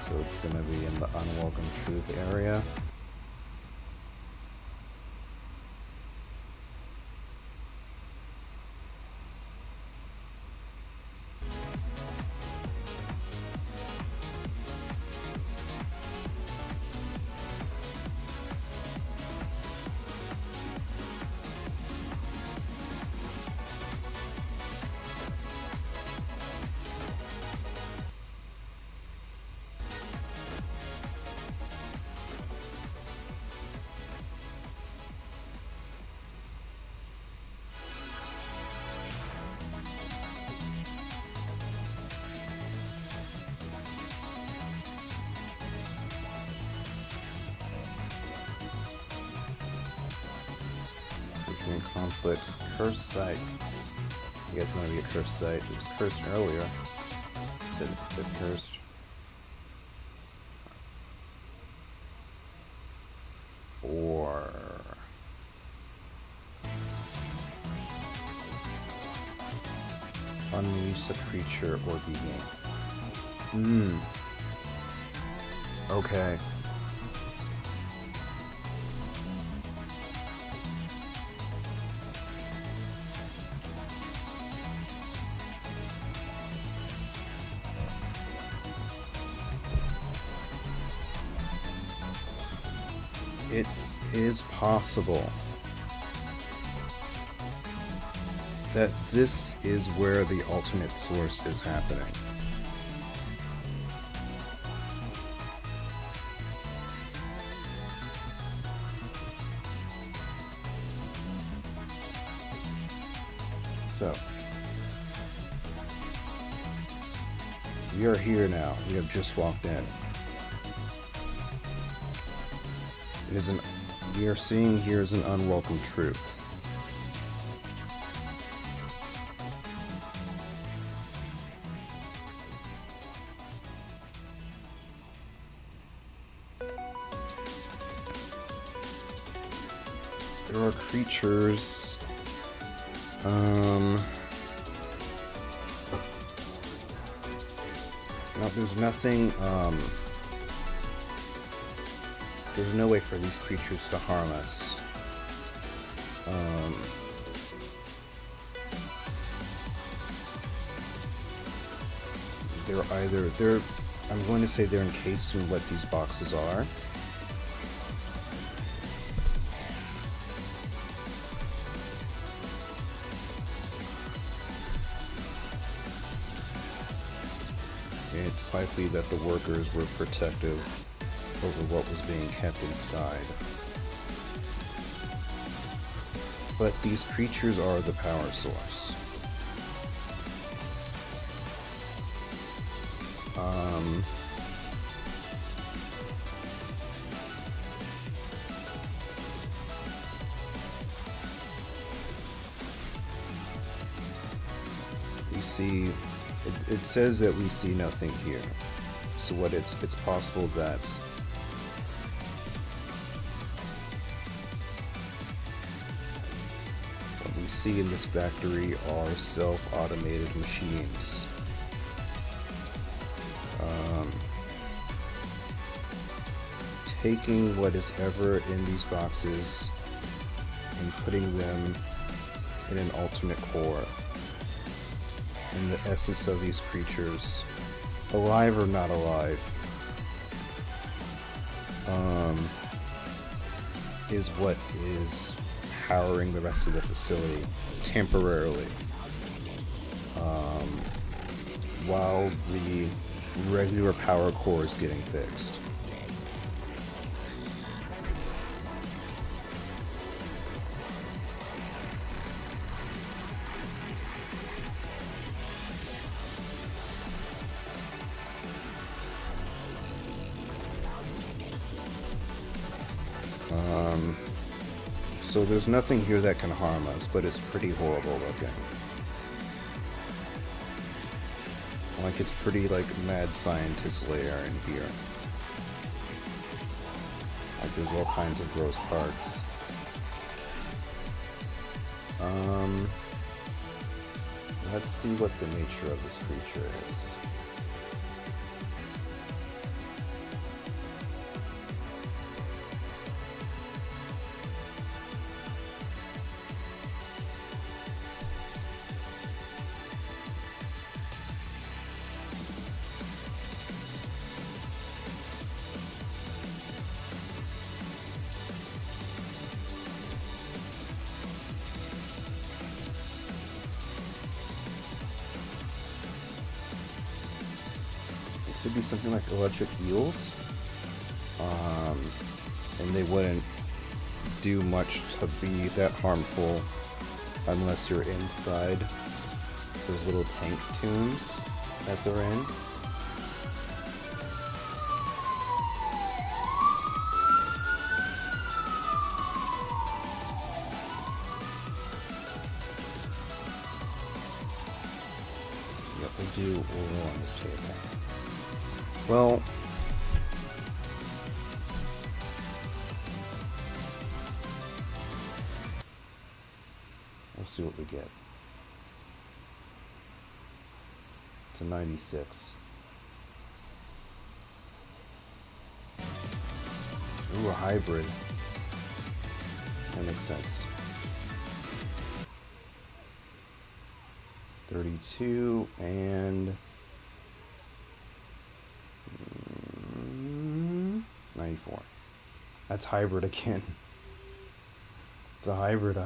So it's going to be in the unwelcome truth area. Conflict. Cursed site. Yeah, it's going to be a cursed site. It was cursed earlier. It said cursed. Four. Unleash a creature or being. Okay. It is possible that this is where the alternate source is happening. So, we are here now. We have just walked in. We are seeing here is an unwelcome truth. There are creatures. No, there's nothing. There's no way for these creatures to harm us. I'm going to say they're encased in what these boxes are. It's likely that the workers were protective over what was being kept inside. But these creatures are the power source. We see, it says that we see nothing here. So what it's possible that see in this factory are self-automated machines. Taking what is ever in these boxes and putting them in an alternate core. And the essence of these creatures, alive or not alive, is what is powering the rest of the facility temporarily, while the regular power core is getting fixed. So there's nothing here that can harm us, but it's pretty horrible looking. Like, it's pretty, like, mad scientist lair in here. Like, there's all kinds of gross parts. Let's see what the nature of this creature is. Could be something like electric eels, and they wouldn't do much to be that harmful unless you're inside those little tank tombs that they're in. Yep, we do oil on this table. Well, we'll see what we get. It's a 96. Ooh, a hybrid. That makes sense. 32 and 94. That's hybrid again. It's a hybrid.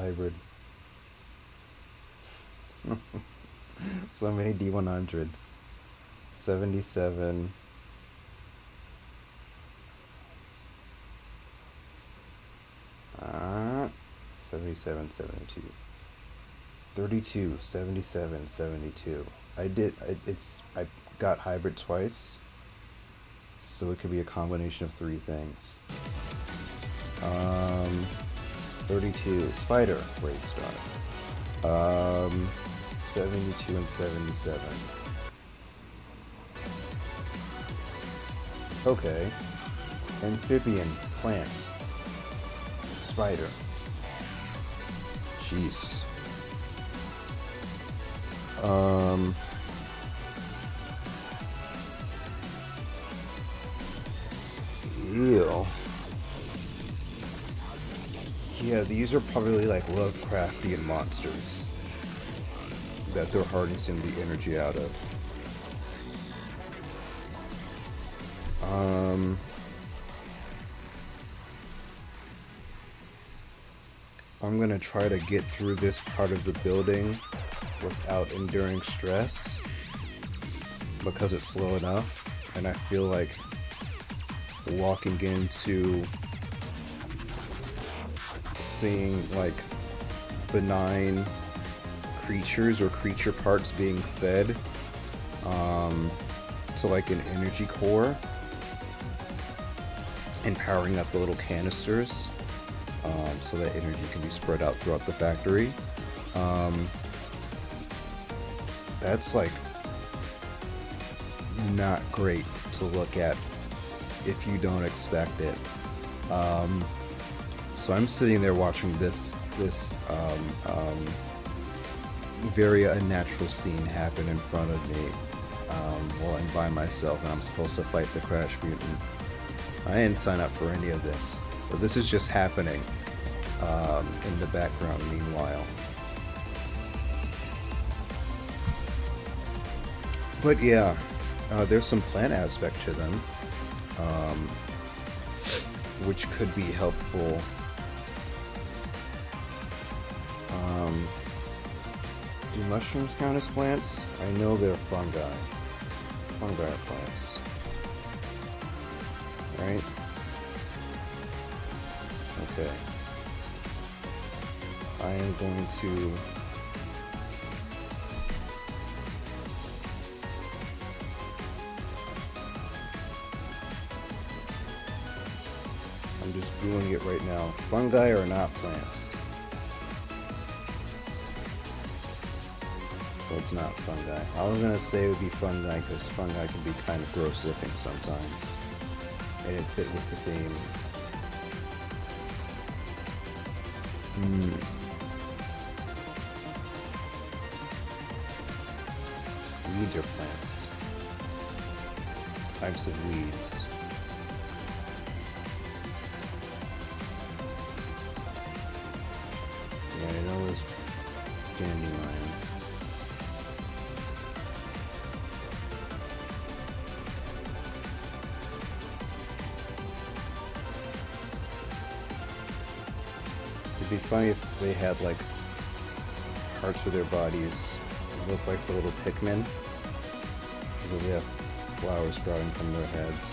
So many D100s. 77. Uh, 77, 72. 32, 77, 72. I got hybrid twice. So it could be a combination of three things. 32, spider, great start. 72 and 77. Okay. Amphibian, plant, spider. Jeez. Ew. Yeah, these are probably like Lovecraftian monsters that they're harnessing the energy out of. I'm gonna try to get through this part of the building without enduring stress because it's slow enough, and I feel like walking into seeing like benign creatures or creature parts being fed to like an energy core and powering up the little canisters so that energy can be spread out throughout the factory. That's like not great to look at if you don't expect it. So I'm sitting there watching this very unnatural scene happen in front of me while I'm by myself and I'm supposed to fight the Crash Mutant. I didn't sign up for any of this, but this is just happening in the background meanwhile. But yeah, there's some plant aspect to them, which could be helpful. Do mushrooms count as plants? I know they're fungi. Fungi are plants. Right? Okay. I am going to... I'm just doing it right now. Fungi are not plants. So it's not fungi. I was gonna say it would be fungi because fungi can be kind of gross looking sometimes. It didn't fit with the theme. Weeds are plants. Types of weeds. Yeah, I know there's dandelion. It'd be funny if they had like parts of their bodies look like the little Pikmin. Because they have flowers sprouting from their heads.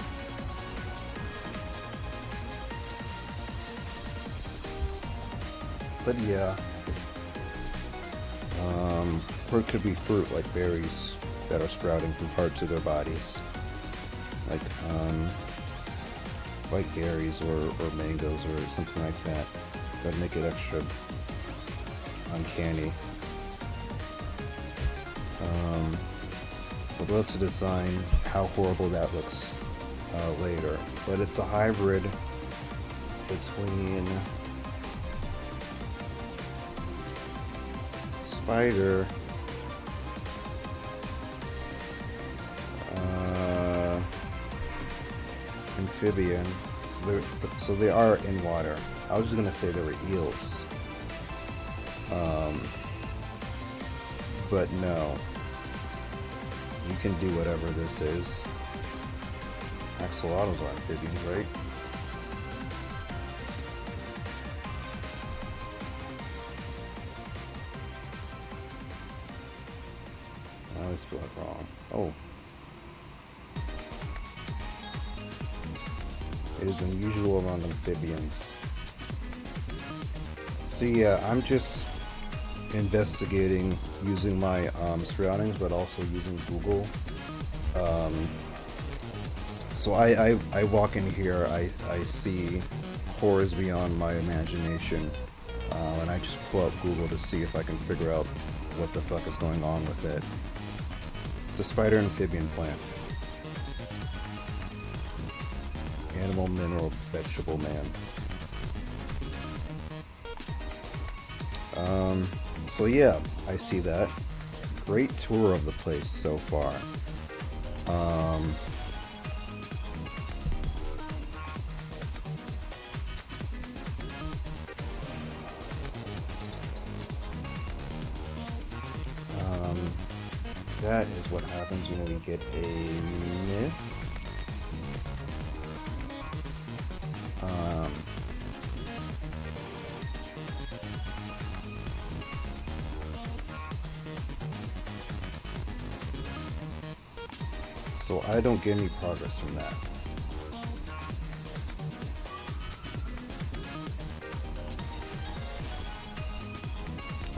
But yeah. Or it could be fruit like berries that are sprouting from parts of their bodies. Like berries or mangoes or something like that. That'd make it extra uncanny. I'd love to design how horrible that looks later, but it's a hybrid between spider, amphibian. So they are in water. I was just gonna say they were eels. But no. You can do whatever this is. Axolotls are amphibians, right? I always feel like wrong. Oh. It is unusual among amphibians. So yeah, I'm just investigating using my surroundings, but also using Google. So I walk in here, I see horrors beyond my imagination, and I just pull up Google to see if I can figure out what the fuck is going on with it. It's a spider amphibian plant. Animal, mineral, vegetable man. So yeah, I see that. Great tour of the place so far. That is what happens when we get a miss. So I don't get any progress from that.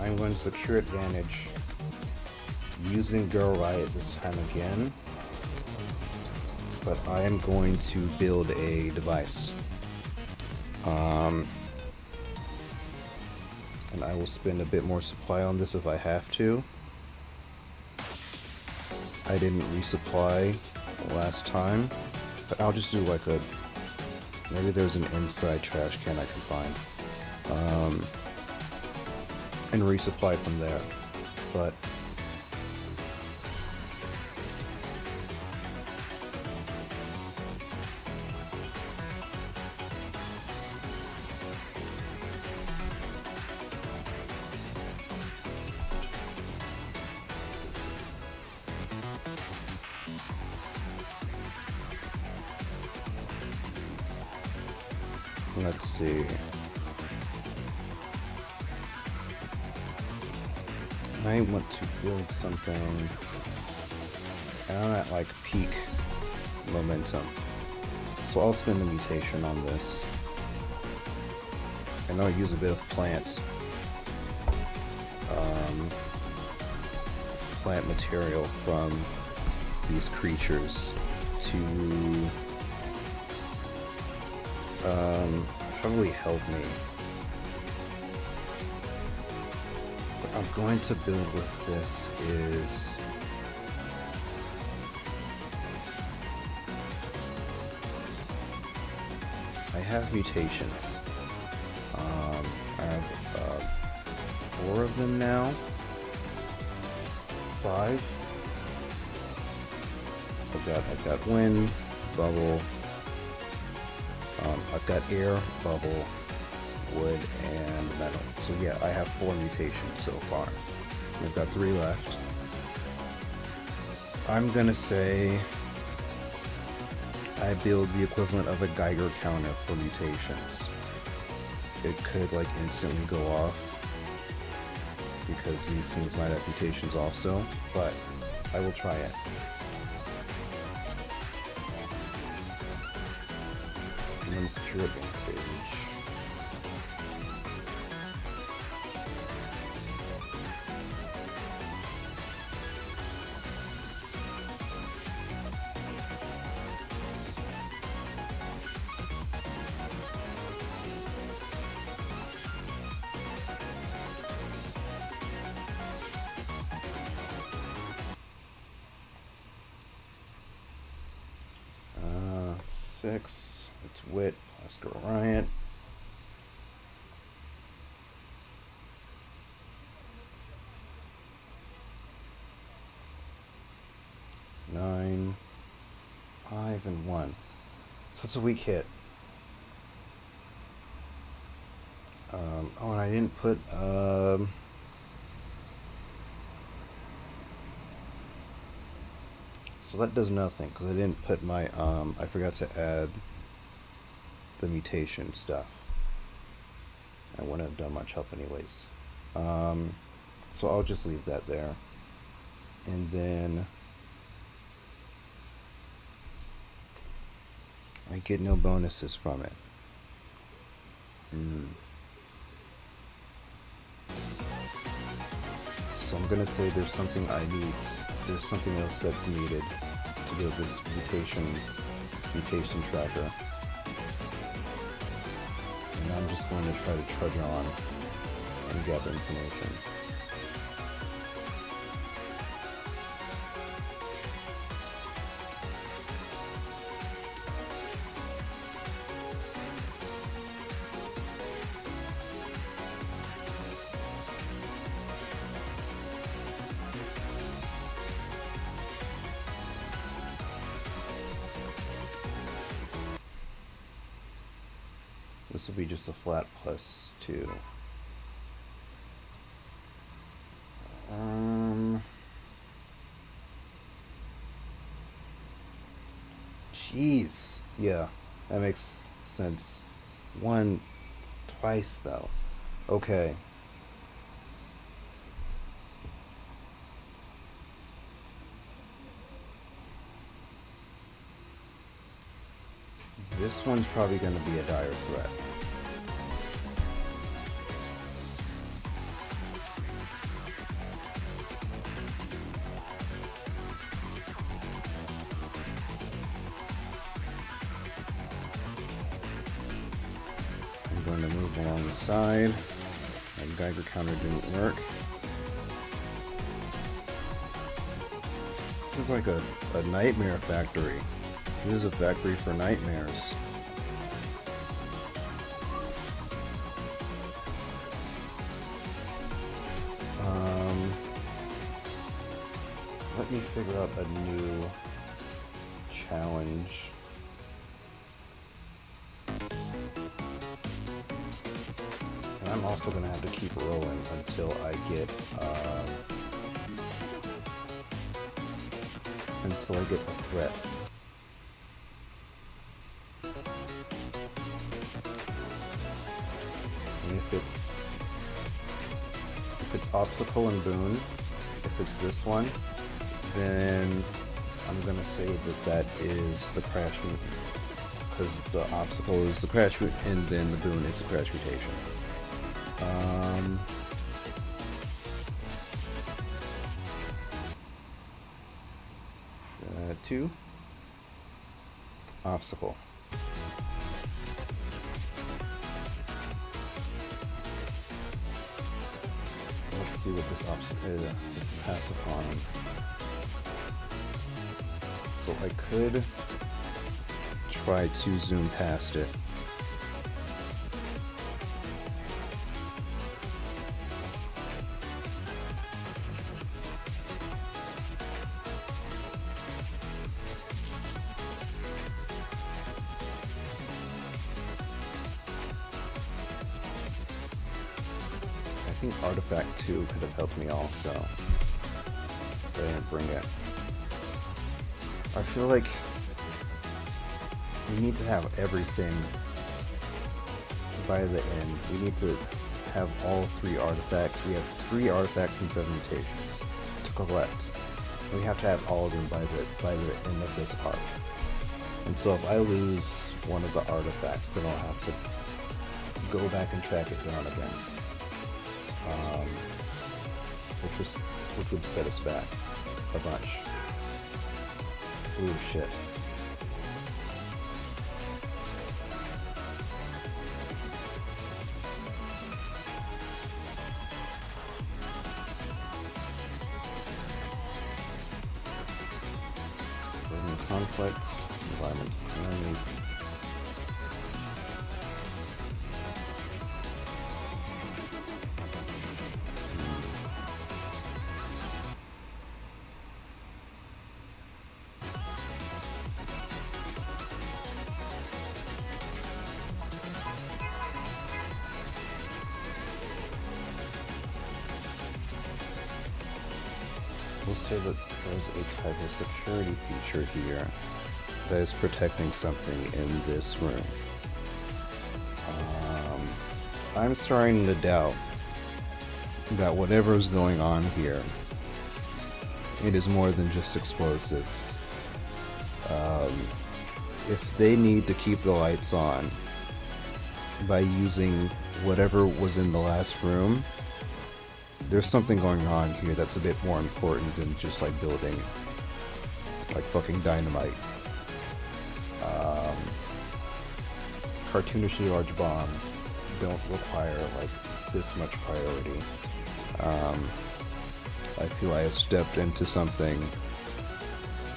I'm going to secure advantage using Girl Riot this time again, but I am going to build a device. And I will spend a bit more supply on this if I have to. I didn't resupply last time, but I'll just do like maybe there's an inside trash can I can find. And resupply from there. but let's see. I want to build something. I'm at like peak momentum, so I'll spend the mutation on this. I know I use a bit of plant material from these creatures to probably help me. What I'm going to build with this is I have mutations. I have 4 of them now. 5. I've got wind, bubble. I've got air, bubble, wood, and metal. So yeah, I have 4 mutations so far. I've got 3 left. I'm gonna say I build the equivalent of a Geiger counter for mutations. It could like instantly go off because these things might have mutations also, but I will try it. Secure advantage. Six. It's wit. Let's go Riot. Nine, 5, and 1. So it's a weak hit. Oh, and I didn't put so that does nothing because I didn't put my I forgot to add the mutation stuff. I wouldn't have done much help anyways. So I'll just leave that there. And then I get no bonuses from it. So I'm gonna say there's something I need. There's something else that's needed to build this mutation tracker. And I'm just going to try to trudge on and gather information. This will be just a flat +2. Jeez. Yeah, that makes sense. 1 twice though. Okay. This one's probably going to be a dire threat. I'm going to move along the side. My Geiger counter didn't work. This is like a nightmare factory. This is a factory for nightmares. me figure out a new challenge. And I'm also gonna have to keep rolling until I get a threat. And if it's obstacle and boon, if it's this one, then I'm gonna say that is the crash mutant, because the obstacle is the crash mutant and then the boon is the crash mutation. 2 obstacle. Let's see what this obstacle is. It's pass upon. So I could try to zoom past it. I think Artifact 2 could have helped me also, but I didn't bring it. I feel like we need to have everything by the end. We need to have all 3 artifacts. We have 3 artifacts and 7 mutations to collect. And we have to have all of them by the end of this arc. And so if I lose one of the artifacts, then I'll have to go back and track it down again. Which would set us back a bunch. Ooh, shit. Burning conflict, environment, enemy. We'll say that there's a type of security feature here that is protecting something in this room. I'm starting to doubt that whatever is going on here, it is more than just explosives. If they need to keep the lights on by using whatever was in the last room, there's something going on here that's a bit more important than just like building like fucking dynamite. Cartoonishly large bombs don't require like this much priority. I feel I have stepped into something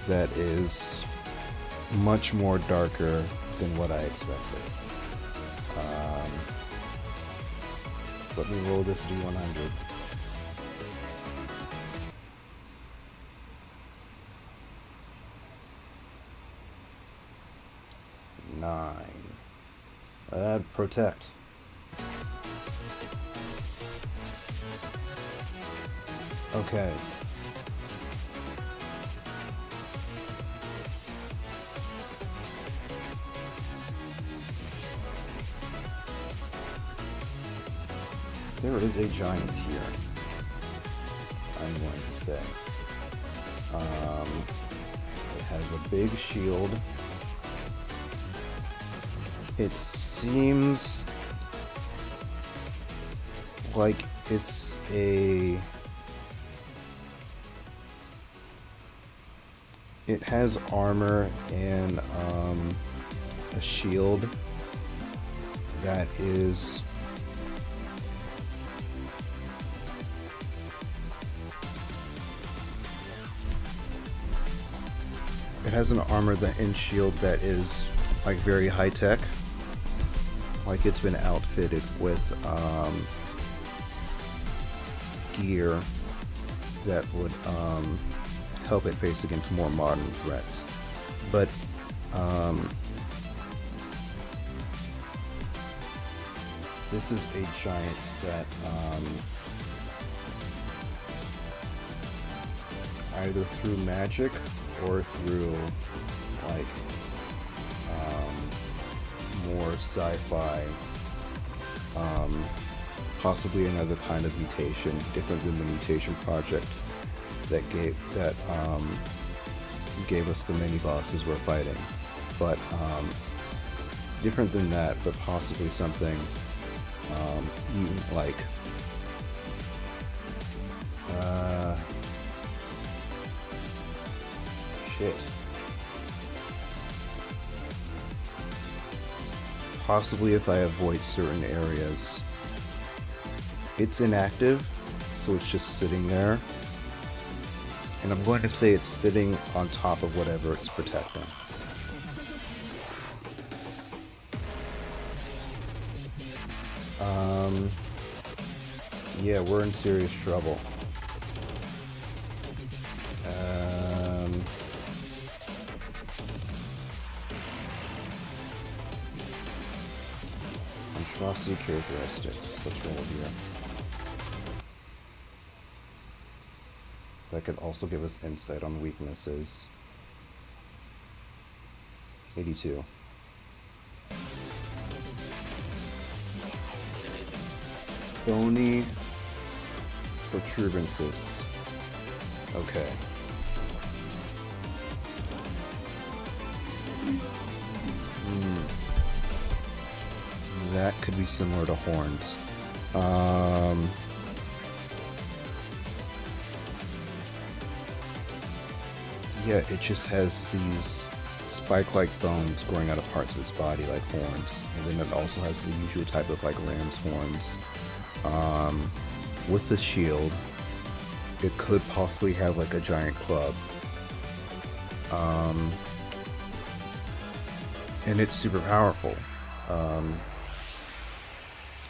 that is much more darker than what I expected. Let me roll this D100. Protect. Okay. There is a giant here, I'm going to say. It has a big shield. It seems like it's it has armor and a shield that is and shield that is like very high tech. Like it's been outfitted with gear that would help it face against more modern threats. But this is a giant that either through magic or through like more sci-fi, possibly another kind of mutation, different than the mutation project that gave us the mini bosses we're fighting, but different than that, but possibly something mutant like. Shit. Possibly if I avoid certain areas. It's inactive, so it's just sitting there. And I'm going to say it's sitting on top of whatever it's protecting. Yeah, we're in serious trouble. Monstrosity characteristics. Let's roll here. That could also give us insight on weaknesses. 82. Bony protuberances. Okay. That could be similar to horns. Yeah, it just has these spike-like bones growing out of parts of its body like horns. And then it also has the usual type of like ram's horns. With the shield, it could possibly have like a giant club. And it's super powerful.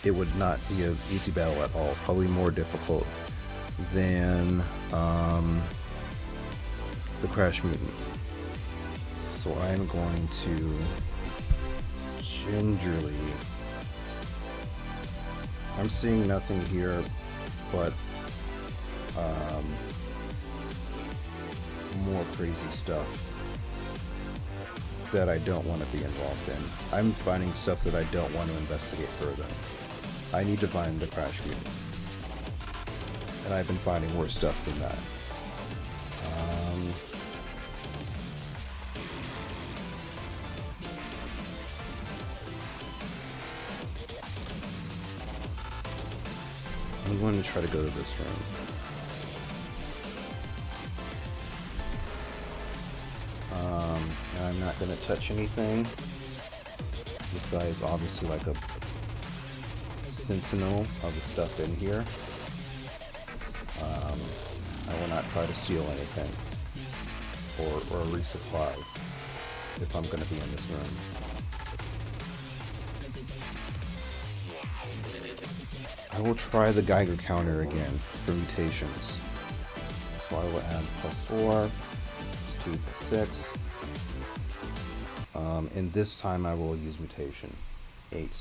It would not be an easy battle at all. Probably more difficult than the Crash Mutant. So I am going to gingerly. I'm seeing nothing here, but more crazy stuff that I don't want to be involved in. I'm finding stuff that I don't want to investigate further. I need to find the Crash Mutant. And I've been finding worse stuff than that. I'm going to try to go to this room. And I'm not going to touch anything. This guy is obviously like a sentinel of the stuff in here. I will not try to steal anything or resupply if I'm going to be in this room. I will try the Geiger counter again for mutations. So I will add +4, +2, +6. And this time I will use mutation. 8.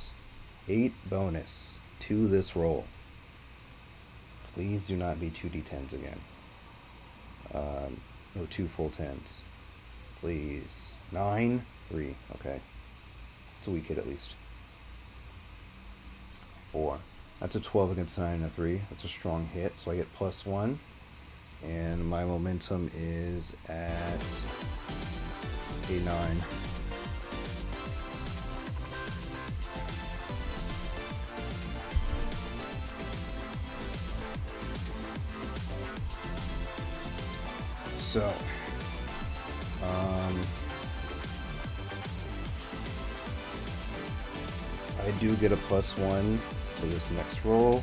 8 bonus to this roll. Please do not be 2d10s again. No, 2 full 10s. Please. 9, 3. Okay. It's a weak hit at least. 4. That's a 12 against 9 and a 3. That's a strong hit, so I get +1. And my momentum is at a 9. So, I do get a +1 to this next roll.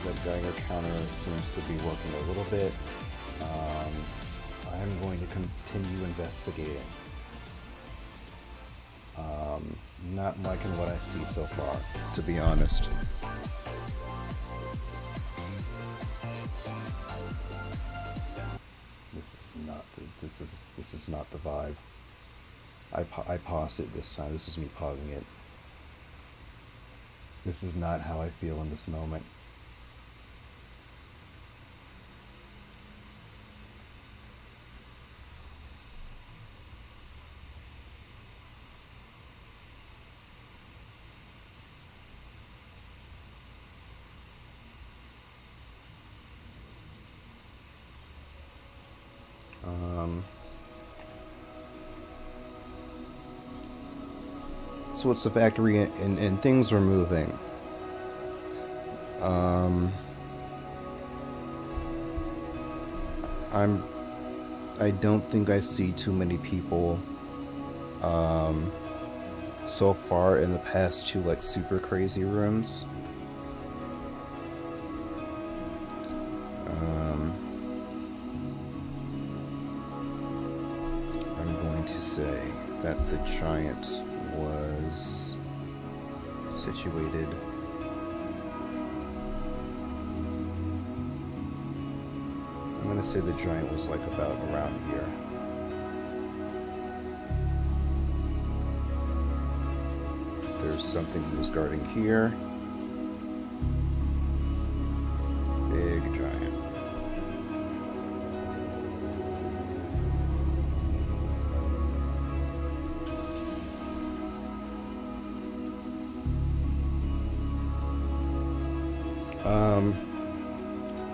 The Geiger counter seems to be working a little bit. I'm going to continue investigating. Not liking what I see so far, to be honest. not. This is not the vibe. I paused it this time. This is me pausing it. This is not how I feel in this moment. So it's the factory and things are moving. I don't think I see too many people so far in the past two like super crazy rooms. I'm going to say that the giant was situated I'm going to say the giant was like about around here. There's something he was guarding here. Big giant.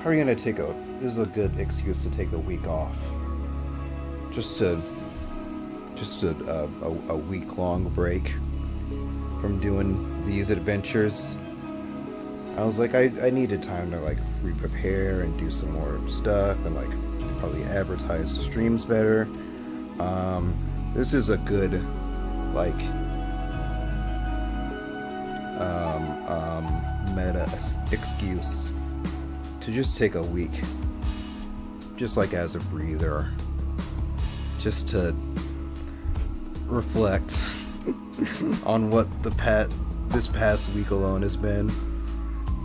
Probably gonna take this is a good excuse to take a week off. Just a week-long break from doing these adventures. I was like, I needed time to like re-prepare and do some more stuff and like probably advertise the streams better. This is a good like meta excuse to just take a week, just like as a breather, just to reflect on what this past week alone has been.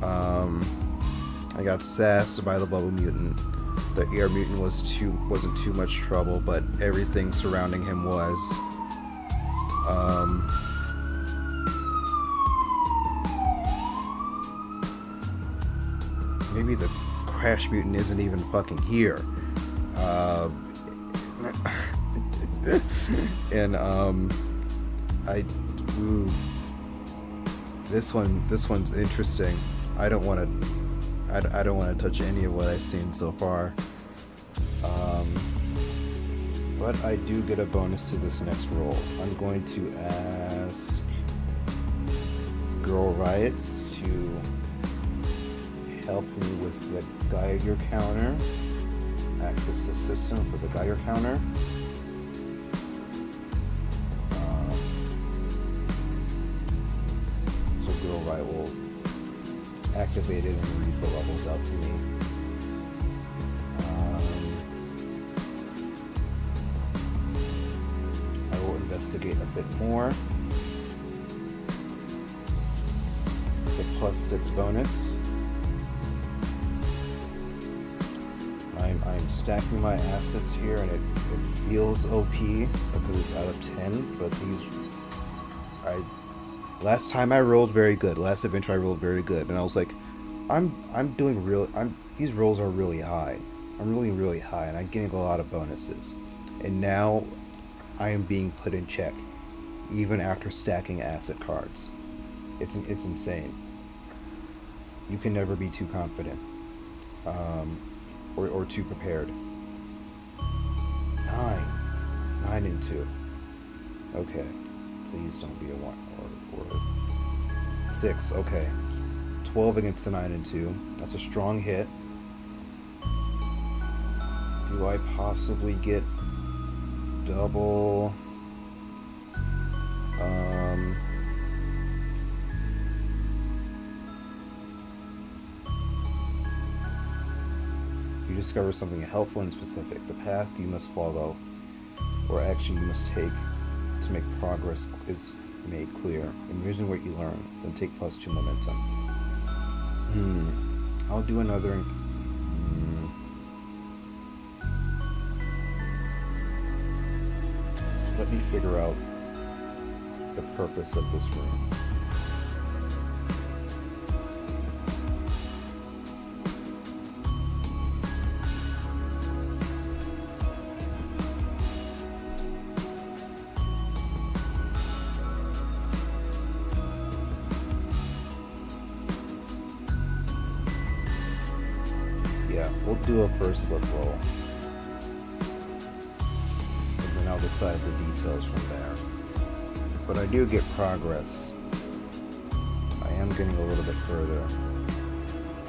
I got sassed by the Bubble Mutant. The Air Mutant wasn't too much trouble, but everything surrounding him was. Maybe the Crash Mutant isn't even fucking here. And this one's interesting. I don't want to touch any of what I've seen so far. But I do get a bonus to this next roll. I'm going to ask Girl Riot to help me with the Geiger counter. Access the system for the Geiger counter. So Girl Riot will activate it and read the levels out to me. I will investigate a bit more. It's a +6 bonus. I'm stacking my assets here, and it feels OP because it's out of 10. But last time I rolled very good. Last adventure I rolled very good, and I was like, these rolls are really high. I'm rolling really high, and I'm getting a lot of bonuses. And now I am being put in check, even after stacking asset cards. It's insane. You can never be too confident. Or too prepared. 9 and 2. Okay. Please don't be a 1 or 6. Okay. 12 against a 9 and 2. That's a strong hit. Do I possibly get double? You discover something helpful and specific. The path you must follow or action you must take to make progress is made clear. Envision what you learn, then take +2 momentum. I'll do another. let me figure out the purpose of this room. Yeah, we'll do a first look roll. And then I'll decide the details from there. But I do get progress. I am getting a little bit further.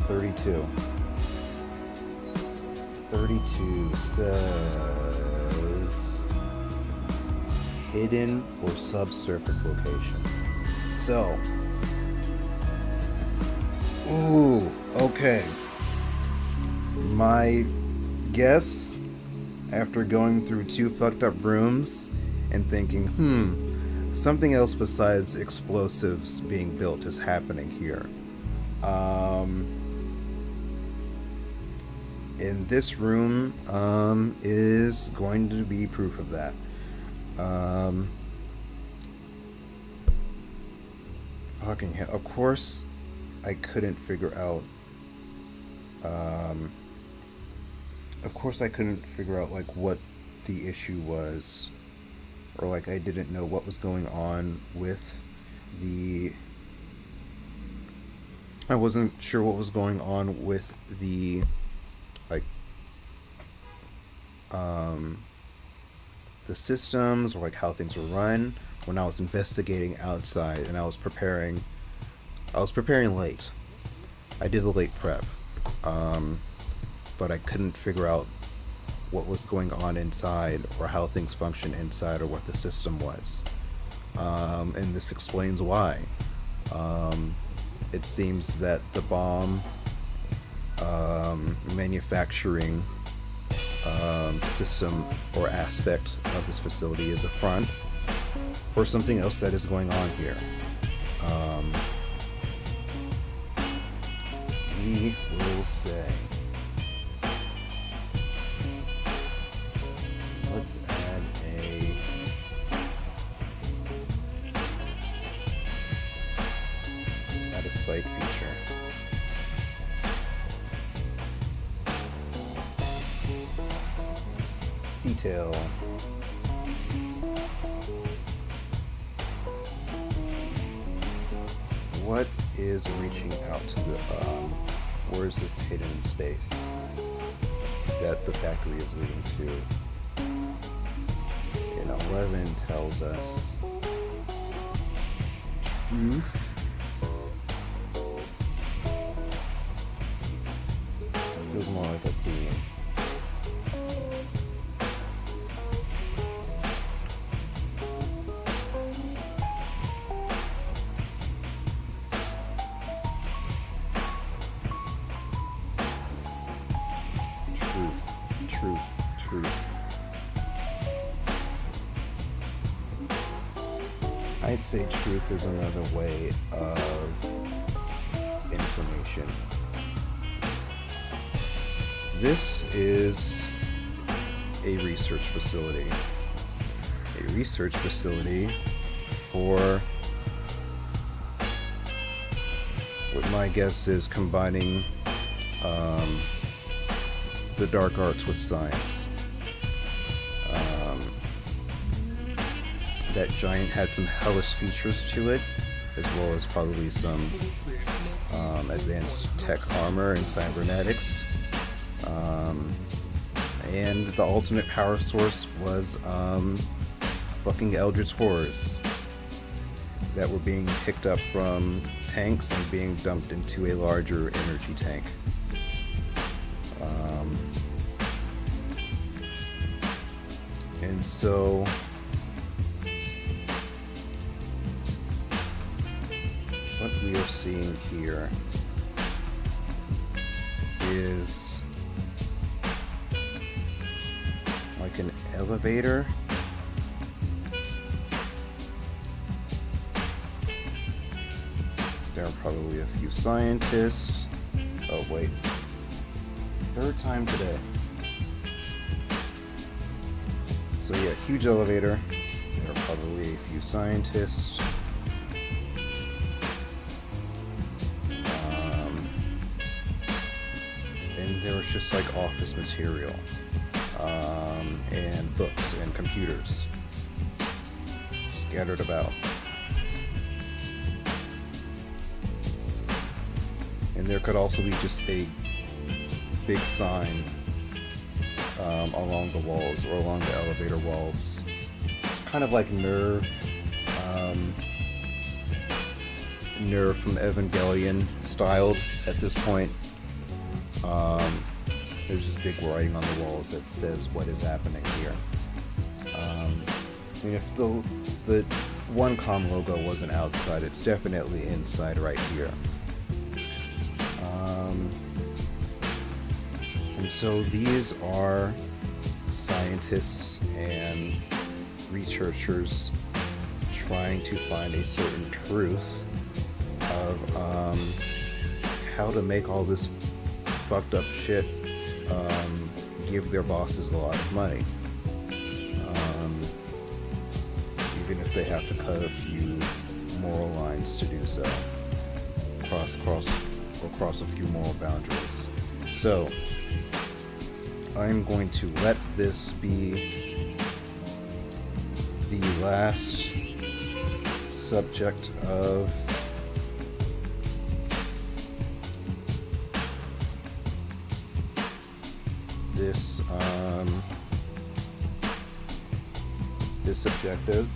32. 32 says hidden or subsurface location. So, ooh, okay. My guess, after going through 2 fucked up rooms and thinking, something else besides explosives being built is happening here. In this room is going to be proof of that. Fucking hell. Of course, I couldn't figure out. Like what the issue was, or like I didn't know what was going on with the. I wasn't sure what was going on with the, like, the systems, or like how things were run when I was investigating outside, and I was preparing late. I did a late prep, but I couldn't figure out what was going on inside, or how things function inside, or what the system was. And this explains why. It seems that the bomb manufacturing system or aspect of this facility is a front for something else that is going on here. We will say, let's add a site feature. Detail. What is reaching out to the, where is this hidden space that the factory is leading to? And 11 tells us truth. It feels more like a theme. I'd say truth is another way of information. This is a research facility. A research facility for what my guess is combining the dark arts with science. That giant had some hellish features to it, as well as probably some advanced tech armor and cybernetics. And the ultimate power source was fucking eldritch horrors that were being picked up from tanks and being dumped into a larger energy tank. And so what we are seeing here is like an elevator. There are probably a few scientists. Oh wait, third time today. So yeah, huge elevator, are probably a few scientists. And there was just like office material, and books and computers scattered about. And there could also be just a big sign along the walls or along the elevator walls. It's kind of like Nerve from Evangelion styled at this point. There's just big writing on the walls that says what is happening here. I mean, if the OneCom logo wasn't outside, it's definitely inside right here. And so these are scientists and researchers trying to find a certain truth of how to make all this fucked up shit give their bosses a lot of money. Even if they have to cut a few moral lines to do so. Cross a few moral boundaries. So I'm going to let this be the last subject of this this objective,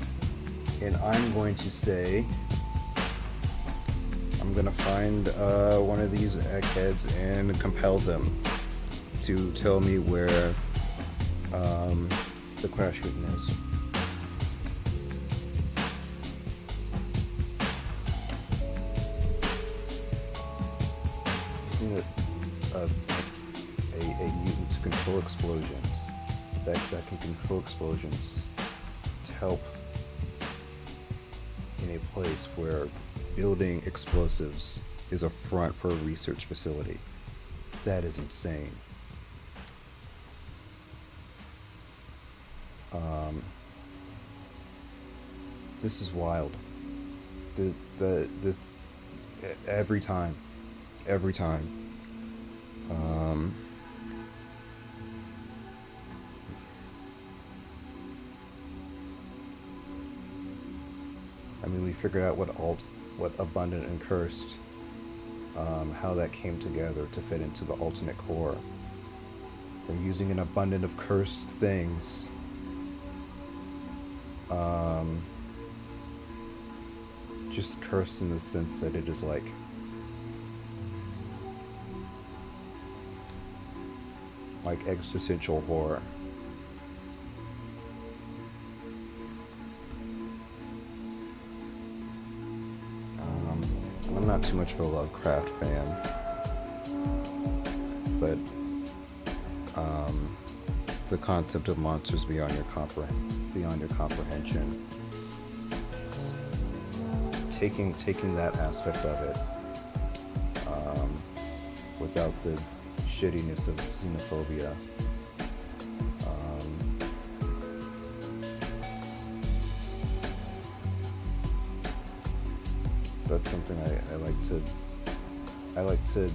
and I'm going to say I'm gonna find one of these eggheads and compel them to tell me where the Crash Mutant is. Using a mutant to control explosions, that can control explosions to help in a place where building explosives is a front for a research facility. That is insane. This is wild. The every time. I mean, we figured out what abundant and cursed, how that came together to fit into the alternate core. They're using an abundant of cursed things. Just cursed in the sense that it is like existential horror. I'm not too much of a Lovecraft fan, but the concept of monsters beyond your comprehension, taking that aspect of it, without the shittiness of xenophobia. That's something I like to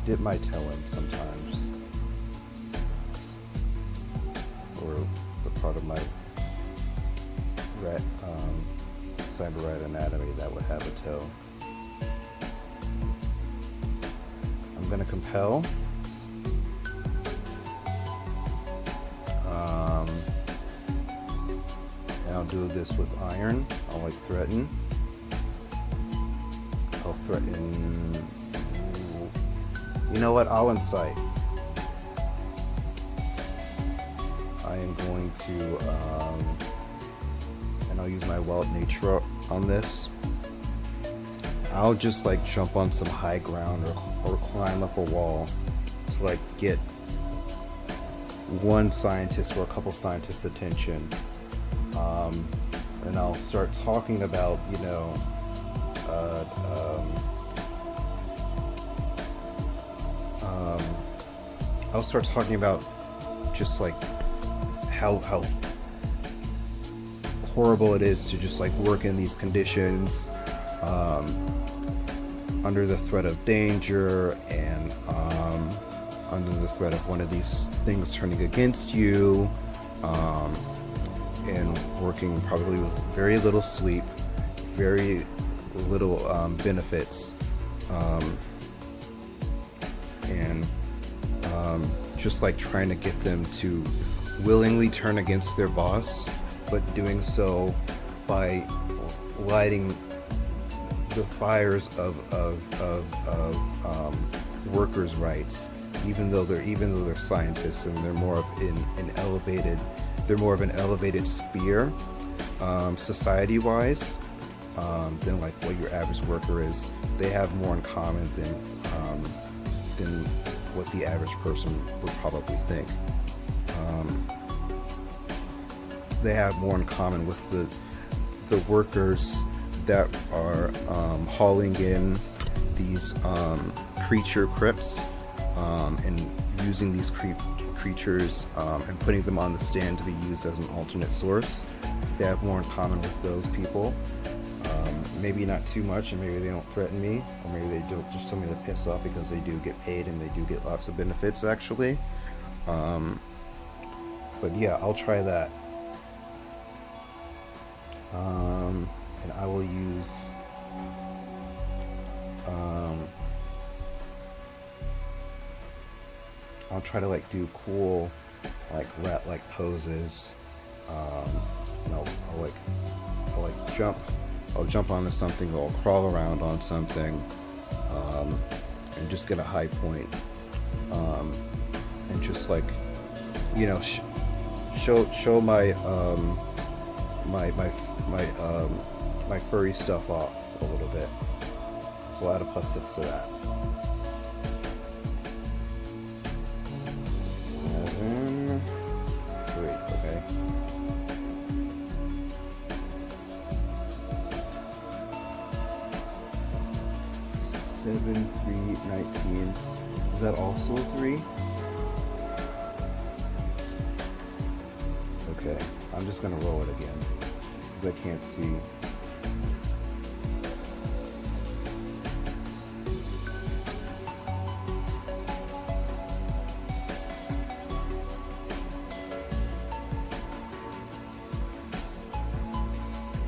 dip my toe in sometimes, or the part of my cyber rat anatomy that would have a toe. I'm gonna compel. And I'll do this with iron. I'll threaten. I'll threaten. You know what? I'll incite. I am going to, and I'll use my wild nature on this. I'll just jump on some high ground or climb up a wall to get one scientist or a couple scientists' attention. And I'll start talking about, I'll start talking about just how horrible it is to just like work in these conditions under the threat of danger and under the threat of one of these things turning against you, and working probably with very little sleep, very little benefits, and just like trying to get them to willingly turn against their boss, but doing so by lighting the fires of workers' rights, even though they're scientists and they're more of an elevated sphere, society-wise, than like what your average worker is. They have more in common than what the average person would probably think. They have more in common with the workers that are hauling in these creature crypts and using these creatures and putting them on the stand to be used as an alternate source. They have more in common with those people. Maybe not too much, and maybe they don't threaten me, or maybe they don't just tell me to piss off because they do get paid and they do get lots of benefits actually. But yeah, I'll try that. And I will use I'll try to like do cool like rat-like poses. And I'll jump onto something, or I'll crawl around on something, and just get a high point, and just like, you know, show my my furry stuff off a little bit. So I'll add a +6 to that. 7, 3, okay. 7, 3, 19. Is that also a 3? Okay, I'm just gonna roll it again, because I can't see.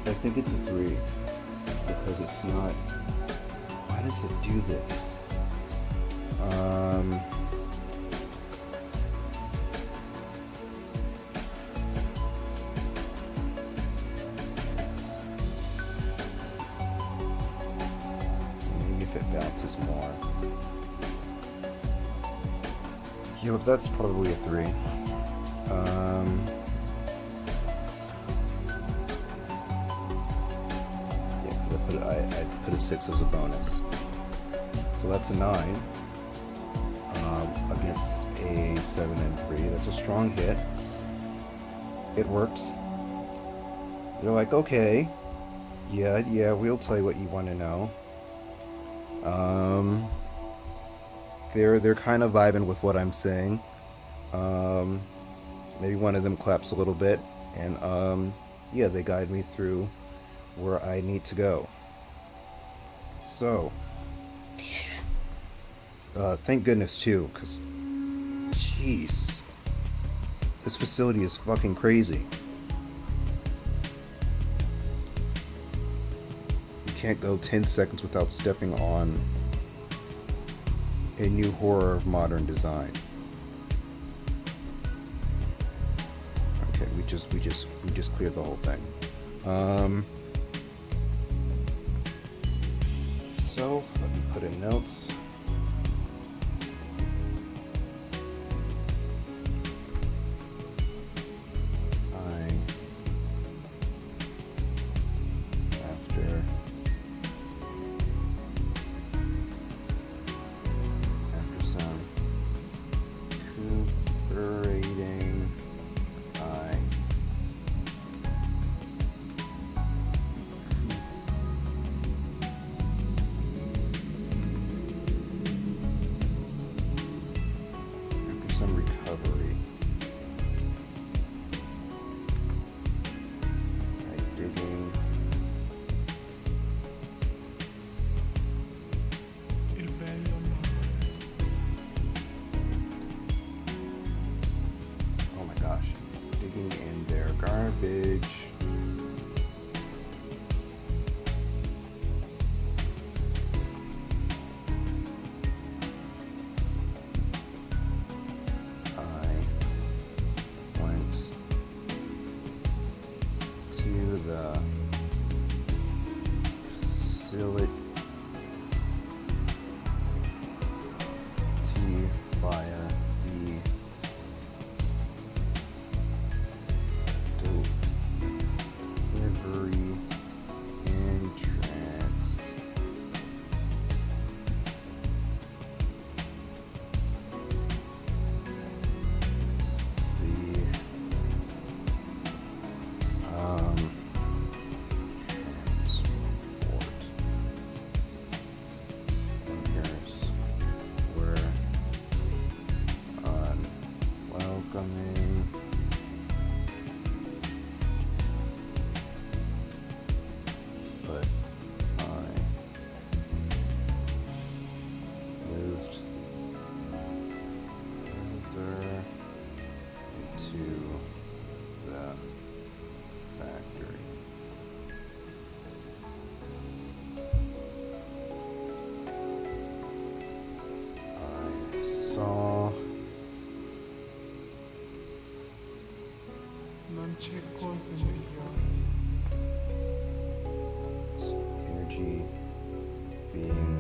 I think it's a 3, because it's not. Why does it do this? Maybe if it bounces more. Yo, that's probably a 3. I put a 6 as a bonus. So that's a 9 against a 7 and 3. That's a strong hit. It works. They're like, okay, yeah, we'll tell you what you want to know. They're kind of vibing with what I'm saying. Maybe one of them claps a little bit, and yeah, they guide me through where I need to go. So, thank goodness too, because, jeez, this facility is fucking crazy. You can't go 10 seconds without stepping on a new horror of modern design. Okay, we just cleared the whole thing. So let me put in notes. garbage. I went to the facility via the delivery entrance. Saw energy being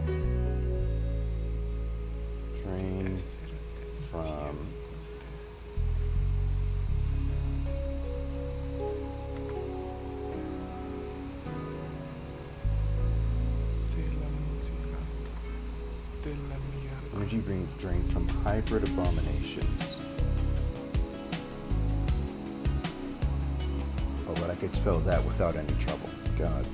drained from energy being drained from hybrid abominations. Oh, but I could spell that without any trouble. God.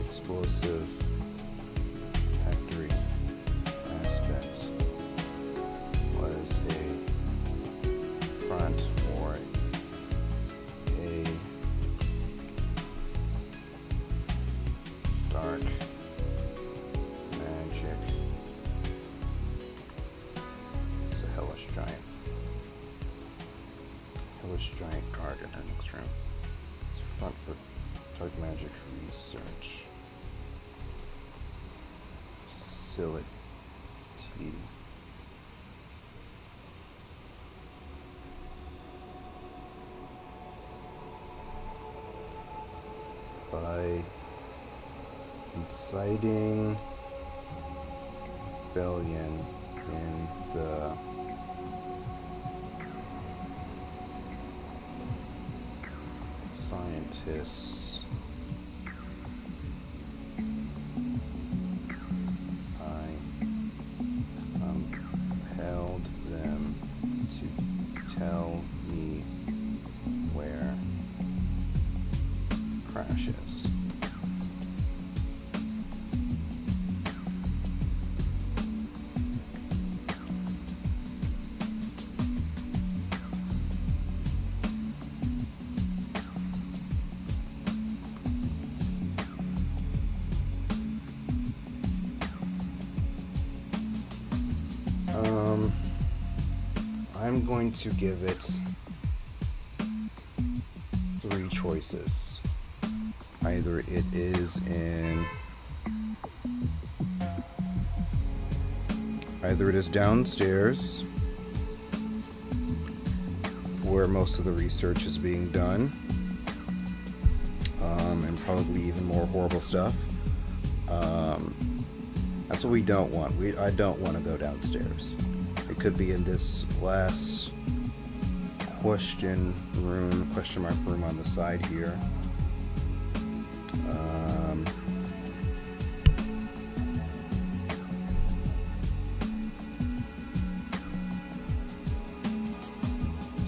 Explosive factory aspect was a front for a dark magic. It's a hellish giant guard in the next room. It's a front for dark magic research. Facility. By inciting rebellion in the scientists. Compelled them to tell me where Crash is. I'm going to give it 3 choices. Either it is downstairs, where most of the research is being done, and probably even more horrible stuff. That's what we don't want. I don't want to go downstairs. It could be in this last question mark room on the side here.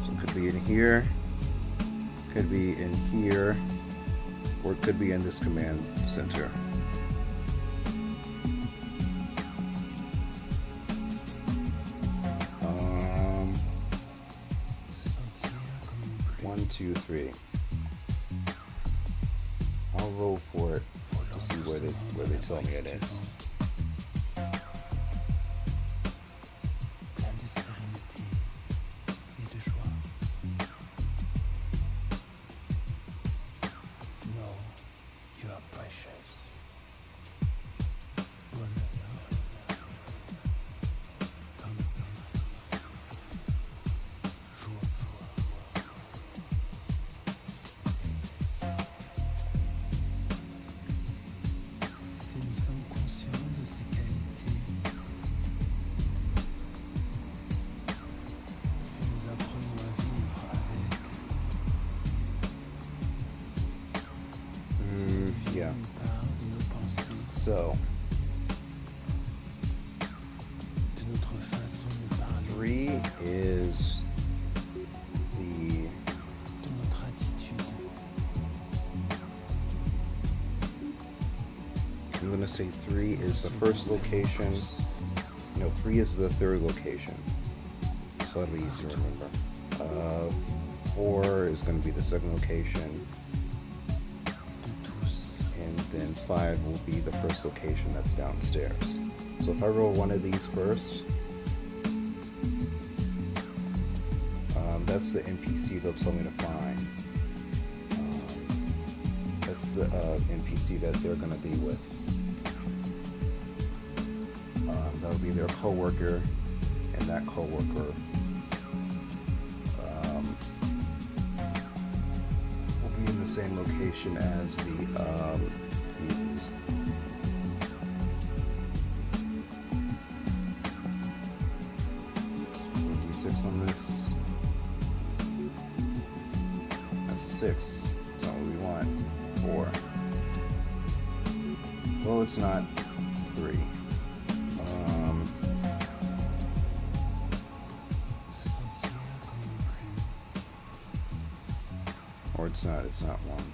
So it could be in here, could be in here, or it could be in this command center. One, two, three. I'll roll for it to see where they tell me it is. Yeah. So 3 is the I'm gonna say 3 is the first location. No, 3 is the third location. So that'll be easy to remember. 4 is gonna be the second location. And then 5 will be the first location that's downstairs. So if I roll one of these first, that's the NPC they'll tell me to find. That's the NPC that they're going to be with. That'll be their co-worker, and that co-worker will be in the same location as the mutant. D6 on this. That's a 6. That's not what we want. 4. Well, it's not 3. Or it's not 1.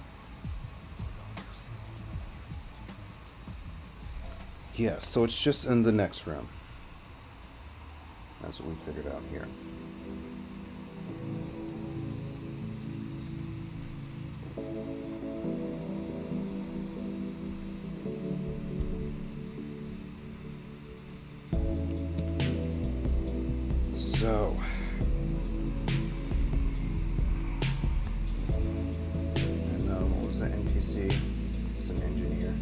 Yeah, so it's just in the next room. That's what we figured out here. So, and what was the NPC? It's an engineer.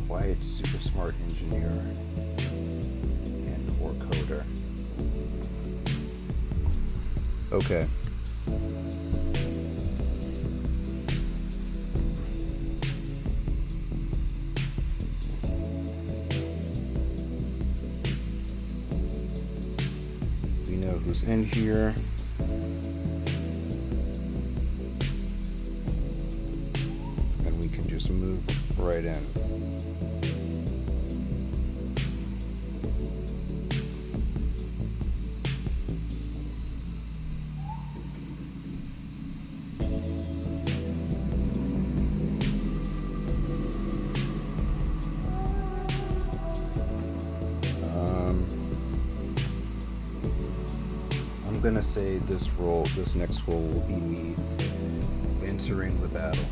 Quiet, super smart engineer and or coder. Okay. We know who's in here. And we can just move right in. I'm gonna say this next roll will be me entering the battle.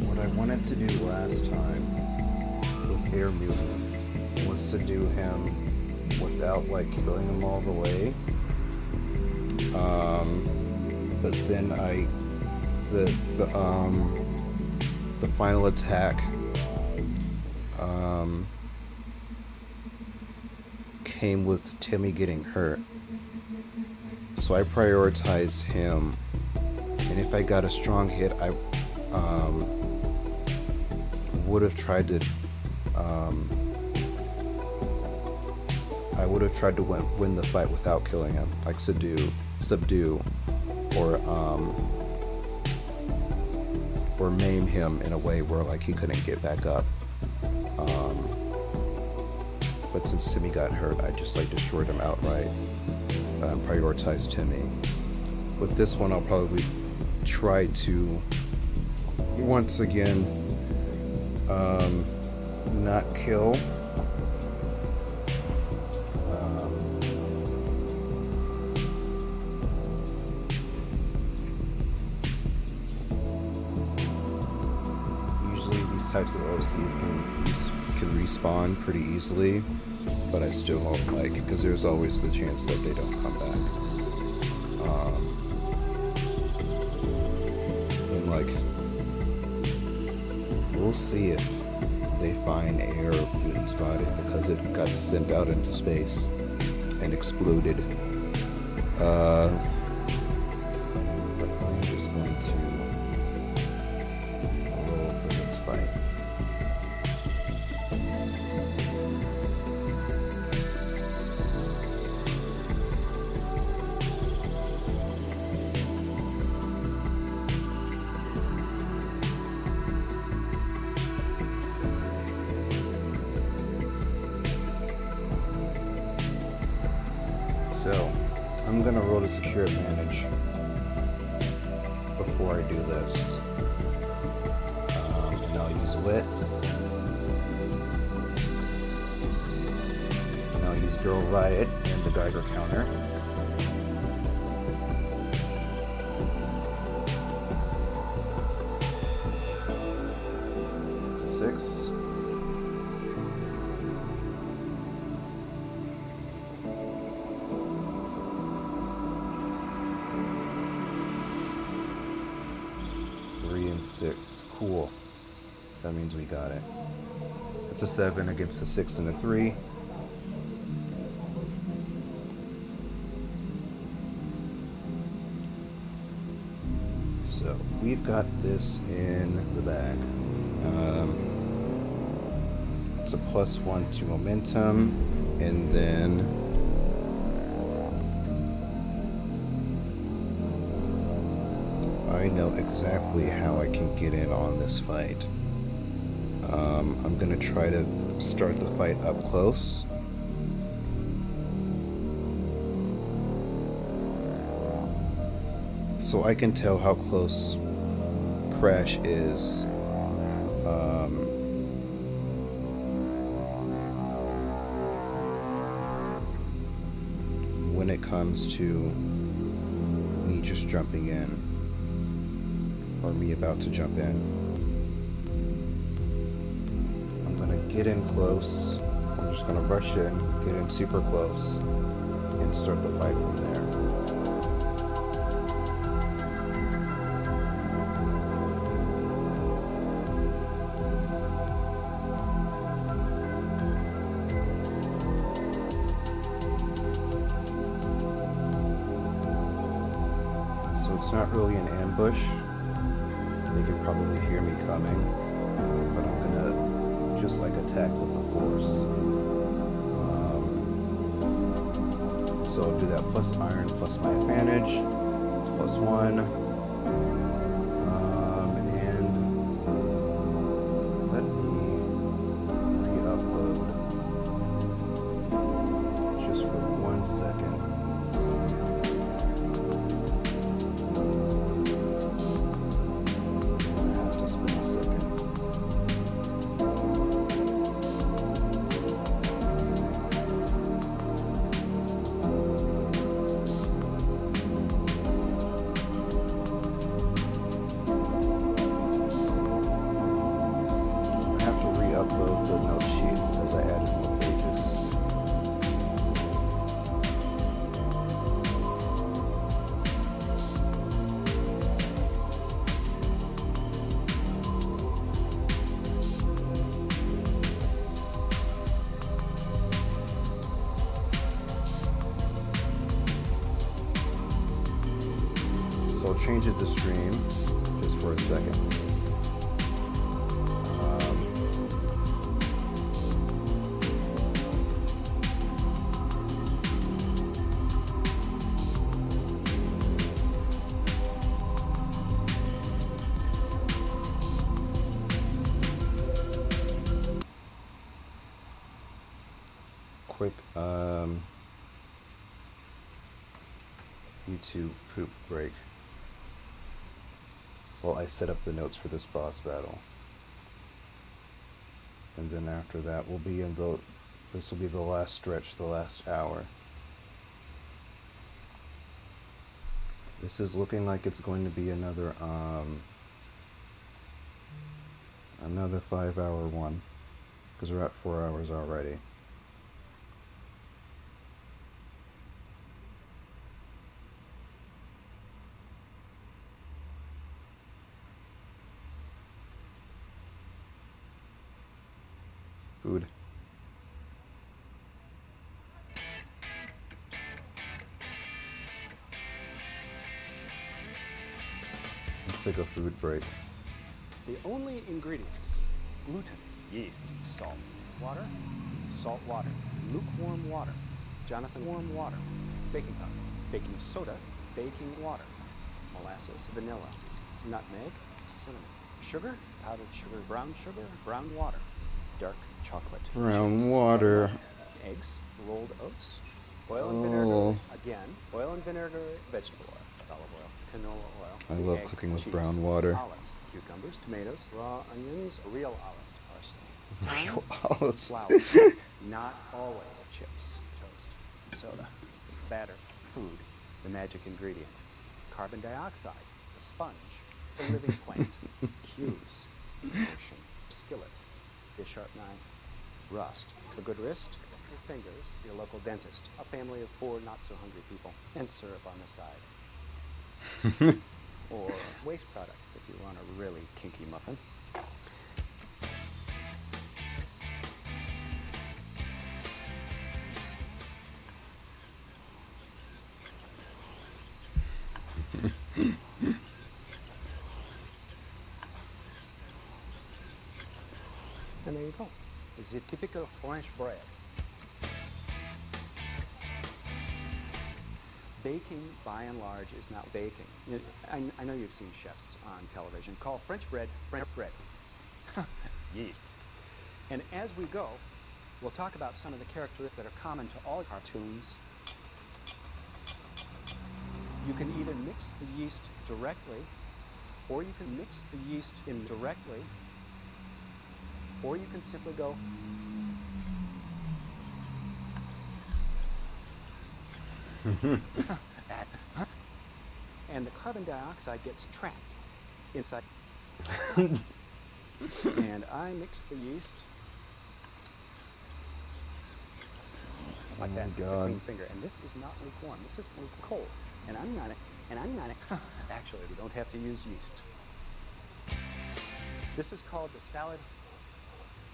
What I wanted to do last time with Air Mutant was to do him without like killing him all the way, But then the final attack came with Timmy getting hurt. So I prioritized him, and if I got a strong hit, I would have tried to win the fight without killing him, like subdue, or maim him in a way where like he couldn't get back up. But since Timmy got hurt, I just like destroyed him outright. Prioritized Timmy. With this one, I'll probably try to once again not kill. Usually these types of OCs can respawn pretty easily, but I still don't like it because there's always the chance that they don't come back. And like, we'll see if they find Air Mutant's body because it got sent out into space and exploded. But I'm just going to roll for this fight. So, I'm gonna roll to secure advantage before I do this. And I'll use Wit. And I'll use Girl Riot and the Geiger counter. It's a 6. And 6. Cool. That means we got it. It's a 7 against a 6 and a 3. So we've got this in the bag. It's a +1 to momentum, and then I know exactly how I can get in on this fight. I'm gonna try to start the fight up close. So I can tell how close Crash is. When it comes to me just jumping in. Or me about to jump in. I'm gonna get in close. I'm just gonna rush in, get in super close, and start the fight from there. So it's not really an ambush. They can probably hear me coming, but I'm gonna just like attack with the force. So I'll do that plus iron plus my advantage. It's +1. And let me re-upload just for 1 second. change it to stream just for a second. Quick YouTube poop break. Well, I set up the notes for this boss battle, and then after that we'll be in the. This will be the last stretch, the last hour. This is looking like it's going to be another 5-hour one, because we're at 4 hours already. Food. Let's take a food break. The only ingredients: gluten, yeast, salt, water, salt water, lukewarm water, Jonathan warm water, baking powder, baking soda, baking water, molasses, vanilla, nutmeg, cinnamon, sugar, powdered sugar, brown water, dark chocolate, Brown chips, water. eggs, rolled oats, oil and vinegar, again, oil and vinegar, vegetable oil, olive oil, canola oil. I love egg, cooking with cheese, brown water. Olives, cucumbers, tomatoes, raw onions, real olives, parsley, Real thyme, olives. flour, not always chips, toast, soda, batter, food, the magic ingredient, carbon dioxide, a sponge, a living plant, cubes, ocean, skillet, a sharp knife, rust, a good wrist, your fingers, your local dentist, a family of 4 not-so-hungry people, and syrup on the side. Or waste product if you want a really kinky muffin. And there you go. The typical French bread. Baking, by and large, is not baking. I know you've seen chefs on television call French bread French bread. Yeast. And as we go, we'll talk about some of the characteristics that are common to all cartoons. You can either mix the yeast directly, or you can mix the yeast indirectly, or you can simply go and the carbon dioxide gets trapped inside. And I mix the yeast like that with the clean finger. And this is not lukewarm. This is cold. And I'm not. Actually, we don't have to use yeast. This is called the salad,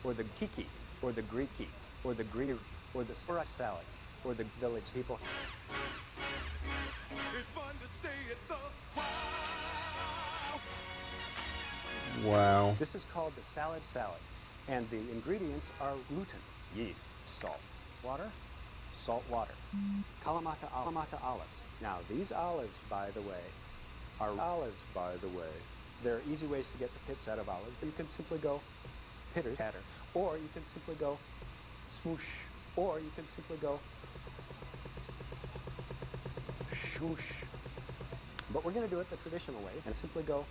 or the tiki, or the Greeky, or the Greek, or the Surah salad, or the village people. It's fun to stay at the Wow. This is called the salad, and the ingredients are gluten, yeast, salt, water, salt water, Kalamata olives. Now, these olives, by the way, are olives, by the way. There are easy ways to get the pits out of olives. You can simply go pitter patter, or you can simply go smoosh, or you can simply go shoosh. But we're going to do it the traditional way and simply go,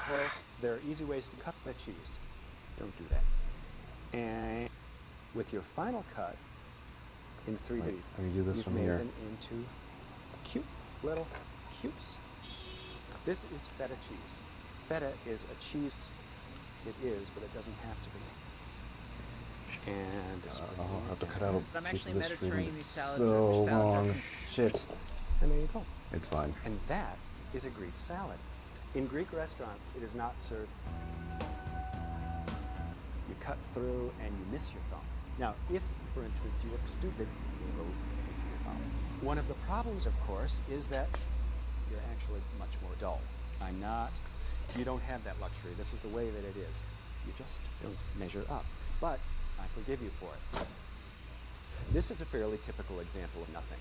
well, there are easy ways to cut the cheese. Don't do that. And with your final cut in 3D, let me do this you've from made here. them into cute little cubes. This is feta cheese. Feta is a cheese. It is, but it doesn't have to be. And I'll have to cut out a piece of this for you. It's salad, so salad long. dressing. Shit. And there you go. It's fine. And that is a Greek salad. In Greek restaurants, it is not served. You cut through and you miss your thumb. Now, if, for instance, you look stupid, you go into your thumb. One of the problems, of course, is that you're actually much more dull. I'm not. You don't have that luxury. This is the way that it is. You just don't measure up. But I forgive you for it. This is a fairly typical example of nothing.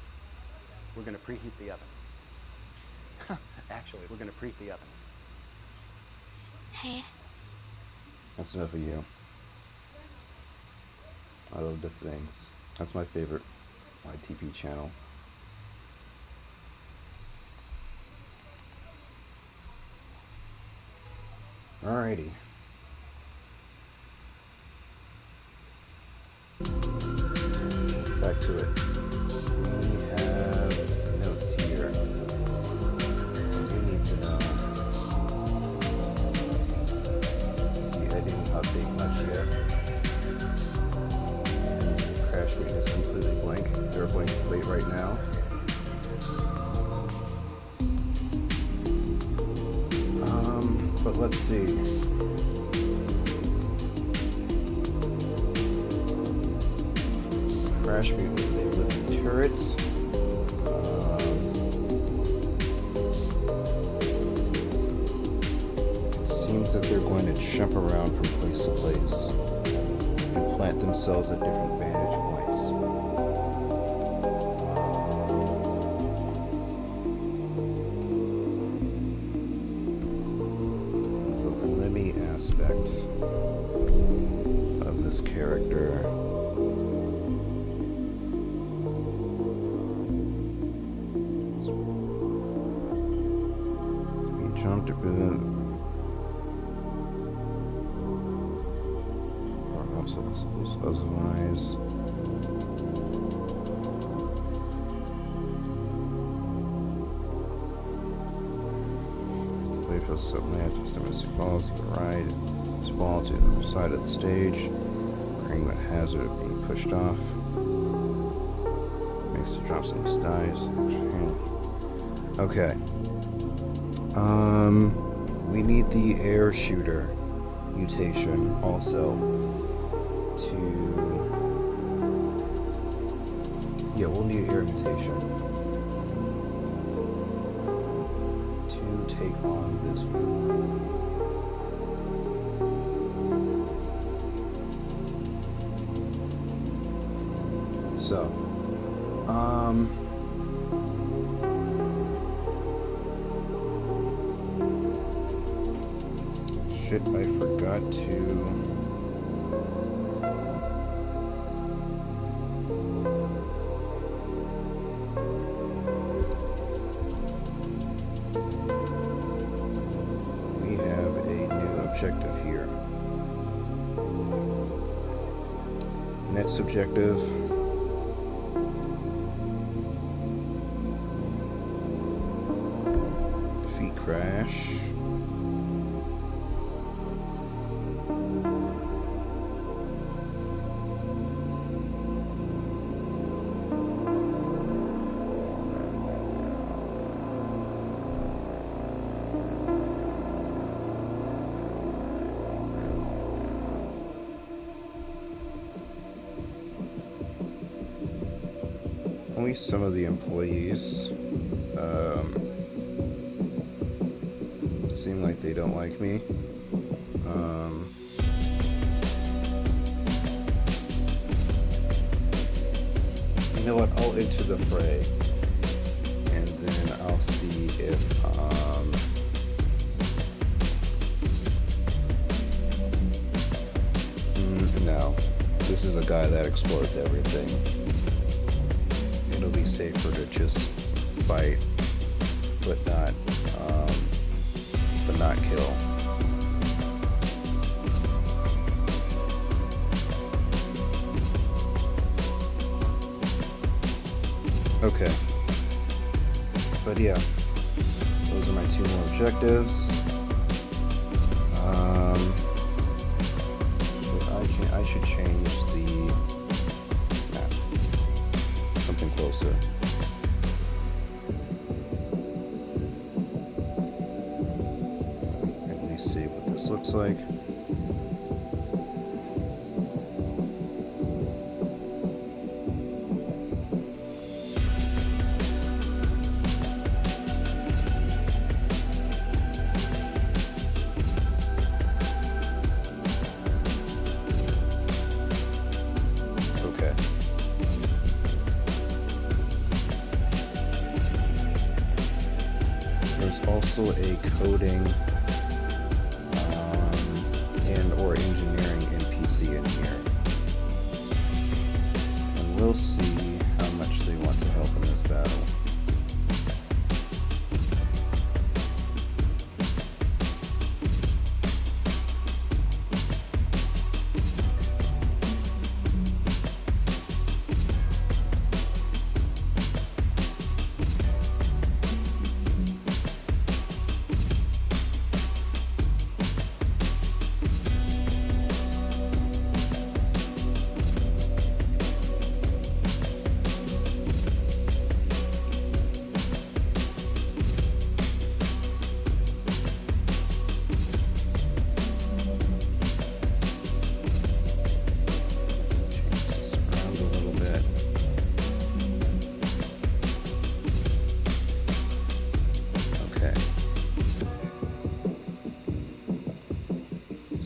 We're going to preheat the oven. Actually, we're going to preheat the oven. Hey. That's enough of you. I love the things. That's my favorite YTP channel. Alrighty. Back to it. We have notes here. We need to know. See, I didn't update much yet. Crash Mutant is completely blank. They're a blank slate right now. But let's see. Crash Mutant is a living turret. It seems that they're going to jump around from place to place and plant themselves at different vantage points. The Lemmy aspect of this character. Jumped a bit. Otherwise, the wave feels up left, and some balls to the right, this ball to the side of the stage, creating the hazard of being pushed off. Makes the drop some dives. Okay. We need the air shooter mutation also to, yeah, we'll need air mutation to take on this one. So, shit, I forgot to... We have a new objective here. Next objective. Defeat Crash. Only some of the employees seem like they don't like me. You know what? I'll enter the fray, and then I'll see if no, this is a guy that explodes everything. It'll be safer to just fight, but not kill. Okay. But yeah, those are my two more objectives. I should change the map. Something closer. At least see what this looks like. also a coding and or engineering NPC in here. And we'll see how much they want to help in this battle.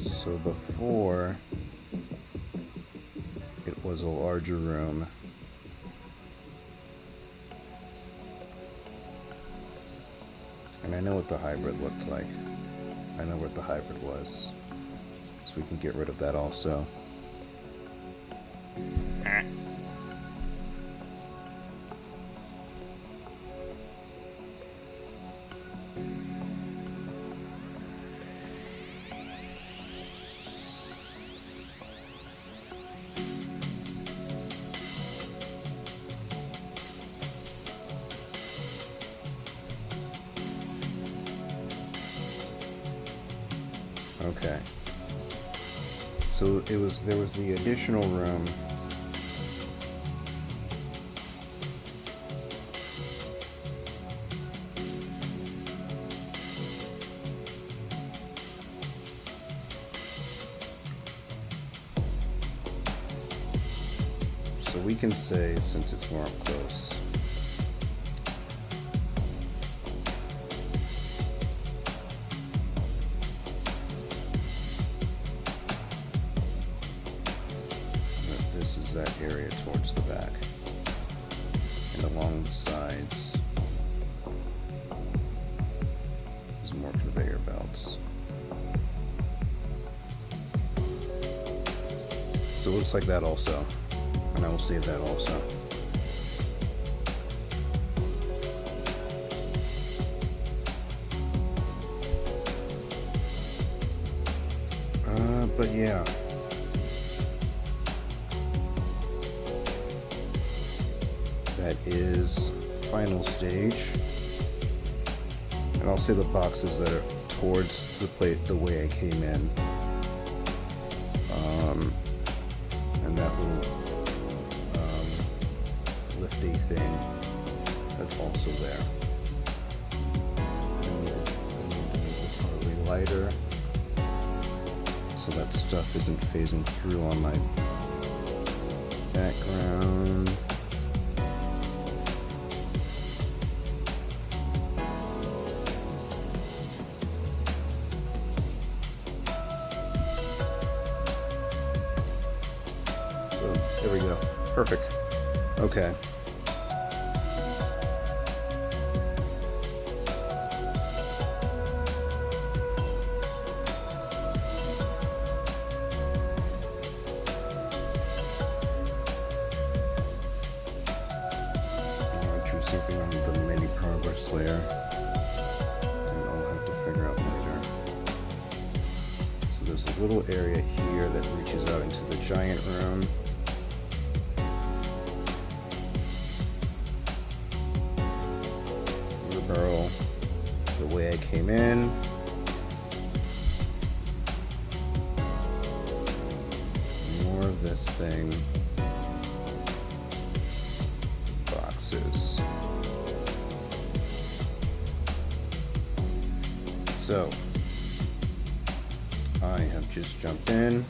So before, it was a larger room. And I know what the hybrid looked like. I know what the hybrid was. So we can get rid of that also. Okay. So there was the additional room. So we can say, since it's more up close, that area towards the back and along the sides there's more conveyor belts. So it looks like that also, and I will save that also. But yeah, that is final stage, and I'll say the boxes that are towards the plate the way I came in, and that little lifty thing that's also there. And it's probably lighter, so that stuff isn't phasing through on my background. There we go. Perfect. Okay. I'll choose something on the mini progress layer, and I'll have to figure out later. So there's a little area here that reaches out into the giant room. Barrel the way I came in. More of this thing. Boxes. So I have just jumped in.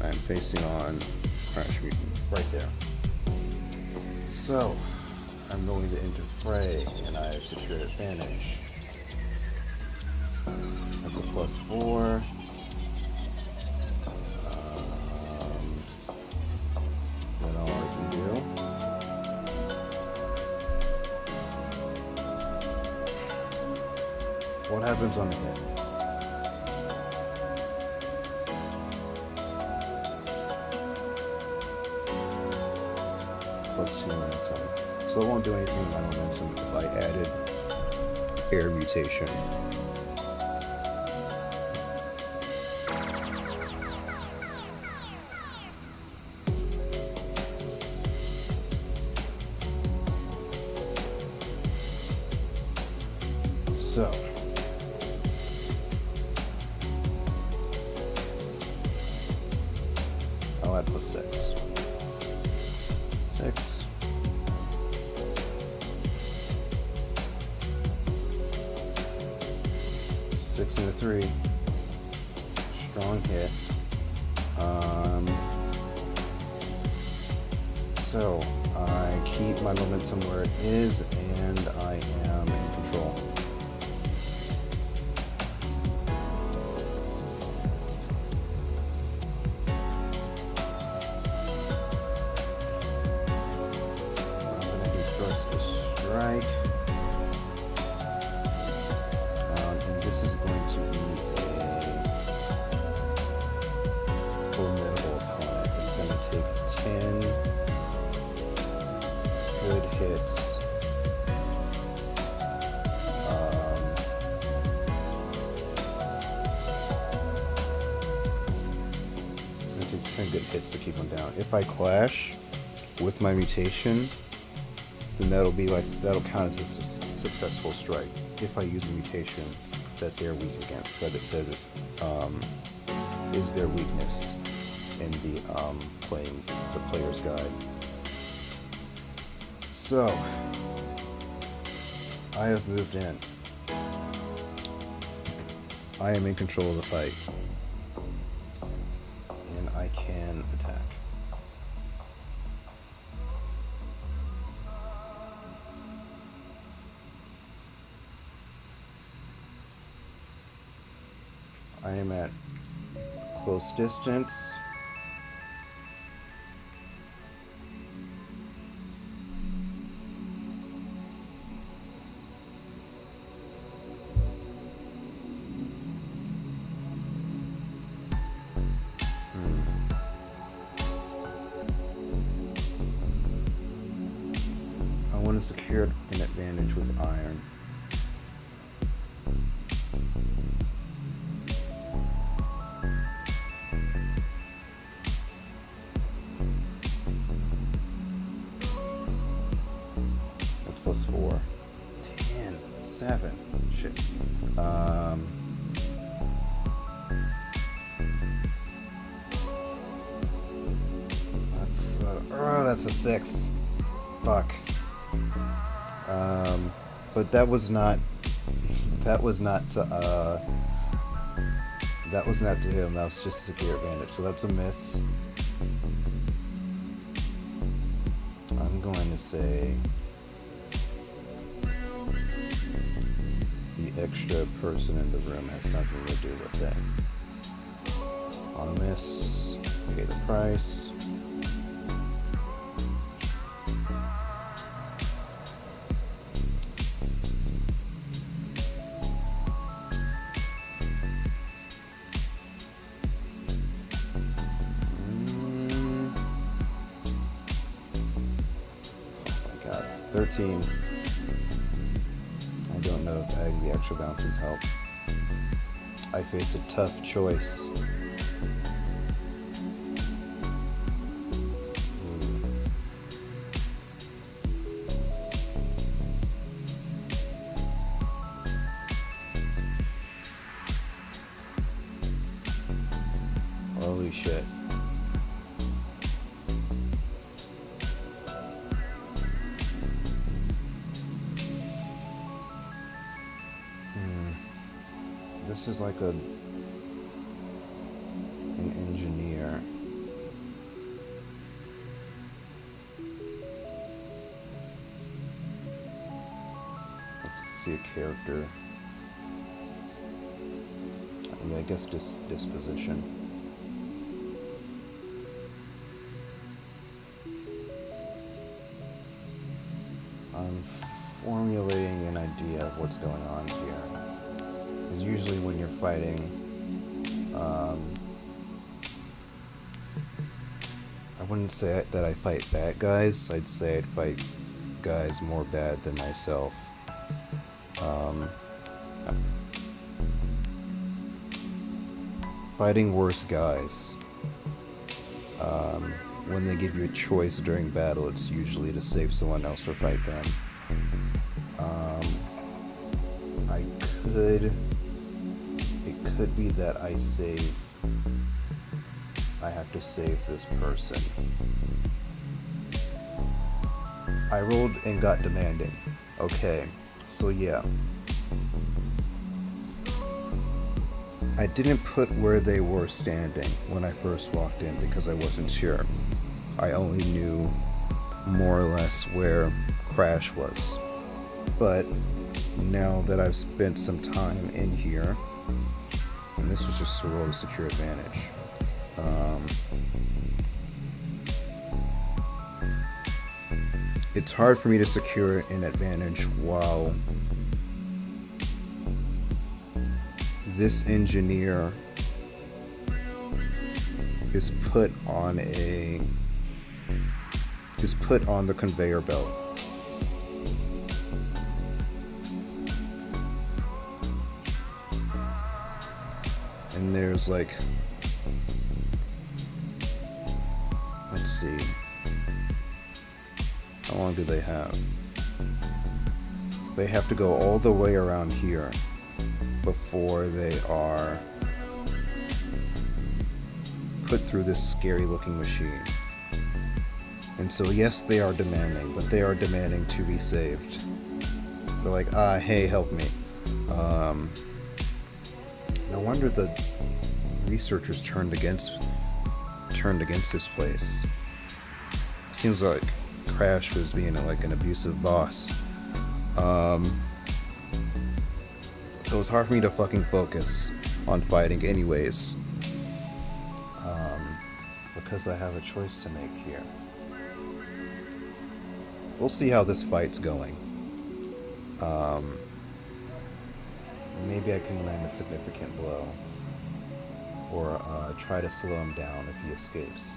I'm facing on Crash Mutant. Right there. So, I'm going to enter fray, and I have secured advantage. That's a +4. Then all I can do happens on the hit? +2 momentum. So it won't do anything with my momentum if I added Air Mutation. So, I'll add +6. 6. Six and a 3. Strong hit. So I keep my momentum where it is, and I am in control. Strike. And this is going to be a formidable opponent. It's going to take 10 good hits. It's going to take 10 good hits to keep them down. If I clash with my mutation, then that'll count as a successful strike. If I use a mutation that they're weak against, that it says it is their weakness in the player's guide. So I have moved in. I am in control of the fight, and I can attack. I am at close distance. I want to secure an advantage with iron. +4. 10, 7. Shit. That's a 6. Fuck. But that was not to him. That was just a secure advantage. So that's a miss. I'm going to say the extra person in the room has something to do with it. On a miss, pay the price. Oh my god, 13. I don't know if adding the extra bounces help. I face a tough choice. Holy shit. This is like an engineer. Let's see a character. I guess disposition. I'm formulating an idea of what's going on here. Because usually when you're fighting, I wouldn't say that I fight bad guys. I'd say I'd fight guys more bad than myself. Fighting worse guys. When they give you a choice during battle, it's usually to save someone else or fight them. It could be that I have to save this person. I rolled and got demanding. Okay, so yeah. I didn't put where they were standing when I first walked in because I wasn't sure. I only knew more or less where Crash was. But now that I've spent some time in here, and this was just a roll of secure advantage, it's hard for me to secure an advantage while this engineer is put on the conveyor belt. And there's like, let's see, how long do they have? They have to go all the way around here before they are put through this scary looking machine. And so yes, they are demanding, but they are demanding to be saved. They're like, hey, help me. No wonder the researchers turned against this place. Seems like Crash was being like an abusive boss. So it's hard for me to fucking focus on fighting anyways. Because I have a choice to make here. We'll see how this fight's going. Maybe I can land a significant blow. Or try to slow him down if he escapes.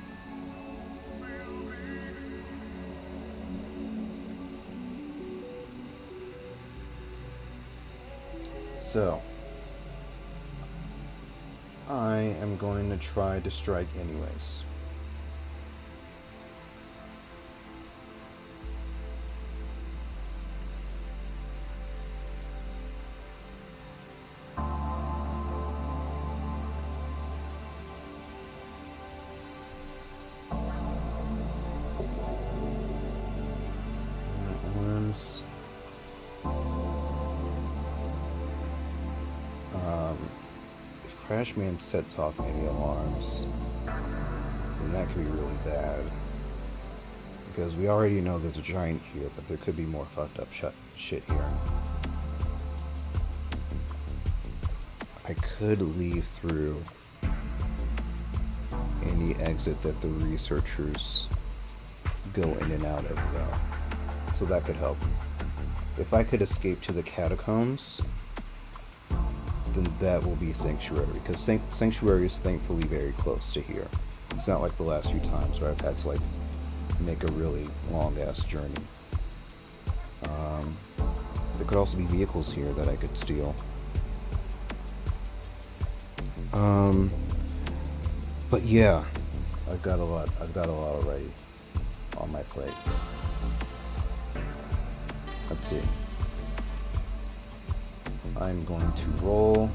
So, I am going to try to strike anyways. If Crashman sets off any alarms, then that could be really bad. Because we already know there's a giant here, but there could be more fucked up shit here. I could leave through any exit that the researchers go in and out of, though. So that could help. If I could escape to the catacombs, then that will be Sanctuary, because Sanctuary is thankfully very close to here. It's not like the last few times where I've had to like make a really long-ass journey. There could also be vehicles here that I could steal. But yeah, I've got a lot already on my plate. Let's see. I'm going to roll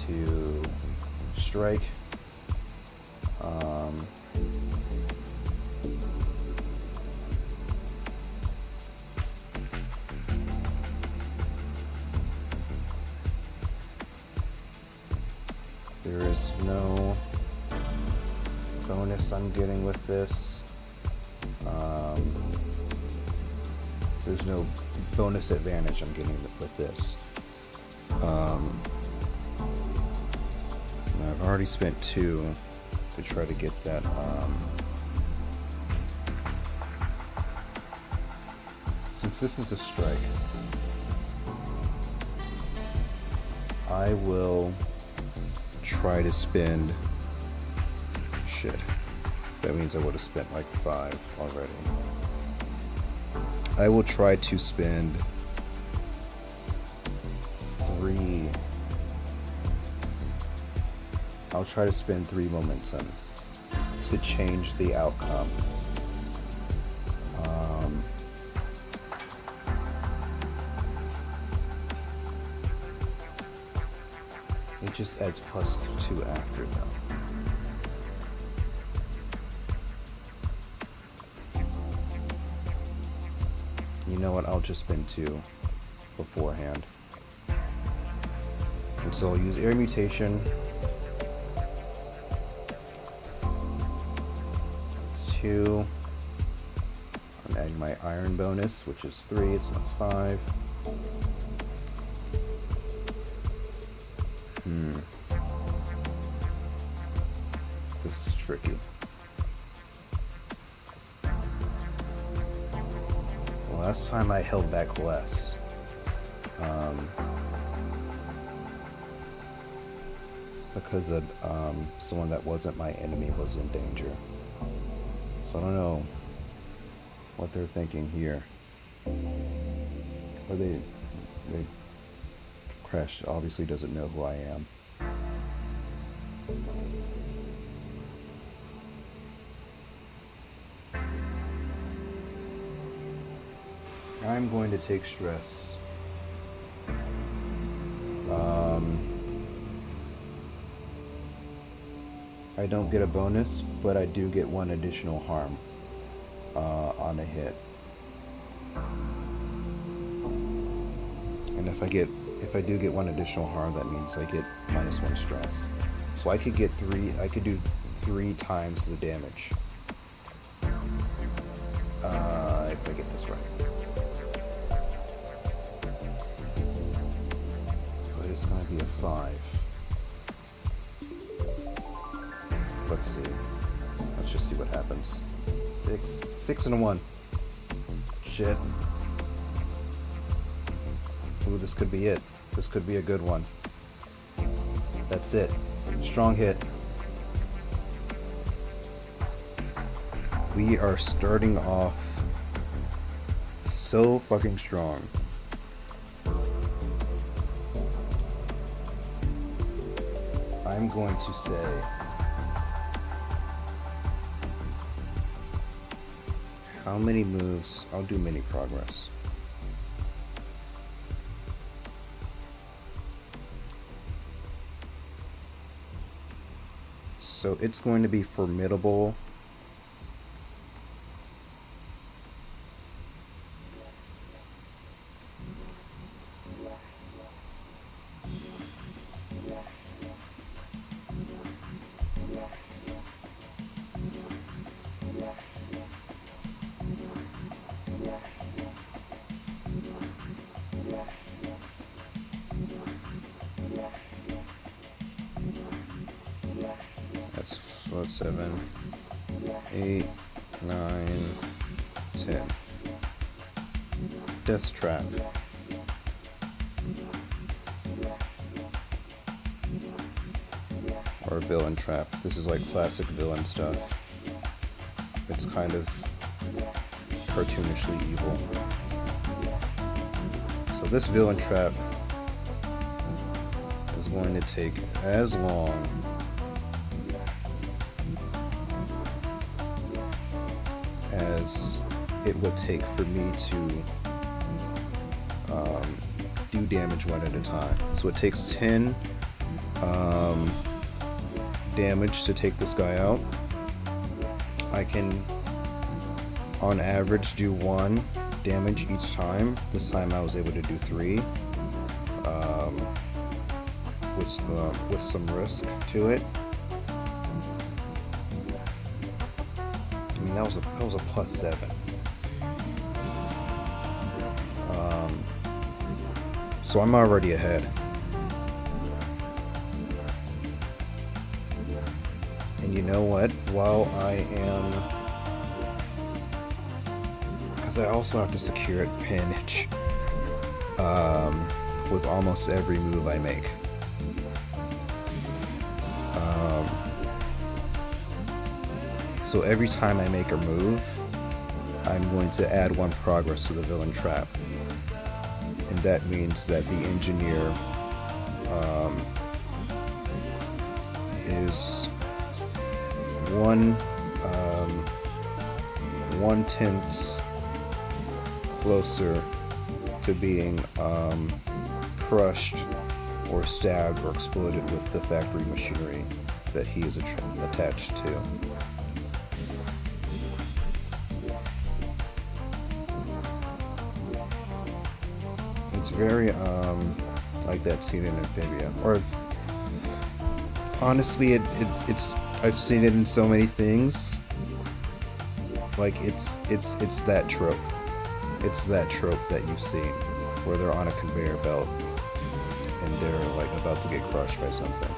to strike. There is no bonus I'm getting with this. There's no bonus advantage I'm getting with this. I've already spent 2 to try to get that. Since this is a strike, I will try to spend... Shit. That means I would have spent like 5 already. I will try to spend 3... I'll try to spend 3 momentum to change the outcome. It just adds +2 after though. You know what, I'll just spend 2 beforehand. And so I'll use Air Mutation. It's 2. I'm adding my Iron bonus, which is 3, so that's 5. This is tricky. Last time I held back less. Because of, someone that wasn't my enemy was in danger. So I don't know what they're thinking here. Or they Crash obviously doesn't know who I am. I'm going to take stress. I don't get a bonus, but I do get 1 additional harm on a hit. And if I do get 1 additional harm, that means I get -1 stress. So I could get 3. I could do 3 times the damage. If I get this right. But it's gonna be a 5. Let's see. Let's just see what happens. 6 and a 1. Shit. Ooh, this could be it. This could be a good one. That's it. Strong hit. We are starting off so fucking strong. I'm going to say how many moves? I'll do mini progress. So it's going to be formidable. That's 7, 8, 9, 10. Death Trap. Or Villain Trap. This is like classic villain stuff. It's kind of cartoonishly evil. So this Villain Trap is going to take as long as it would take for me to do damage 1 at a time. So it takes 10 damage to take this guy out. I can on average do 1 damage each time. This time I was able to do 3 with some risk to it. I mean, that was a +7. So I'm already ahead. And you know what? While I am, because I also have to secure advantage with almost every move I make. So every time I make a move, I'm going to add 1 progress to the villain trap. And that means that the engineer is 1/10 closer to being crushed or stabbed or exploded with the factory machinery that he is attached to. It's very like that scene in Amphibia, or honestly, it's I've seen it in so many things. Like it's that trope. It's that trope that you've seen, where they're on a conveyor belt and they're like about to get crushed by something.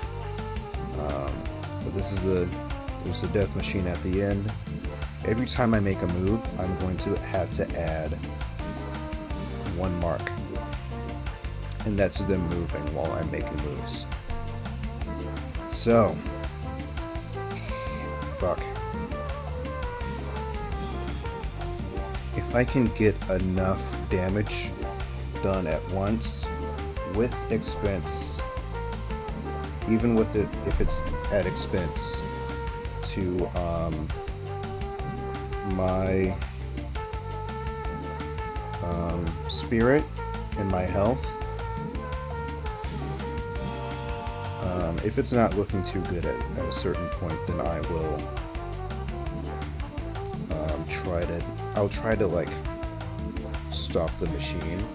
But there's a death machine at the end. Every time I make a move, I'm going to have to add 1 mark. And that's them moving while I'm making moves. So, fuck. If I can get enough damage done at once with expense, even with it if it's at expense to my spirit and my health, if it's not looking too good at a certain point, then I will I'll try to like stop the machine.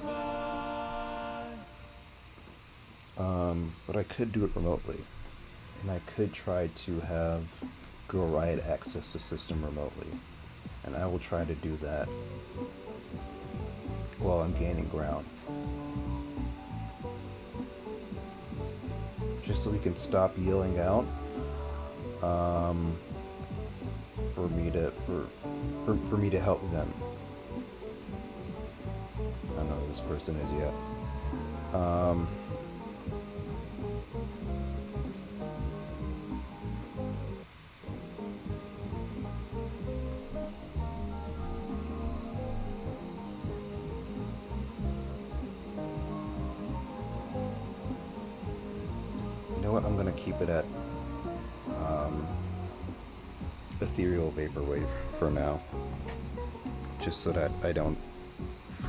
But I could do it remotely, and I could try to have Girl Riot access the system remotely, and I will try to do that while I'm gaining ground, just so we can stop yelling out for me to help them. I don't know who this person is yet. You know what? I'm gonna keep it at ethereal vaporwave for now, just so that I don't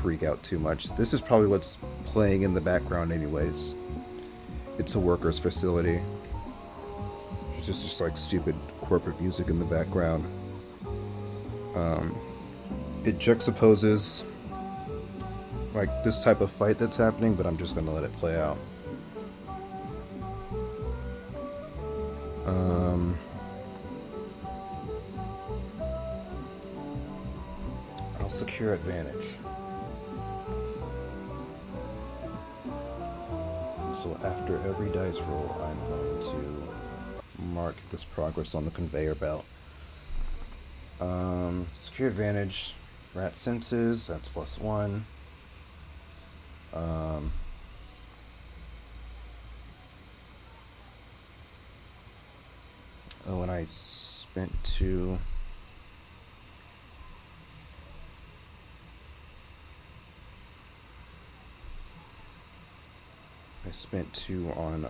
freak out too much. This is probably what's playing in the background anyways. It's a workers' facility. It's just like stupid corporate music in the background. It juxtaposes like this type of fight that's happening, but I'm just gonna let it play out. I'll secure advantage. So after every dice roll, I'm going to mark this progress on the conveyor belt. Secure advantage, rat senses, that's +1. Oh, and I spent 2. I spent 2 on,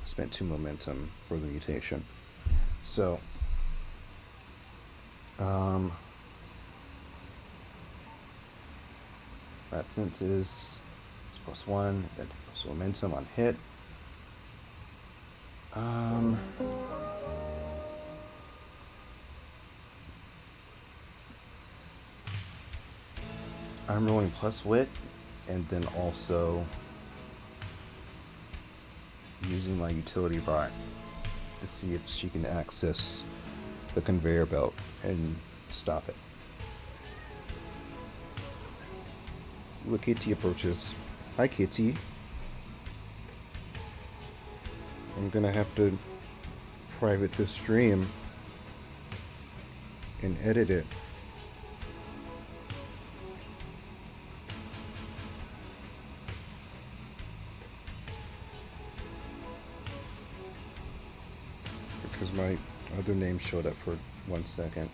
I spent 2 momentum for the mutation. So, that sense is +1, that plus momentum on hit. I'm rolling plus wit, and then also using my utility bot to see if she can access the conveyor belt and stop it. Look, Kitty approaches. Hi, Kitty. I'm gonna have to private this stream and edit it. because my other name showed up for 1 second.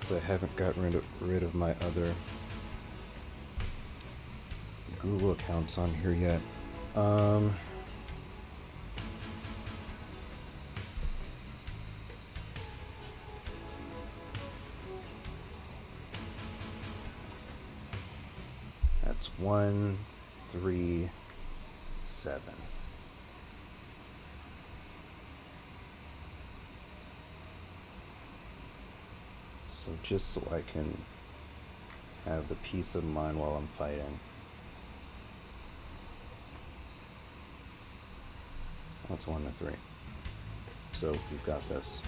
Because I haven't gotten rid of my other Google accounts on here yet. That's 1, 3, 7. So just so I can have the peace of mind while I'm fighting. That's 1 to 3. So we've got this.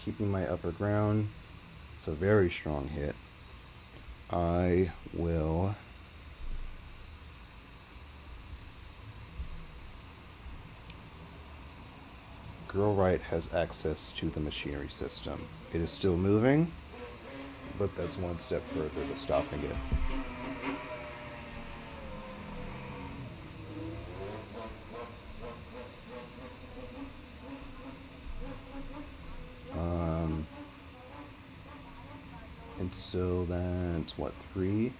Keeping my upper ground. It's a very strong hit. I will Girl Right has access to the machinery system. It is still moving, but that's one step further to stopping it. And so that's what, 3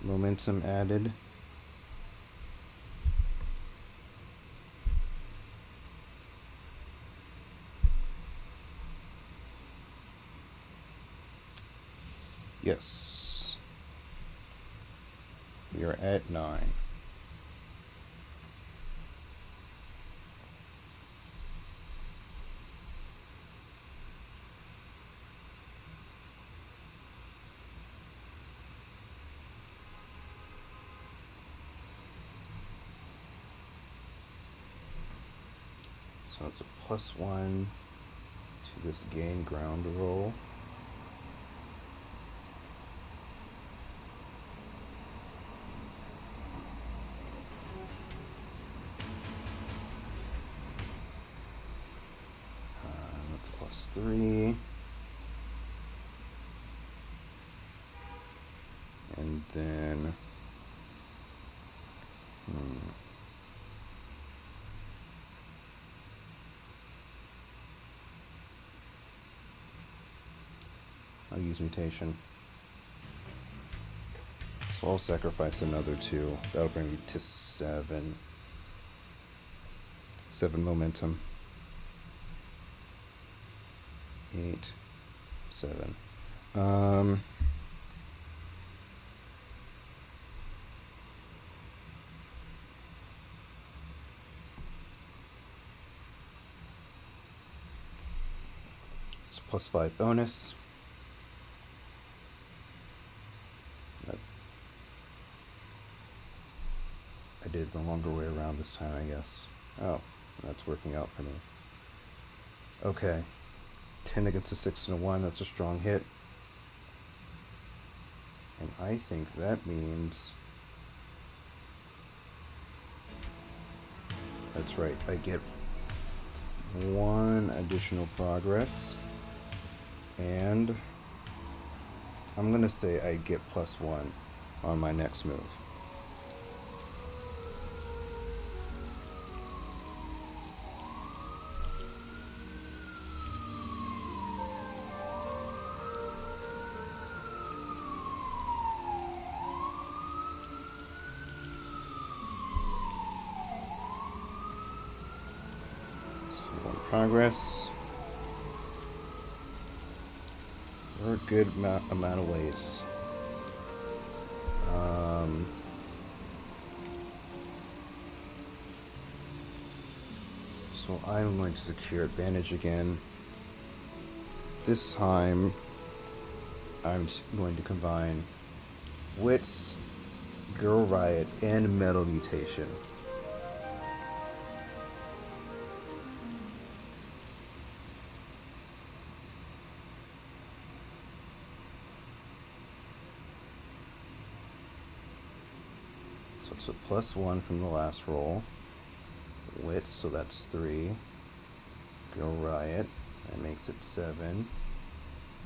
momentum added. Yes. We are at 9. So it's a +1 to this gain ground roll. That's +3. And then I'll use mutation. So I'll sacrifice another 2. That'll bring me to 7. 7 momentum. 8, 7. It's +5 bonus. I did the longer way around this time, I guess. Oh, that's working out for me. Okay. 10 against a 6 and a 1, that's a strong hit. And I think that means... That's right, I get 1 additional progress. And I'm gonna say I get +1 on my next move. Progress. We're a good amount of ways. So I'm going to secure advantage again. This time, I'm going to combine Wits, Girl Riot, and Metal Mutation. So +1 from the last roll. Wit, so that's 3. Girl Riot, that makes it 7.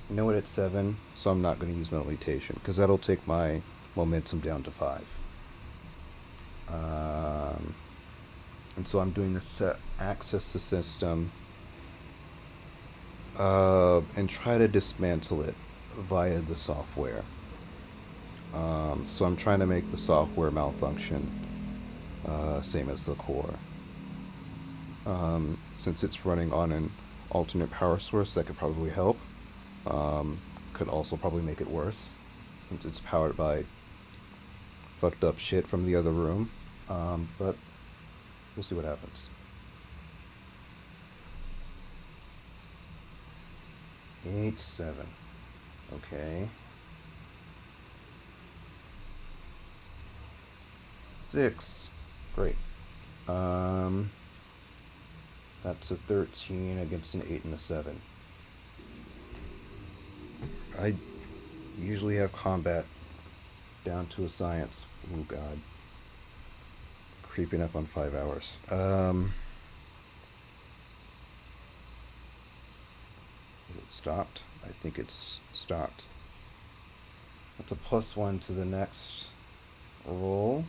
You know what, it's 7, so I'm not going to use Metal Mutation, because that'll take my momentum down to 5. And so I'm doing this to access the system and try to dismantle it via the software. So I'm trying to make the software malfunction, same as the core. Since it's running on an alternate power source, that could probably help. Could also probably make it worse, since it's powered by fucked up shit from the other room. But we'll see what happens. 8-7. Okay. 6. Great. That's a 13 against an 8 and a 7. I usually have combat down to a science. Oh god. Creeping up on 5 hours. Is it stopped? I think it's stopped. That's a +1 to the next roll.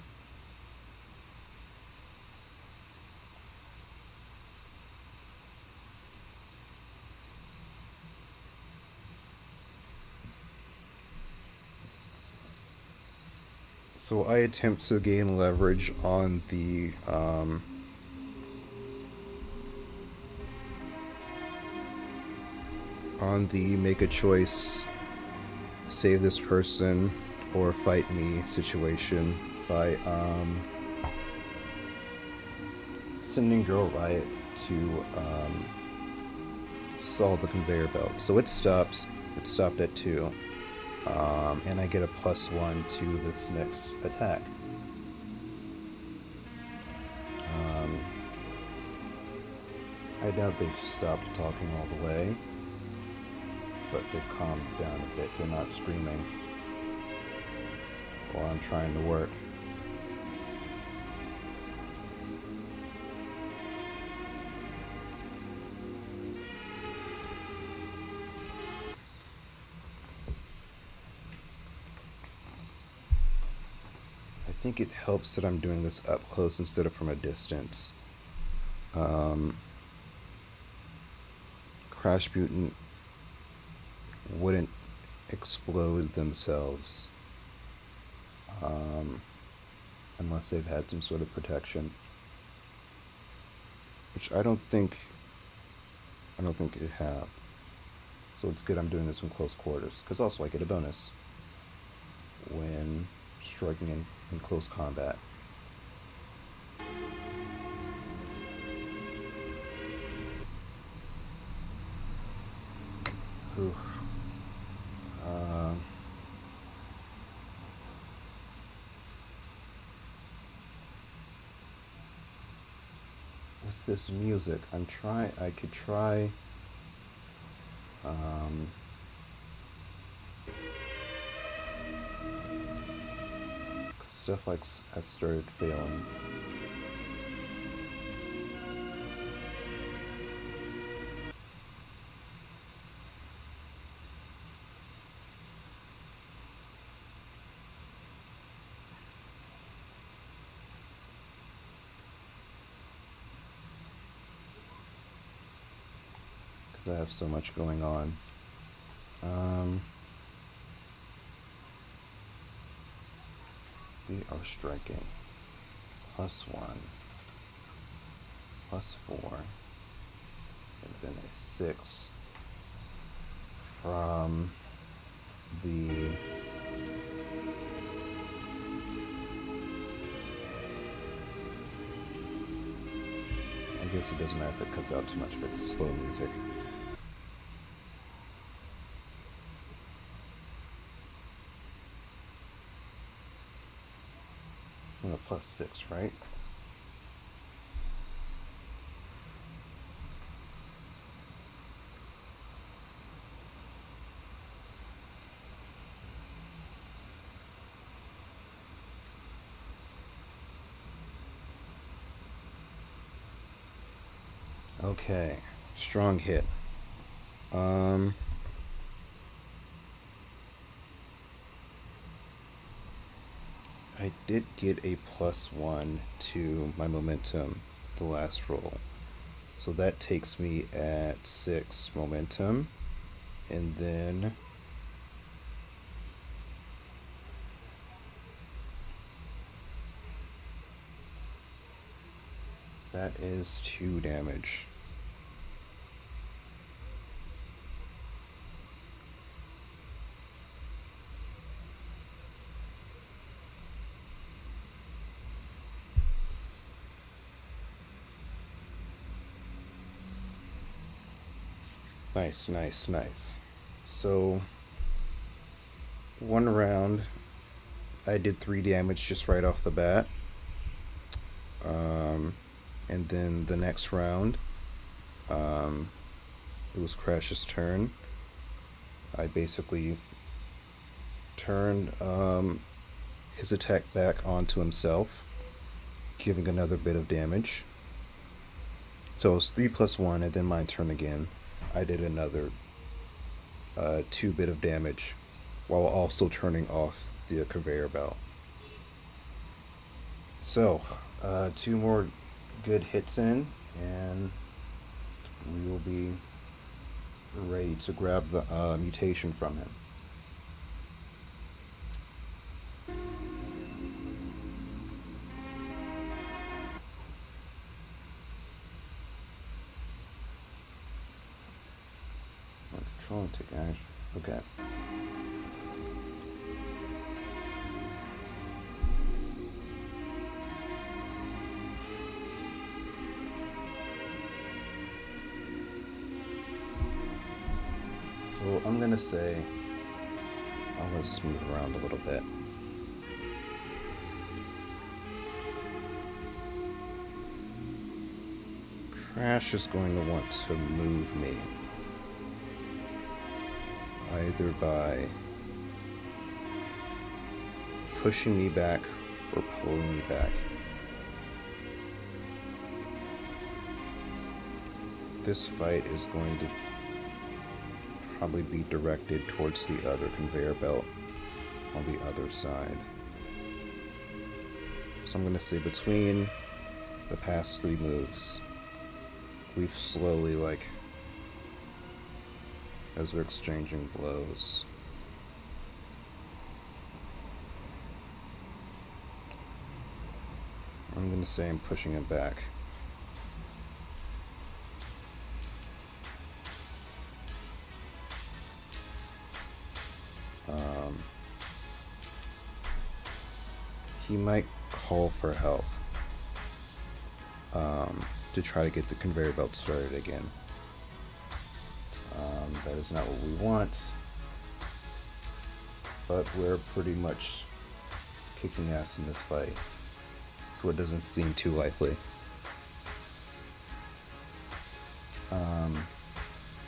So I attempt to gain leverage on the make a choice, save this person or fight me situation by sending Girl Riot to stall the conveyor belt. So it stopped. It stopped at 2. And I get a +1 to this next attack. I doubt they've stopped talking all the way, but they've calmed down a bit. They're not screaming while I'm trying to work. I think it helps that I'm doing this up close instead of from a distance. Crash Mutant wouldn't explode themselves unless they've had some sort of protection, which I don't think it have. So it's good I'm doing this in close quarters, because also I get a bonus when striking in close combat. Oof. With this music, I could try stuff like has started failing. Because I have so much going on. We are striking +1, +4, and then a 6 from the I guess it doesn't matter if it cuts out too much if it's slow music. And a +6, right? Okay, strong hit. I did get a +1 to my momentum the last roll. So that takes me at 6 momentum. And then that is 2 damage. Nice, nice, nice. So, one round, I did 3 damage just right off the bat. And then the next round, it was Crash's turn. I basically turned his attack back onto himself, giving another bit of damage. So it was 3 plus 1, and then my turn again. I did another 2 bit of damage while also turning off the conveyor belt. So, 2 more good hits in, and we will be ready to grab the mutation from him. Control and take action. Okay. So I'm gonna say, I'll let this move around a little bit. Crash is going to want to move me, either by pushing me back or pulling me back. This fight is going to probably be directed towards the other conveyor belt on the other side. So I'm going to say between the past 3 moves, we've slowly, like, as we're exchanging blows, I'm going to say I'm pushing him back. He might call for help to try to get the conveyor belt started again. That is not what we want, but we're pretty much kicking ass in this fight, so it doesn't seem too likely.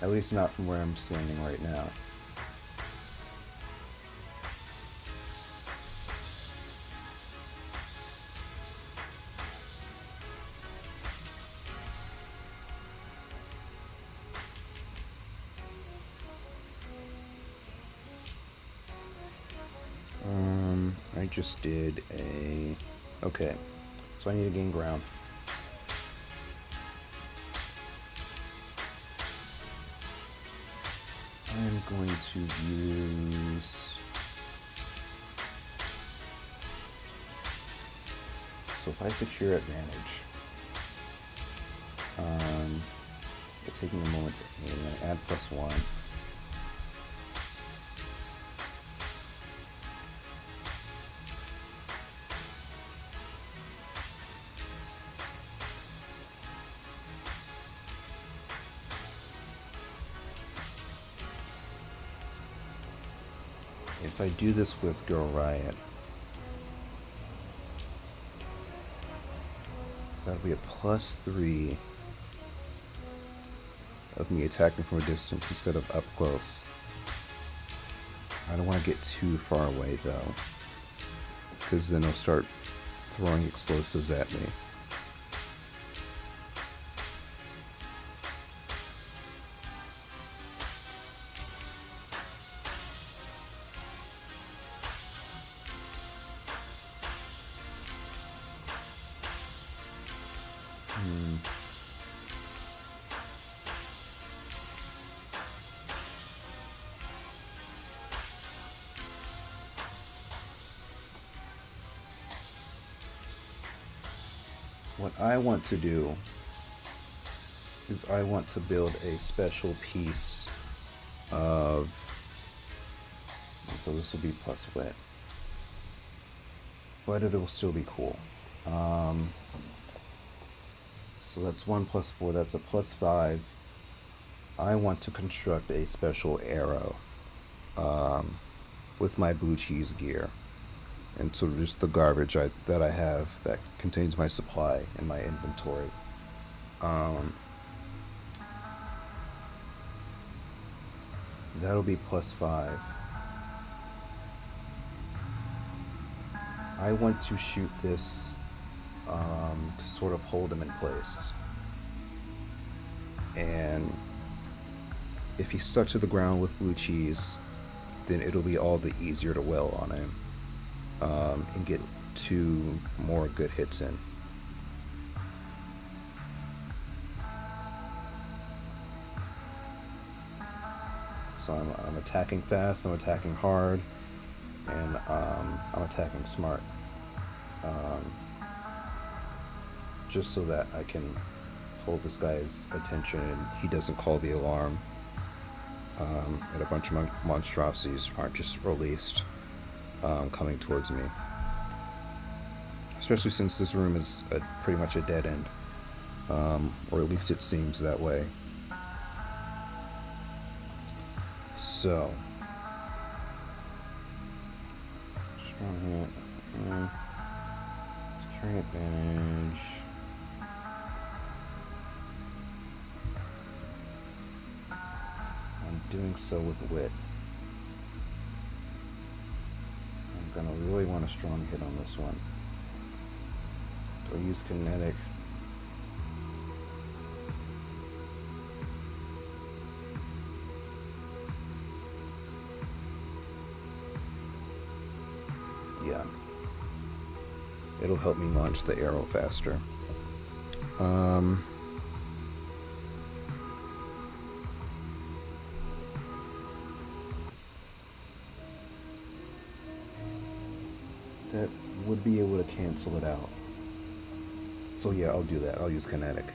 At least not from where I'm standing right now. I just did a... Okay, so I need to gain ground. I'm going to use... So if I secure advantage, it's taking a moment to aim, and add +1. If I do this with Girl Riot, that'll be a +3 of me attacking from a distance instead of up close. I don't want to get too far away though, because then he'll start throwing explosives at me. What I want to do is I want to build a special piece of, so this will be plus wet, but it will still be cool. So that's 1 + 4, that's a +5. I want to construct a special arrow with my blue cheese gear and sort of just the garbage that I have that contains my supply and my inventory. That'll be +5. I want to shoot this to sort of hold him in place. And if he's stuck to the ground with blue cheese, then it'll be all the easier to well on him and get 2 more good hits in. So I'm attacking fast, I'm attacking hard, and I'm attacking smart. Just so that I can hold this guy's attention and he doesn't call the alarm. And a bunch of monstrosities aren't just released coming towards me. Especially since this room is pretty much a dead end. Or at least it seems that way. So. Strong hit. Turn advantage. I'm doing so with wit. I'm gonna really want a strong hit on this one. Do I use kinetic? Yeah. It'll help me launch the arrow faster. That would be able to cancel it out. So yeah, I'll do that. I'll use kinetic.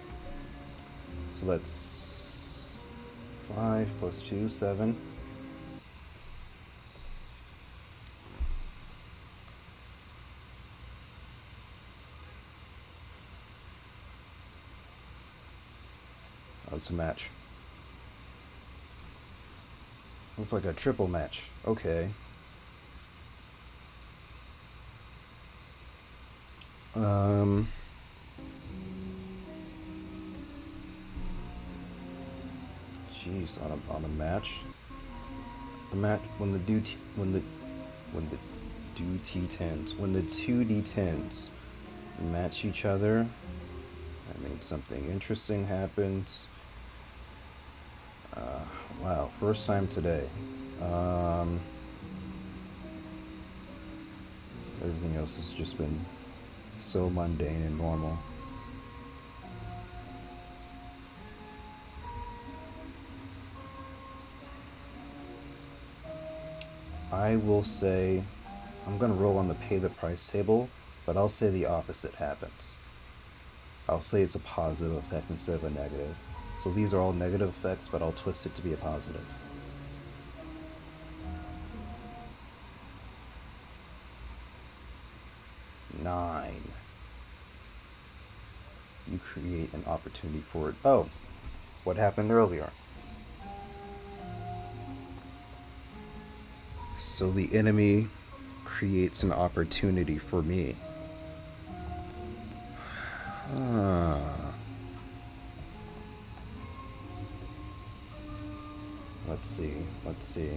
So that's 5 + 2, 7. Oh, it's a match. Looks like a triple match. Okay. Jeez, on a match. The match when the two D10s match each other, that means something interesting happens. Wow, first time today. Everything else has just been so mundane and normal. I will say, I'm going to roll on the pay the price table, but I'll say the opposite happens. I'll say it's a positive effect instead of a negative. So these are all negative effects, but I'll twist it to be a positive. Nine. You create an opportunity for it. Oh, what happened earlier? So the enemy creates an opportunity for me. Let's see.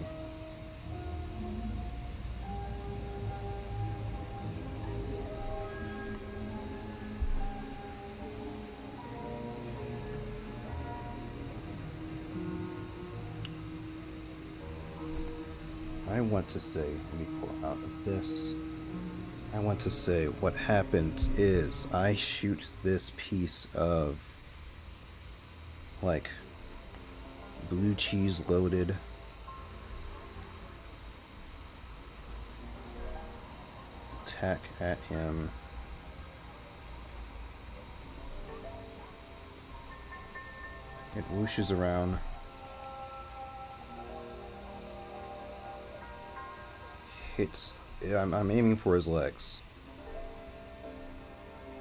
I want to say, let me pull out of this. I want to say what happens is I shoot this piece of like blue cheese loaded attack at him. It whooshes around. Hits. I'm aiming for his legs.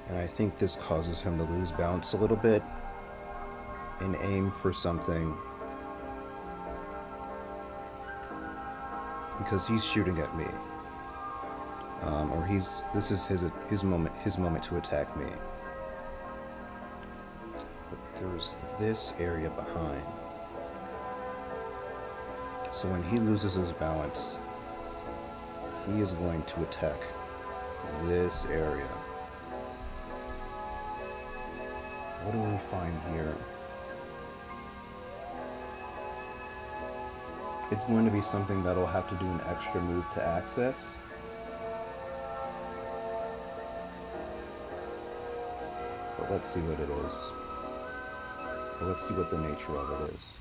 And I think this causes him to lose balance a little bit and aim for something. Because he's shooting at me. Or this is his moment to attack me. But there's this area behind. So when he loses his balance, he is going to attack this area. What do we find here? It's going to be something that'll have to do an extra move to access. But let's see what it is. Or let's see what the nature of it is.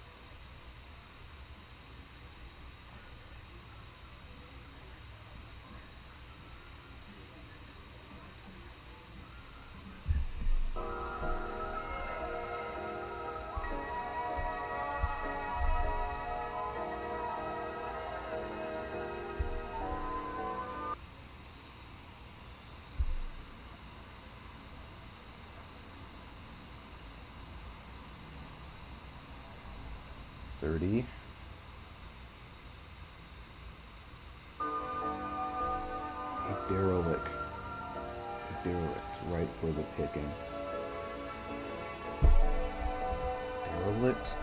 A derelict. A derelict, right for the picking. Derelict.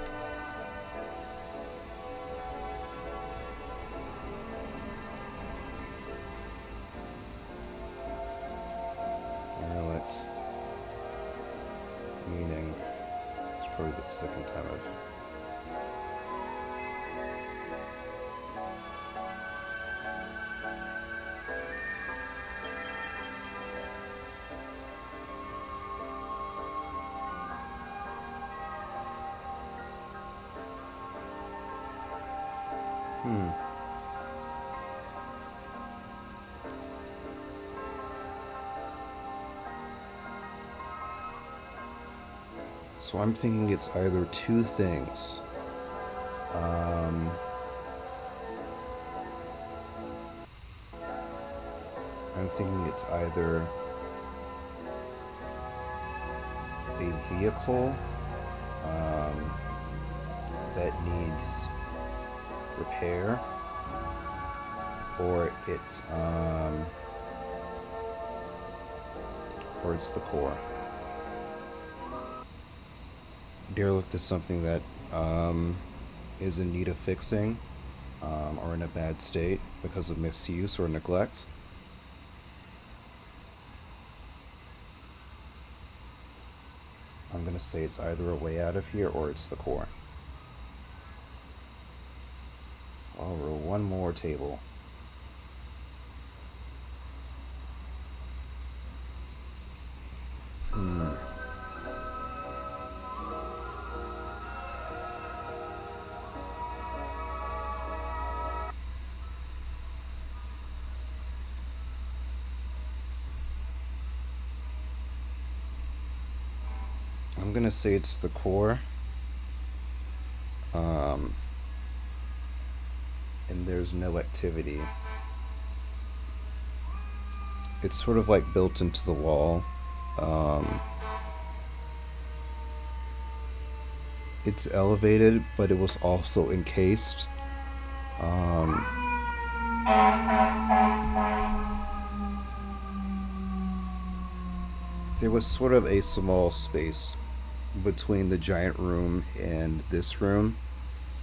Derelict. Meaning, it's probably the second time I've So I'm thinking it's either two things. I'm thinking it's either a vehicle that needs repair, or it's the core. Derelict is something that is in need of fixing or in a bad state because of misuse or neglect. I'm going to say it's either a way out of here or it's the core. I'll roll one more table. I'm gonna say it's the core. And there's no activity. It's sort of like built into the wall. It's elevated, but it was also encased. There was sort of a small space between the giant room and this room,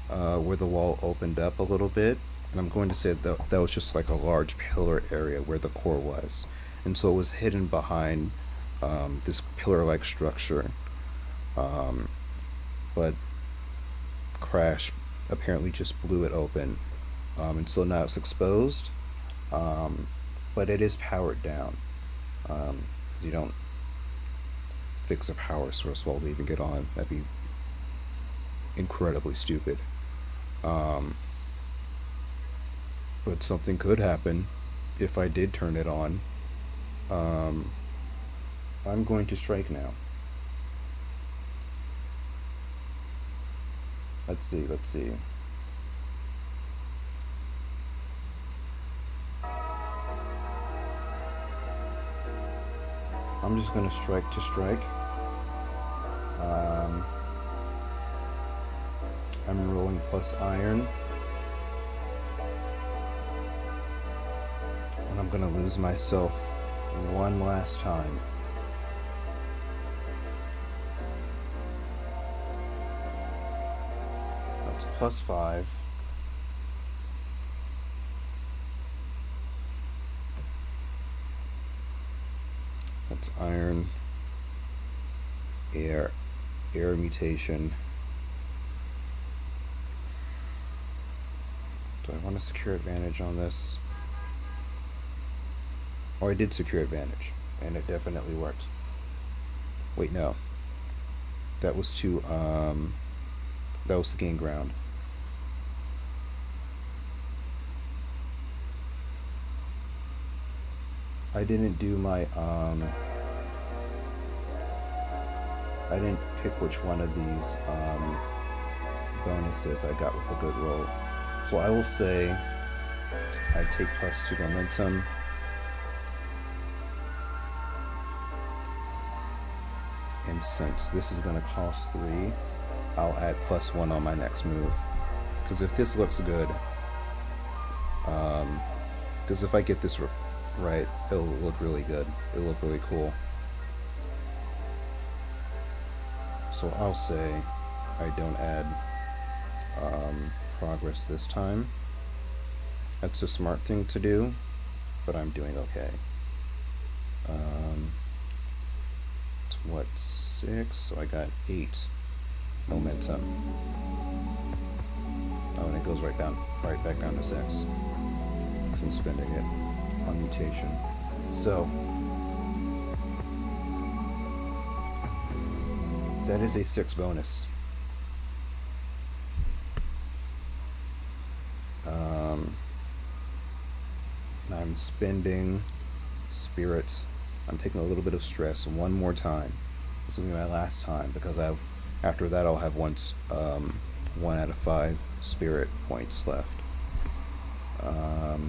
where the wall opened up a little bit, and I'm going to say that was just like a large pillar area where the core was, and so it was hidden behind this pillar-like structure, but Crash apparently just blew it open, and so now it's exposed, but it is powered down. 'Cause you don't fix a power source while leaving it on. That'd be incredibly stupid. But something could happen if I did turn it on. I'm going to strike now. Let's see. I'm just gonna strike to strike. I'm rolling plus iron. And I'm gonna lose myself one last time. That's plus 5. That's iron, air mutation. Do I want to secure advantage on this? Oh, I did secure advantage, and it definitely worked. Wait, no. That was to, that was to gain ground. I didn't do my, I didn't pick which one of these, bonuses I got with a good roll. So I will say I take plus 2 momentum. And since this is going to cost 3, I'll add plus 1 on my next move. Because if this looks good, because if I get this right, it'll look really good. It'll look really cool. So I'll say I don't add progress this time. That's a smart thing to do, but I'm doing okay. It's what, 6? So I got 8 momentum. Oh, and it goes right back down to 6. So I'm spending it on mutation. So that is a 6 bonus. I'm spending spirit. I'm taking a little bit of stress one more time. This will be my last time because after that I'll have 1 out of 5 spirit points left. Here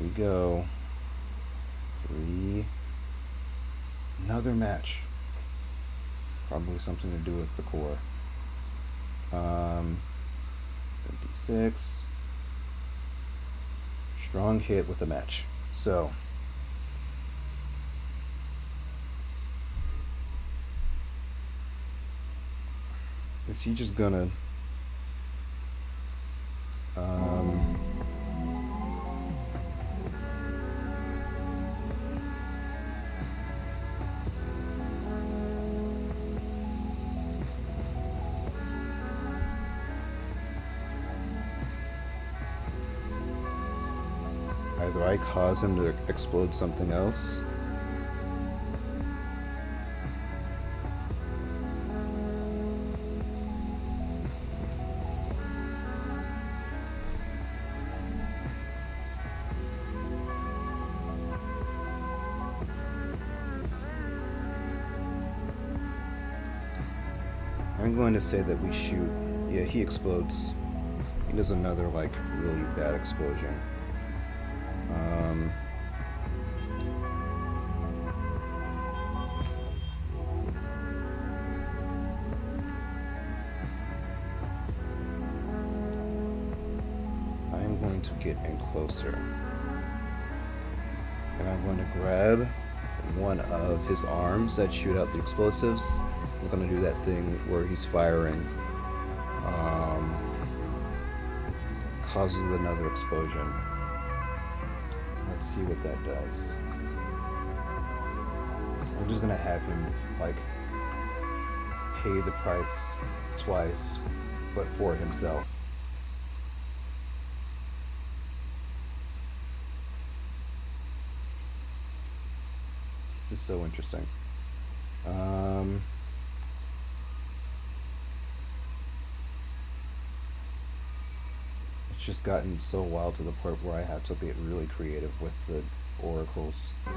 we go. 3. Another match. Probably something to do with the core. 56. Strong hit with the match. So is he just gonna either I cause him to explode something else, I'm going to say that we shoot. Yeah, he explodes. He does another, like, really bad explosion. I'm going to get in closer. And I'm going to grab one of his arms that shoot out the explosives. I'm going to do that thing where he's firing. Causes another explosion. Let's see what that does. I'm just going to have him, like, pay the price twice, but for himself. This is so interesting. It's just gotten so wild to the point where I have to get really creative with the oracles. 20.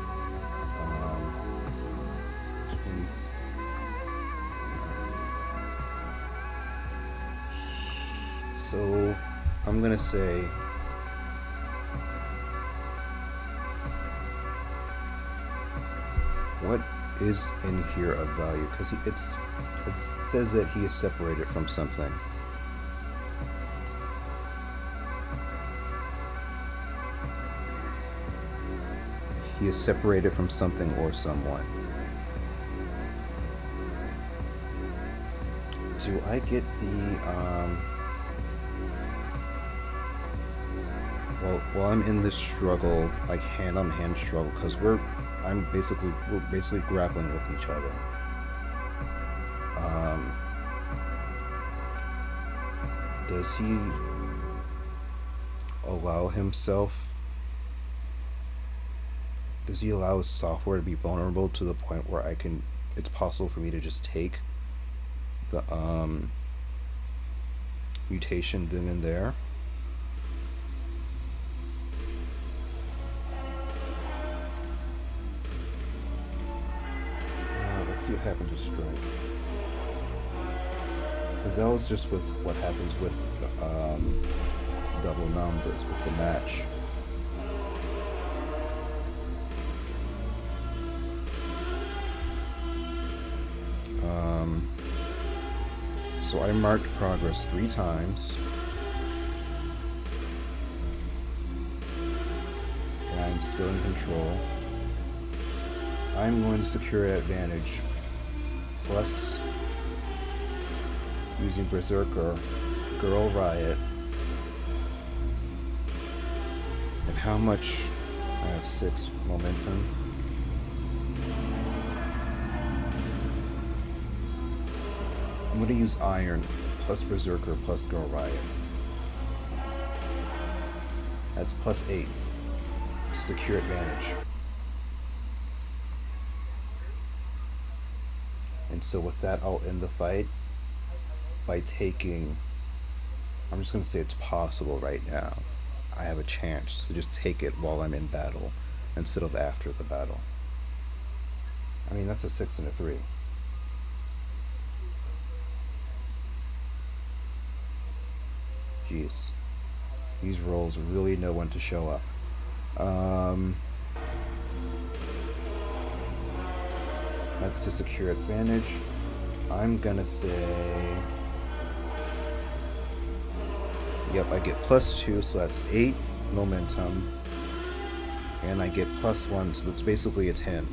So I'm gonna say what is in here of value, because it says that he is separated from something. He is separated from something or someone. Do I get the well, I'm in this struggle, like hand-on-hand struggle, because we're basically grappling with each other. Does he allow himself? Does he allow his software to be vulnerable to the point where it's possible for me to just take the mutation then and there? Let's see what happens with strike. Because that was just with what happens with double numbers with the match. So I marked progress 3 times. And I'm still in control. I'm going to secure advantage plus using Berserker, Girl Riot. And how much? I have 6 momentum. I'm going to use Iron plus Berserker plus Girl Riot. That's plus 8 to secure advantage. And so with that, I'll end the fight by taking... I'm just going to say it's possible right now. I have a chance to just take it while I'm in battle instead of after the battle. I mean, that's a 6 and a 3. Jeez. These rolls really know when to show up. That's to secure advantage. I'm gonna say... Yep, I get plus 2, so that's 8 momentum. And I get plus 1, so that's basically a 10.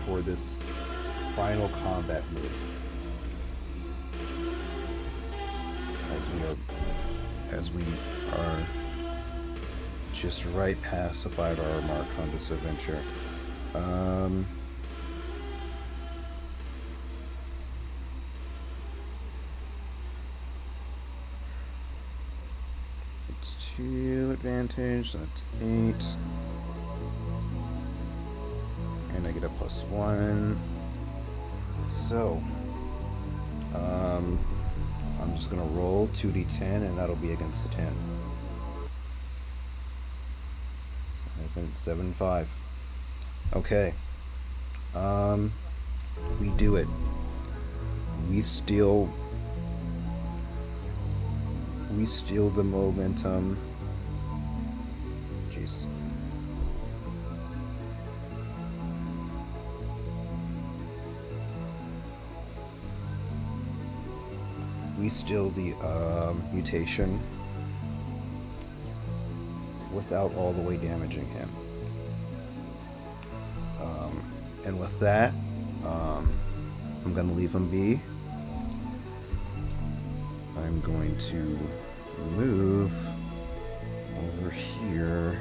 For this final combat move. As we are just right past the 5-hour mark on this adventure. It's 2 advantage, that's 8. And I get a plus 1. So, I'm just gonna roll 2d10 and that'll be against the 10. 7, 5. Okay. We do it. We steal the momentum. Jeez. We steal the mutation without all the way damaging him. And with that, I'm going to leave him be. I'm going to move over here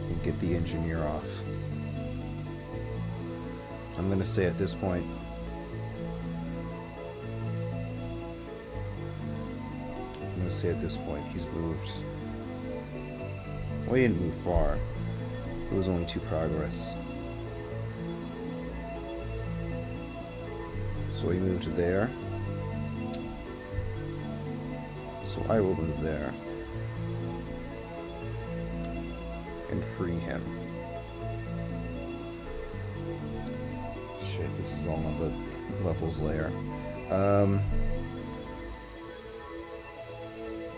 and get the engineer off. I'm going to say at this point, he's moved. Well, he didn't move far. It was only 2 progress. So he moved there. So I will move there. And free him. Shit, this is all on the levels layer.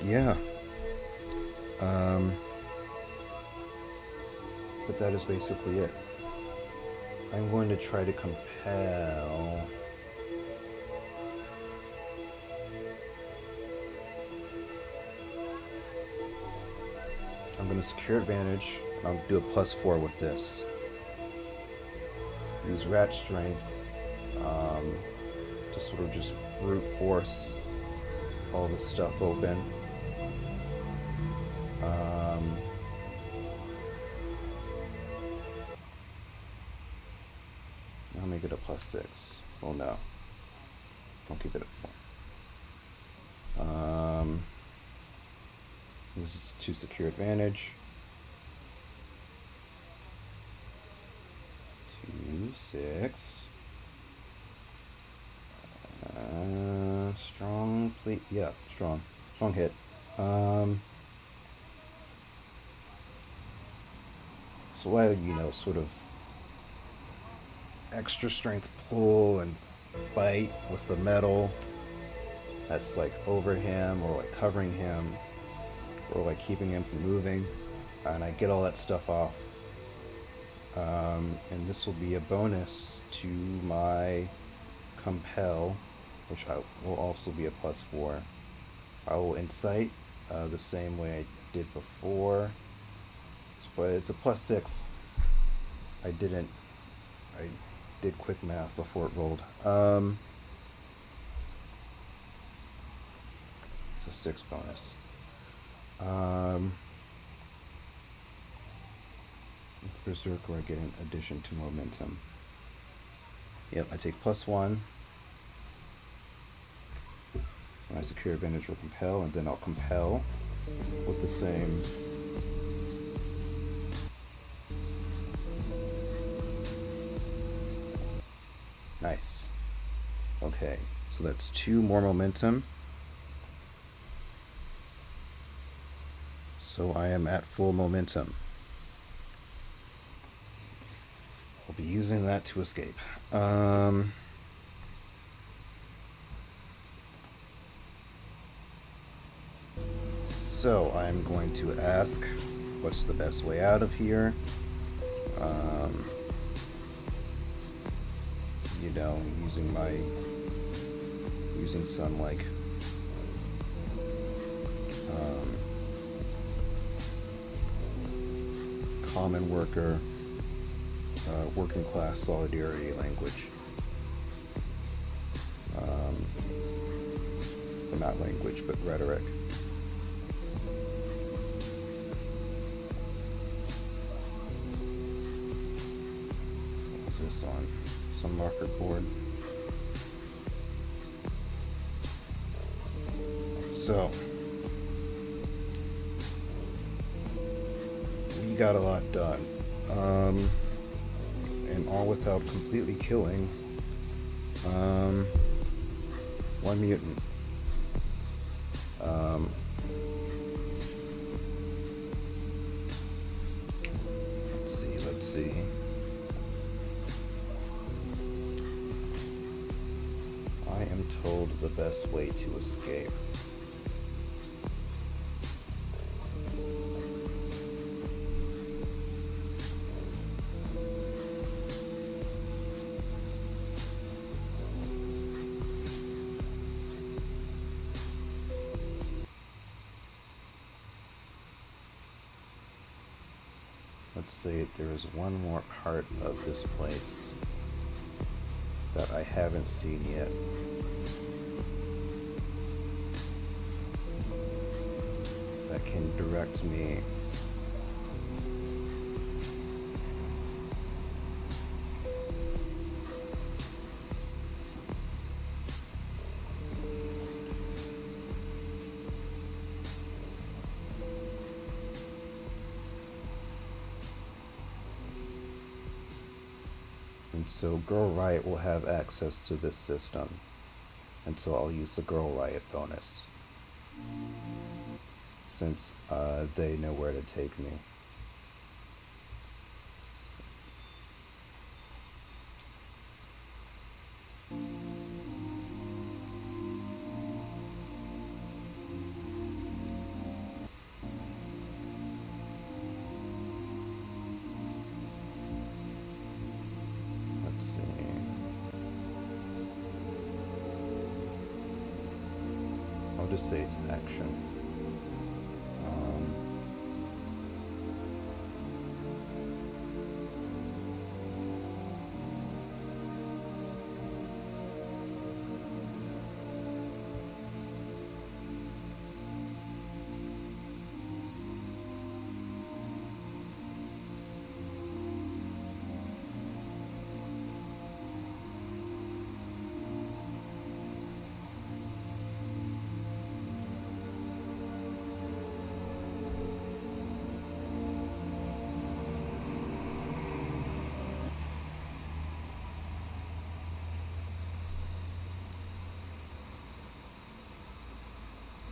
Yeah. But that is basically it. I'm going to try to compel... I'm going to secure advantage. I'll do a +4 with this. Use rat strength to sort of just brute force all this stuff open. I'll make it a +6. Well, no. I'll keep it at 4. This is to secure advantage. 2, 6. Strong, please. Yeah, strong. Strong hit. So while, you know, sort of extra strength pull and bite with the metal that's like over him or like covering him or like keeping him from moving, and I get all that stuff off. And this will be a bonus to my compel, which will also be a +4. I will incite the same way I did before. It's a +6. I did quick math before it rolled. It's a 6 bonus. With Berserker, I get an addition to momentum. Yep, I take +1. When I secure advantage, will compel, and then I'll compel with the same. Nice. Okay, so that's 2 more momentum. So I am at full momentum. I'll be using that to escape. So I'm going to ask, what's the best way out of here? You know, using some like common worker, working class solidarity language. Well, not language, but rhetoric. What's this on? Some marker board. So, we got a lot done. And all without completely killing one mutant. Let's see. I am told the best way to escape. Let's say there is one more part of this place that I haven't seen yet. That can direct me And so Girl Riot will have access to this system. And so I'll use the Girl Riot bonus. Since they know where to take me. Let's see. I'll just say it's action.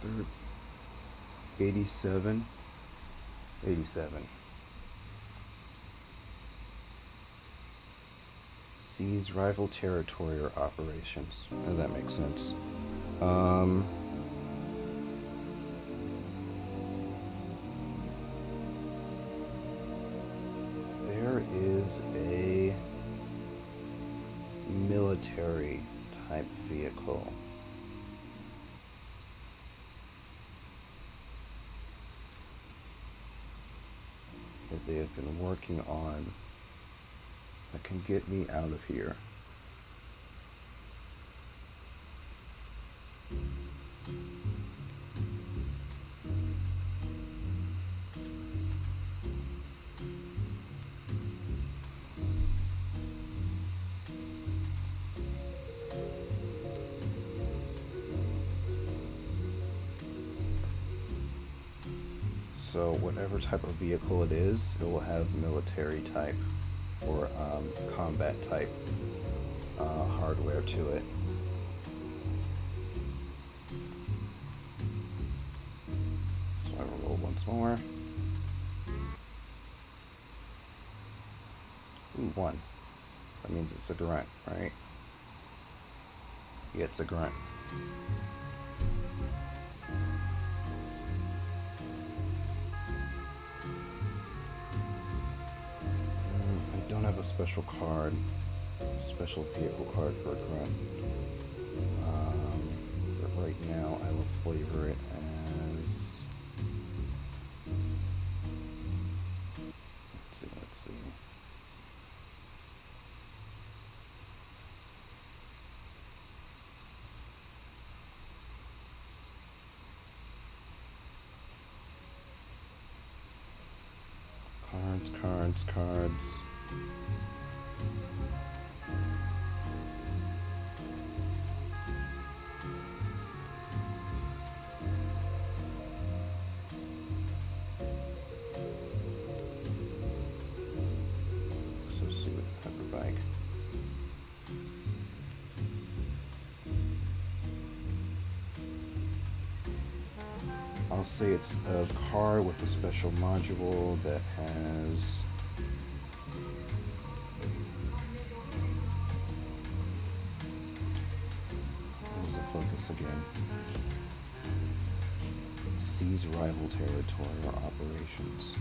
Third, 87. Seize rival territory or operations. Oh, that makes sense. There is a military type vehicle. That they have been working on that can get me out of here. So whatever type of vehicle it is, it will have military type or combat type hardware to it. So I will roll once more. Ooh, 1. That means it's a grunt, right? Yeah, it's a grunt. I don't have a special card, special vehicle card for a grunt. But right now I will flavor it as... Let's see. Cards. So see what Pepperbike. I'll say it's a car with a special module that has where's the focus again? Seize rival territory or operations.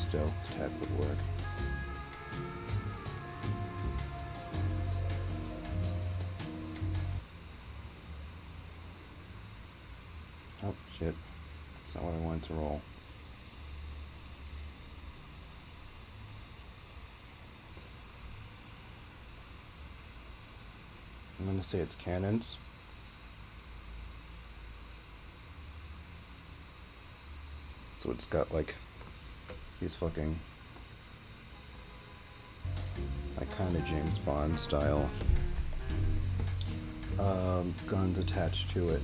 Stealth tech would work. Oh shit. That's not what I wanted to roll. to say it's cannons. So it's got like these fucking like kind of James Bond style guns attached to it.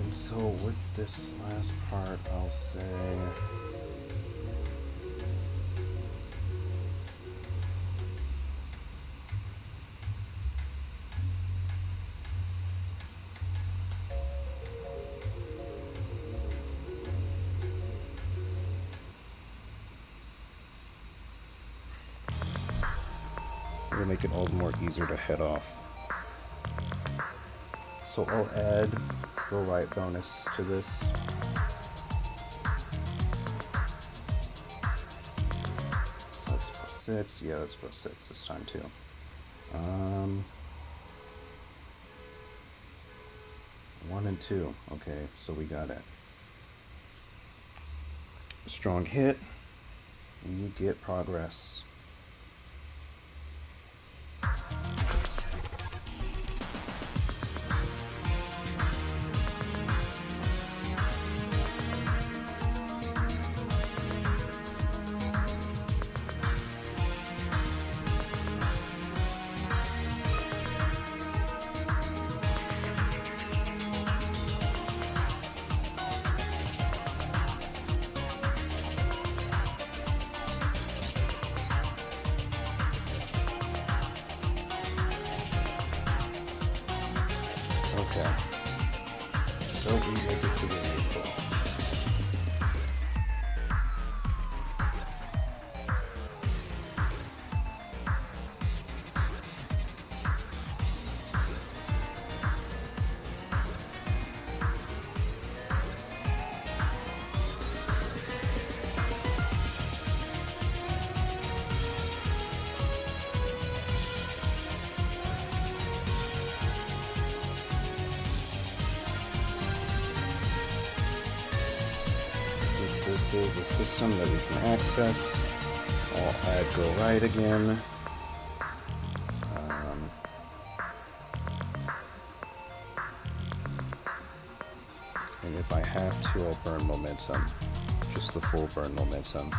And so with this last part, I'll say it'll make it all the more easier to head off. So I'll add go right bonus to this. So that's +6. Yeah, that's +6 this time too. 1 and 2. Okay, so we got it. Strong hit. You get progress. Okay. So we make it to the vehicle. This is a system that we can access. I'll add go right again. And if I have to, I'll burn momentum. Just the full burn momentum.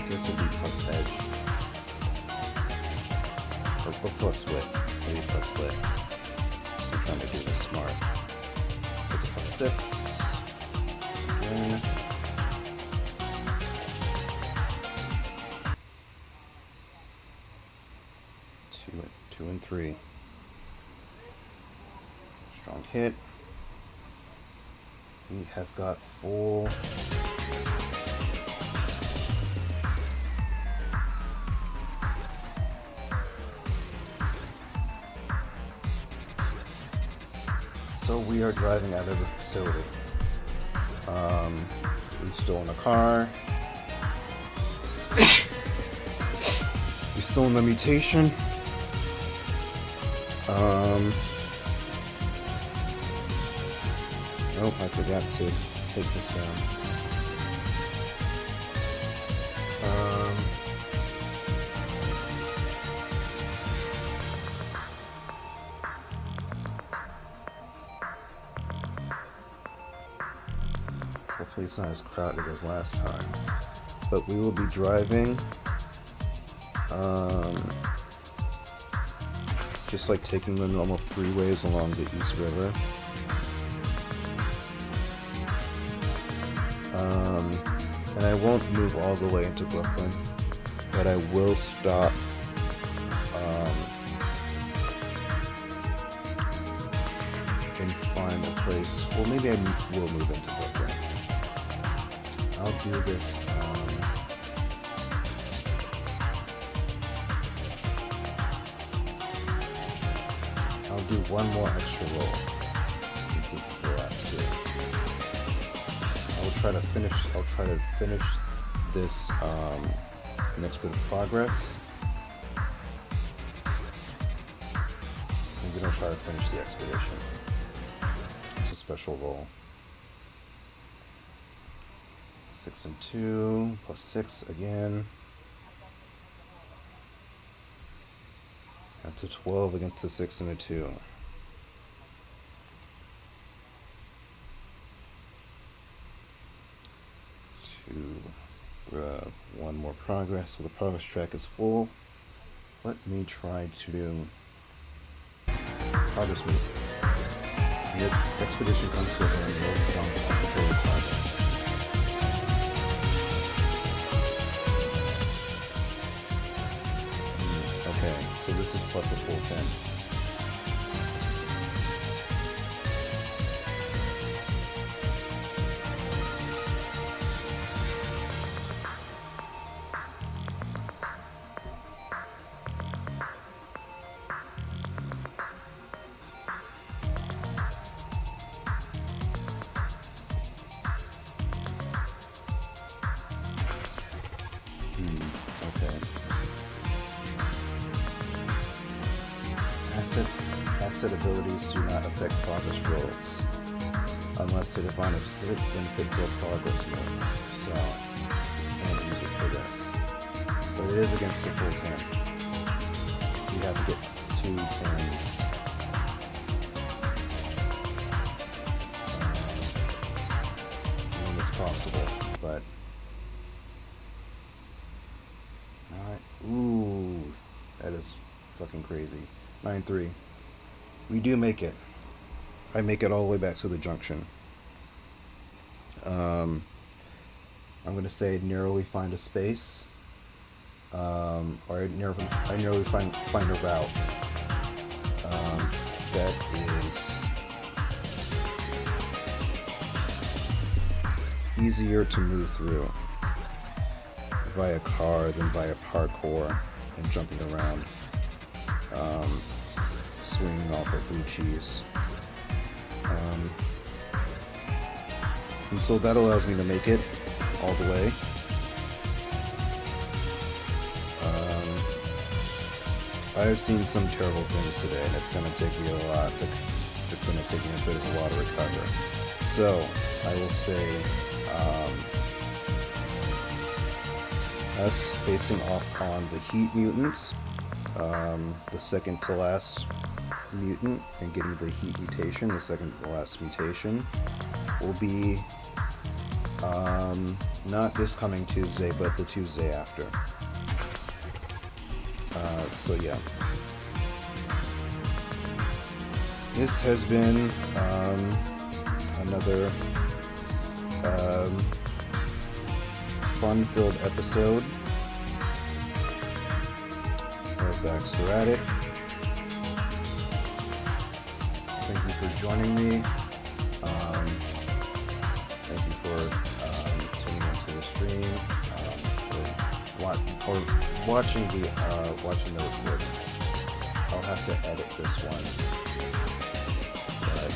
This would be plus edge. Or plus wit. Maybe plus wit. I'm trying to do this smart. So it's +6. Again. Two and 3. Strong hit. We have got full. So we are driving out of the facility. We've stolen a car. We've stolen the mutation. Oh, I forgot to take this down. Hopefully it's not as crowded as last time. But we will be driving, just like taking the normal freeways along the East River. And I won't move all the way into Brooklyn, but I will stop and find a place. Well, maybe I will move into Brooklyn. I'll do this. I'll do one more extra roll. Since this is the last two. I will try to finish this next bit of progress. I'm gonna try to finish the expedition. It's a special roll. 6 and 2 plus 6 again. That's a 12 against a 6 and a 2. One more progress, so the progress track is full. Let me try to do progress move. The expedition comes to an end. We'll jump off the trade progress. Okay, so this is plus a full 10. Asset abilities do not affect progress rolls unless they define a specific benefit for a progress mode. So I can't use it for this. But it is against the full 10. You have to get 2 10s. I mean, it's possible, but ooh, that is fucking crazy. 9-3. We do make it. I make it all the way back to the junction. I'm gonna say narrowly find a space, or I narrowly find a route that is easier to move through via car than via parkour and jumping around. Swinging off of blue cheese. And so that allows me to make it all the way. I've seen some terrible things today, and it's going to take me a lot. It's going to take me a bit of a while to recover. So I will say, us facing off on the Heat Mutants, the second to last mutant, and getting the Heat mutation, the second to last mutation, will be not this coming Tuesday, but the Tuesday after. So yeah, this has been another fun-filled episode of BAXTERRATIC. Thank you for joining me. Thank you for tuning into the stream, or watching the recordings. I'll have to edit this one, but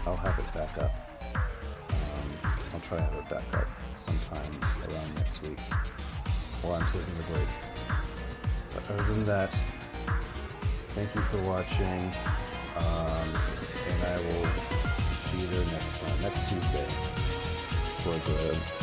I'll have it back up. I'll try to have it back up sometime around next week, while I'm taking a break. But other than that, thank you for watching, and I will be there next Tuesday for the